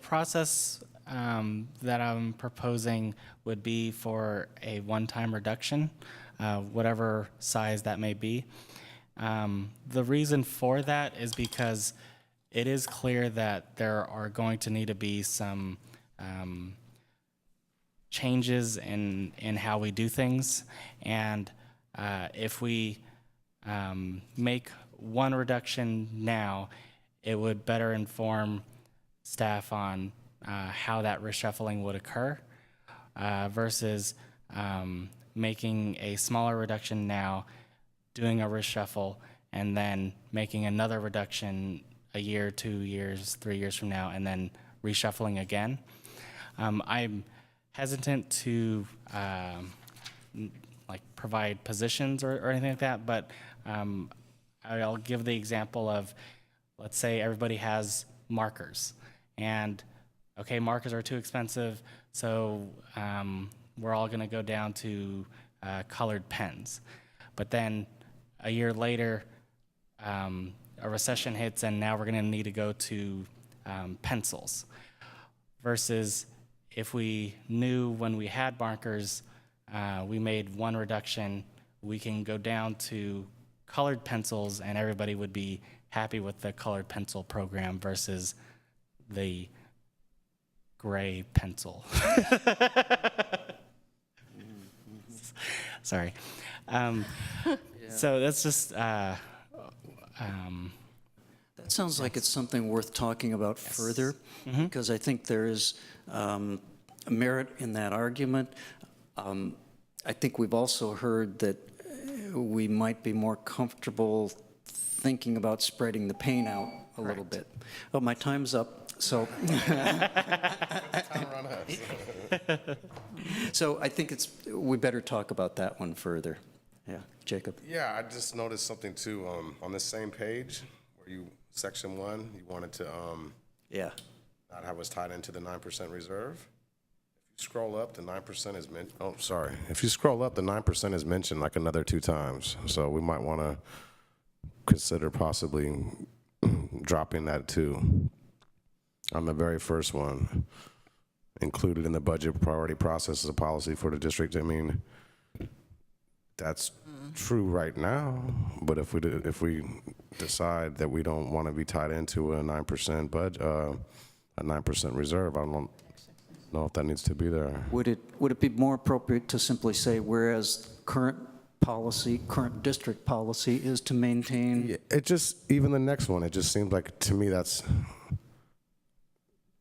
process that I'm proposing would be for a one-time reduction, whatever size that may be. The reason for that is because it is clear that there are going to need to be some changes in how we do things. And if we make one reduction now, it would better inform staff on how that reshuffling would occur versus making a smaller reduction now, doing a reshuffle, and then making another reduction a year, 2 years, 3 years from now, and then reshuffling again. I'm hesitant to like provide positions or anything like that, but I'll give the example of, let's say everybody has markers, and okay, markers are too expensive, so we're all going to go down to colored pens. But then a year later, a recession hits, and now we're going to need to go to pencils. Versus if we knew when we had markers, we made one reduction, we can go down to colored pencils, and everybody would be happy with the colored pencil program versus the gray pencil. Sorry. So that's just. That sounds like it's something worth talking about further, because I think there is merit in that argument. I think we've also heard that we might be more comfortable thinking about spreading the pain out a little bit. Oh, my time's up, so. So I think we better talk about that one further. Yeah, Jacob. Yeah, I just noticed something too, on this same page, where section 1, you wanted to not have us tied into the 9% reserve. If you scroll up, the 9% is mentioned. Oh, sorry. If you scroll up, the 9% is mentioned like another 2 times. So we might want to consider possibly dropping that too. On the very first one, included in the budget priority process as a policy for the district. I mean, that's true right now, but if we decide that we don't want to be tied into a 9% budget, a 9% reserve, I don't know if that needs to be there. Would it be more appropriate to simply say, whereas current district policy is to maintain? Yeah, it just, even the next one, it just seems like, to me, that's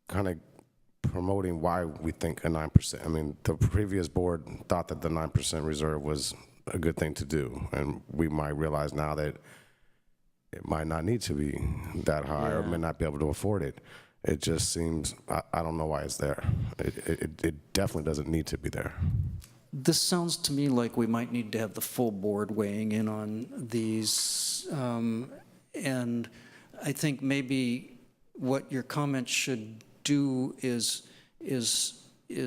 kind of promoting why we think a 9%. I mean, the previous board thought that the 9% reserve was a good thing to do, and we might realize now that it might not need to be that high, or may not be able to afford it. It just seems, I don't know why it's there. It definitely doesn't need to be there. This sounds to me like we might need to have the full board weighing in on these, and I think maybe what your comment should do is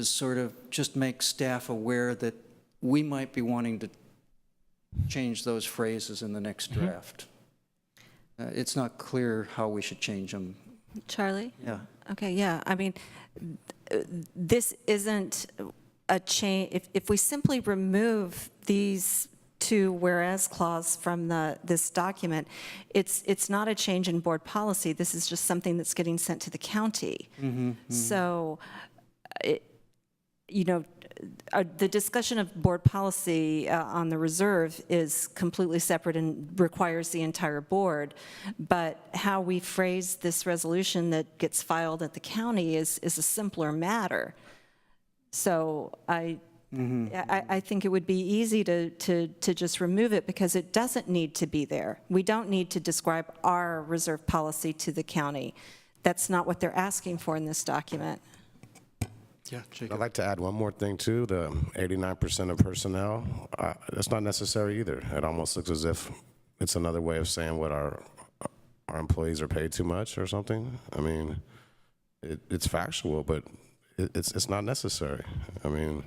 sort of just make staff aware that we might be wanting to change those phrases in the next draft. It's not clear how we should change them. Charlie? Yeah. Okay, yeah. I mean, this isn't a change. If we simply remove these 2 whereas clause from this document, it's not a change in board policy. This is just something that's getting sent to the county. So, the discussion of board policy on the reserve is completely separate and requires the entire board. But how we phrase this resolution that gets filed at the county is a simpler matter. So I think it would be easy to just remove it, because it doesn't need to be there. We don't need to describe our reserve policy to the county. That's not what they're asking for in this document. Yeah, Jacob. I'd like to add one more thing too. The 89% of personnel, that's not necessary either. It almost looks as if it's another way of saying what our employees are paid too much or something. I mean, it's factual, but it's not necessary. I mean,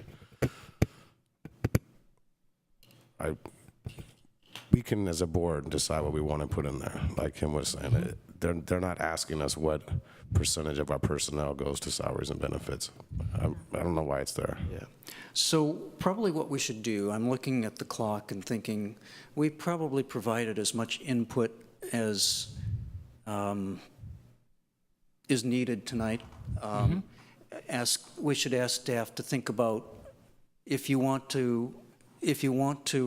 we can, as a board, decide what we want to put in there. Like Kim was saying, they're not asking us what percentage of our personnel goes to salaries and benefits. I don't know why it's there. Yeah. So probably what we should do, I'm looking at the clock and thinking, we probably provided as much input as is needed tonight. we should ask staff to think about if you want to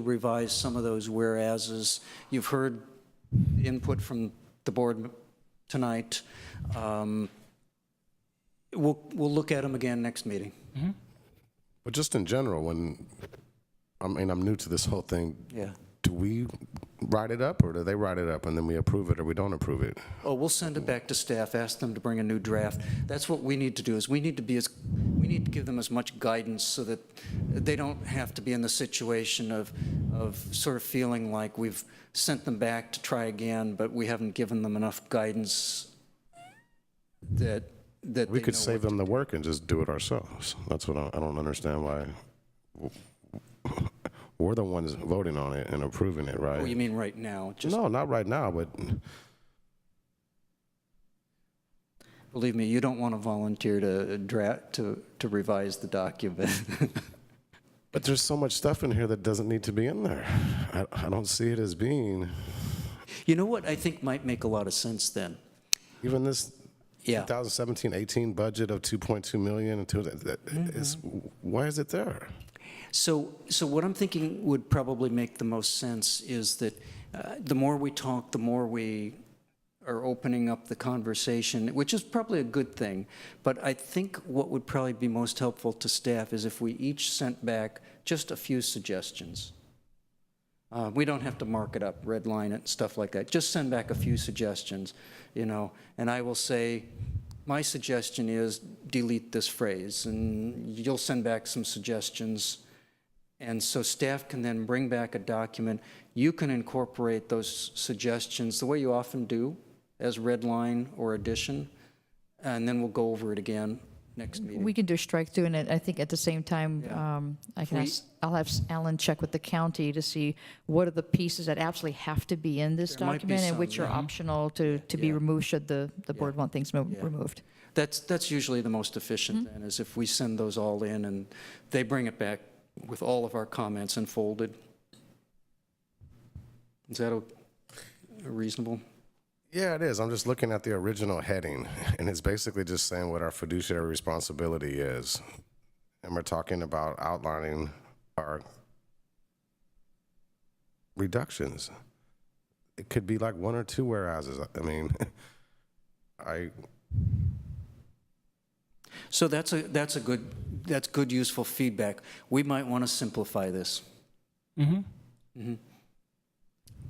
revise some of those whereases. You've heard input from the board tonight. We'll look at them again next meeting. Mm-hmm. But just in general, I'm new to this whole thing. Yeah. Do we write it up, or do they write it up and then we approve it, or we don't approve it? Oh, we'll send it back to staff, ask them to bring a new draft. That's what we need to do, is we need to give them as much guidance so that they don't have to be in the situation of sort of feeling like we've sent them back to try again, but we haven't given them enough guidance that We could save them the work and just do it ourselves. That's what I don't understand why. We're the ones voting on it and approving it, right? Oh, you mean right now? No, not right now, but believe me, you don't want to volunteer to revise the document. but there's so much stuff in here that doesn't need to be in there. I don't see it as being. You know what I think might make a lot of sense then? Even this 2017-18 budget of $2.2 million, why is it there? So what I'm thinking would probably make the most sense is that the more we talk, the more we are opening up the conversation, which is probably a good thing. But I think what would probably be most helpful to staff is if we each sent back just a few suggestions. We don't have to mark it up, redline it, stuff like that. Just send back a few suggestions, and I will say, my suggestion is delete this phrase, and you'll send back some suggestions. And so staff can then bring back a document. You can incorporate those suggestions the way you often do, as red line or addition, and then we'll go over it again next meeting. We can do strike through, and I think at the same time, I'll have Alan check with the county to see what are the pieces that absolutely have to be in this There might be document and some, which are optional to be removed should the board want things removed. That's usually the most efficient then, is if we send those all in and they bring it back with all of our comments and folded. Is that reasonable? Yeah, it is. I'm just looking at the original heading, and it's basically just saying what our fiduciary responsibility is. And we're talking about outlining our reductions. It could be like one or two whereases. I mean, So that's good, useful feedback. We might want to simplify this.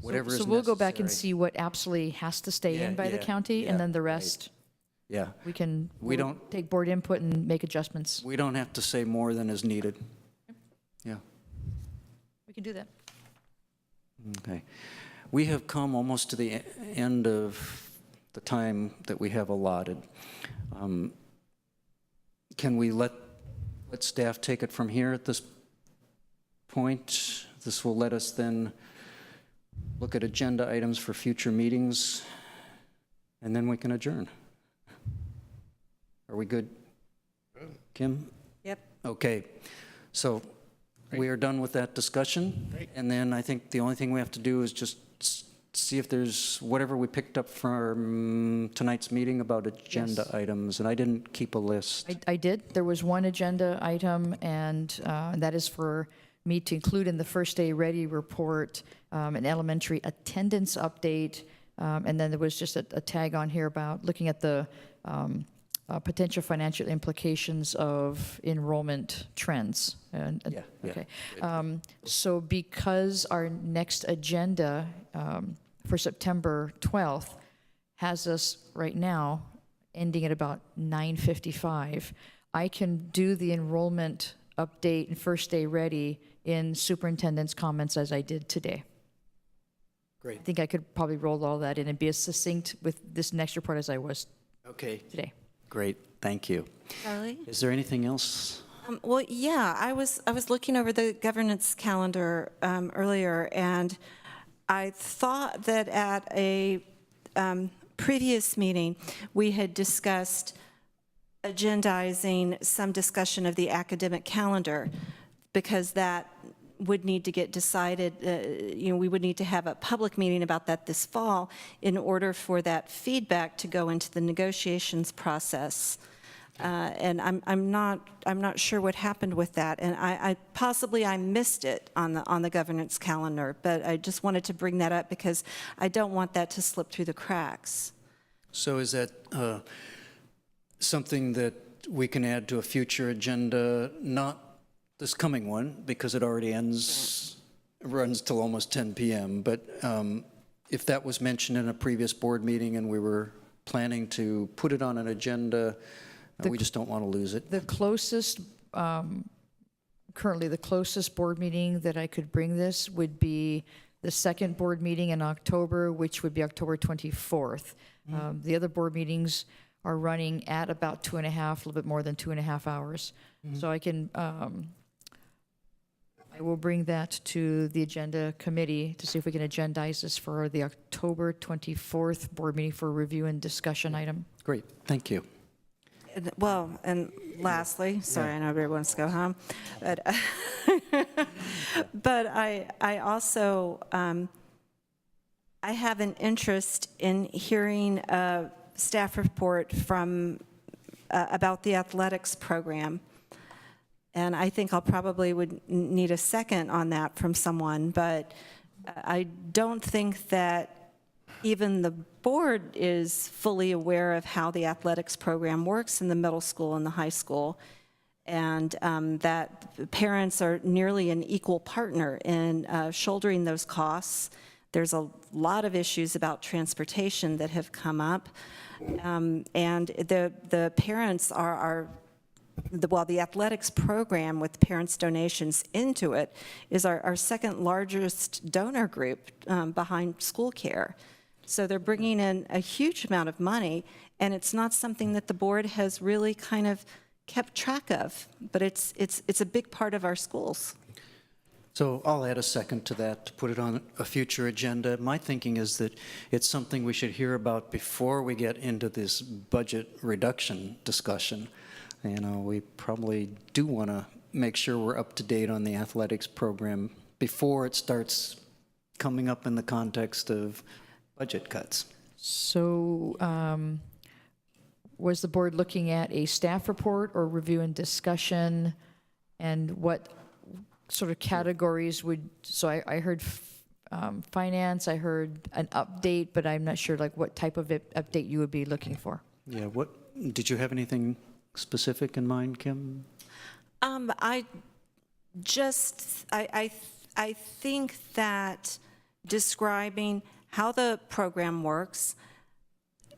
Whatever is So we'll go back and see what absolutely has to stay in by the county, and then the rest, we can take board input and make adjustments. We don't have to say more than is needed. Yeah. We can do that. Okay. We have come almost to the end of the time that we have allotted. Can we let staff take it from here at this point? This will let us then look at agenda items for future meetings, and then we can adjourn. Are we good? Kim? Yep. Okay. So we are done with that discussion. And then I think the only thing we have to do is just see if there's whatever we picked up from tonight's meeting about agenda items. And I didn't keep a list. I did. There was one agenda item, and that is for me to include in the first day ready report an elementary attendance update. And then there was just a tag on here about looking at the potential financial implications of enrollment trends. Okay. So because our next agenda for September 12th has us right now ending at about 9:55, I can do the enrollment update and first day ready in superintendent's comments as I did today. Great. I think I could probably roll all that in and be as succinct with this next report as I was today. Great. Thank you. Charlie? Is there anything else? Well, yeah, I was looking over the governance calendar earlier, and I thought that at a previous meeting, we had discussed agendizing some discussion of the academic calendar, because that would need to get decided. We would need to have a public meeting about that this fall in order for that feedback to go into the negotiations process. And I'm not sure what happened with that, and I possibly missed it on the governance calendar, but I just wanted to bring that up because I don't want that to slip through the cracks. So is that something that we can add to a future agenda, not this coming one, because it already runs till almost 10 p.m., but if that was mentioned in a previous board meeting and we were planning to put it on an agenda, we just don't want to lose it. The closest, currently the closest board meeting that I could bring this would be the second board meeting in October, which would be October 24th. The other board meetings are running at about 2.5, a little bit more than 2.5 hours. So I can, I will bring that to the agenda committee to see if we can agendize this for the October 24th board meeting for review and discussion item. Great, thank you. Well, and lastly, sorry, I know everybody wants to go home, but but I also I have an interest in hearing a staff report from about the athletics program, and I think I'll probably would need a second on that from someone, but I don't think that even the board is fully aware of how the athletics program works in the middle school and the high school, and that parents are nearly an equal partner in shouldering those costs. There's a lot of issues about transportation that have come up, and the parents the athletics program with parents' donations into it is our second largest donor group behind school care. So they're bringing in a huge amount of money, and it's not something that the board has really kind of kept track of, but it's a big part of our schools. So I'll add a second to that to put it on a future agenda. My thinking is that it's something we should hear about before we get into this budget reduction discussion. You know, we probably do want to make sure we're up to date on the athletics program before it starts coming up in the context of budget cuts. So was the board looking at a staff report or review and discussion, and what sort of categories would, so I heard finance, I heard an update, but I'm not sure like what type of update you would be looking for. Yeah, what, did you have anything specific in mind, Kim? I think that describing how the program works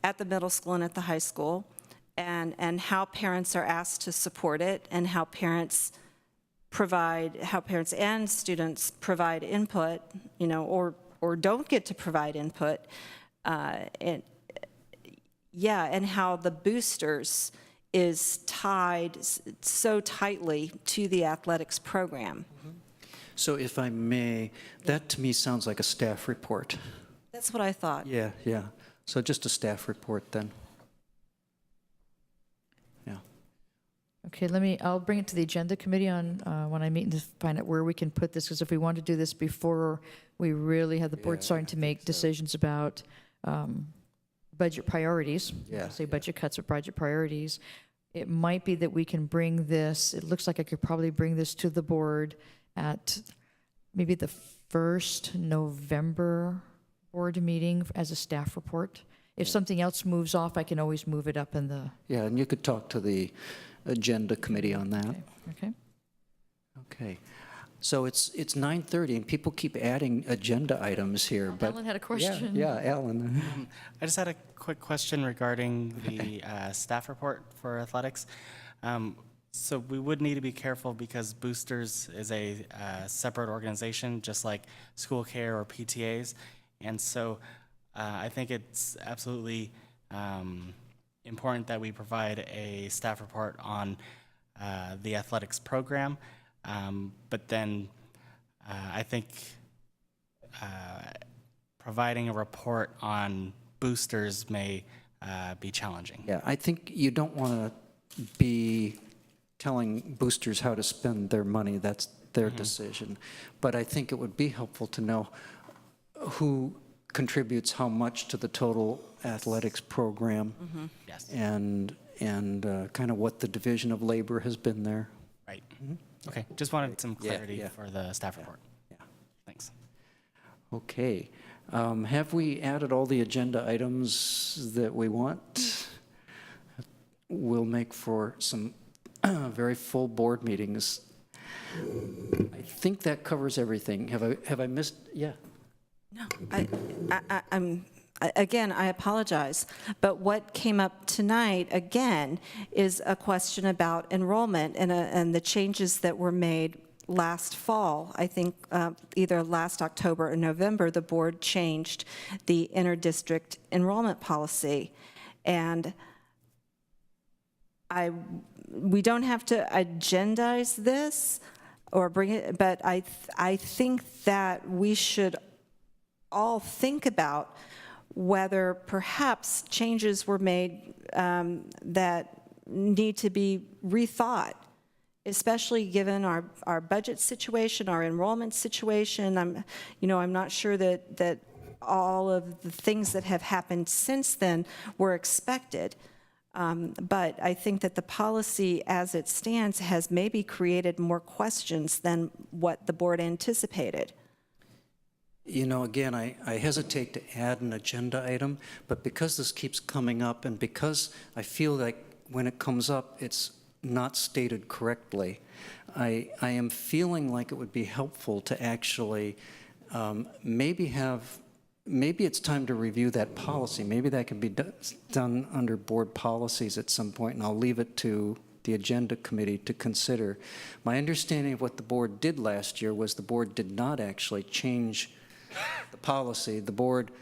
at the middle school and at the high school, and how parents are asked to support it, and how parents and students provide input, you know, or don't get to provide input, and how the boosters is tied so tightly to the athletics program. So if I may, that to me sounds like a staff report. That's what I thought. Yeah. So just a staff report then. Yeah. Okay, I'll bring it to the agenda committee on when I meet to find out where we can put this, because if we want to do this before we really have the board starting to make decisions about budget priorities, say budget cuts or budget priorities, it might be that we can bring this, it looks like I could probably bring this to the board at maybe the first November board meeting as a staff report. If something else moves off, I can always move it up in the... Yeah, and you could talk to the agenda committee on that. Okay. So it's 9:30, and people keep adding agenda items here. But Alan had a question. Yeah, Alan. I just had a quick question regarding the staff report for athletics. So we would need to be careful because Boosters is a separate organization, just like school care or PTAs. And so I think it's absolutely important that we provide a staff report on the athletics program. But then I think providing a report on Boosters may be challenging. Yeah, I think you don't want to be telling boosters how to spend their money. That's their decision. But I think it would be helpful to know who contributes how much to the total athletics program. Yes. And and kind of what the division of labor has been there. Right. Okay, just wanted some Yeah, clarity yeah. for the staff report. Yeah. Thanks. Okay. Have we added all the agenda items that we want? We'll make for some very full board meetings. I think that covers everything. Have I missed? Yeah. No, again, I apologize, but what came up tonight, again, is a question about enrollment and the changes that were made last fall. I think either last October or November, the board changed the interdistrict enrollment policy. And we don't have to agendize this or bring it, but I think that we should all think about whether perhaps changes were made that need to be rethought, especially given our budget situation, our enrollment situation. I'm not sure that all of the things that have happened since then were expected. But I think that the policy as it stands has maybe created more questions than what the board anticipated. Again, I hesitate to add an agenda item, but because this keeps coming up and because I feel like when it comes up, it's not stated correctly, I am feeling like it would be helpful to actually maybe it's time to review that policy. Maybe that can be done under board policies at some point, and I'll leave it to the agenda committee to consider. My understanding of what the board did last year was the board did not actually change the policy. The board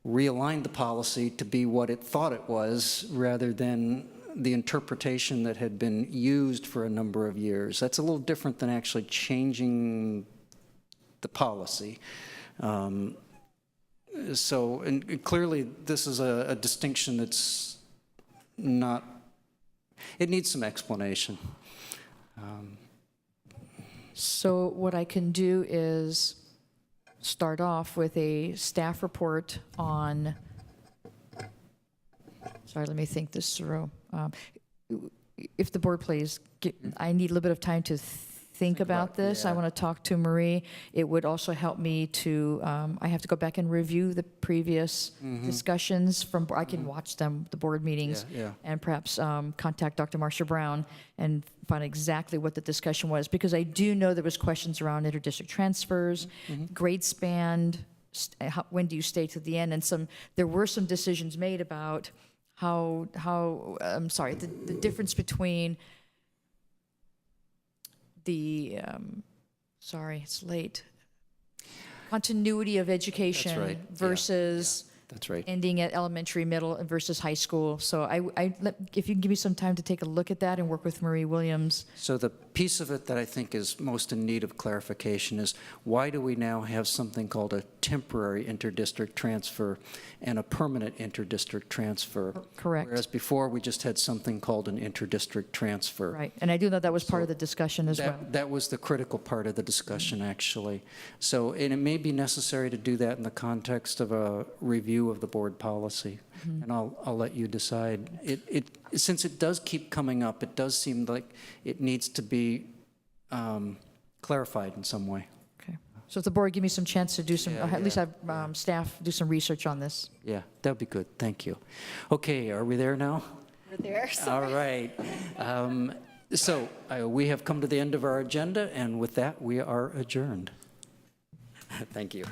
realigned the policy to be what it thought it was rather than the interpretation that had been used for a number of years. That's a little different than actually changing the policy. So, and clearly this is a distinction that's not, it needs some explanation. So what I can do is start off with a staff report on, sorry, let me think this through. If the board please, I need a little bit of time to think about this. yeah. I want to talk to Marie. It would also help me to, I have to go back and review the previous discussions from, I can watch them, the board meetings, Yeah. and perhaps contact Dr. Marcia Brown and find exactly what the discussion was, because I do know there was questions around interdistrict transfers, grade span, when do you stay to the end, and there were some decisions made about how I'm sorry, the difference between the, sorry, it's late, continuity of education. That's right. Versus That's right. ending at elementary, middle versus high school. So if you can give me some time to take a look at that and work with Marie Williams. So the piece of it that I think is most in need of clarification is why do we now have something called a temporary interdistrict transfer and a permanent interdistrict transfer? Correct. Whereas before we just had something called an interdistrict transfer. Right, and I do know that was part of the discussion as well. That was the critical part of the discussion, actually. So, and it may be necessary to do that in the context of a review of the board policy, and I'll let you decide. Since it does keep coming up, it does seem like it needs to be clarified in some way. Okay, so if the board give me some chance to do some, Yeah, at least have staff do some research on this. Yeah, that'd be good. Thank you. Okay, are we there now? We're there. All right. So we have come to the end of our agenda, and with that, we are adjourned. Thank you.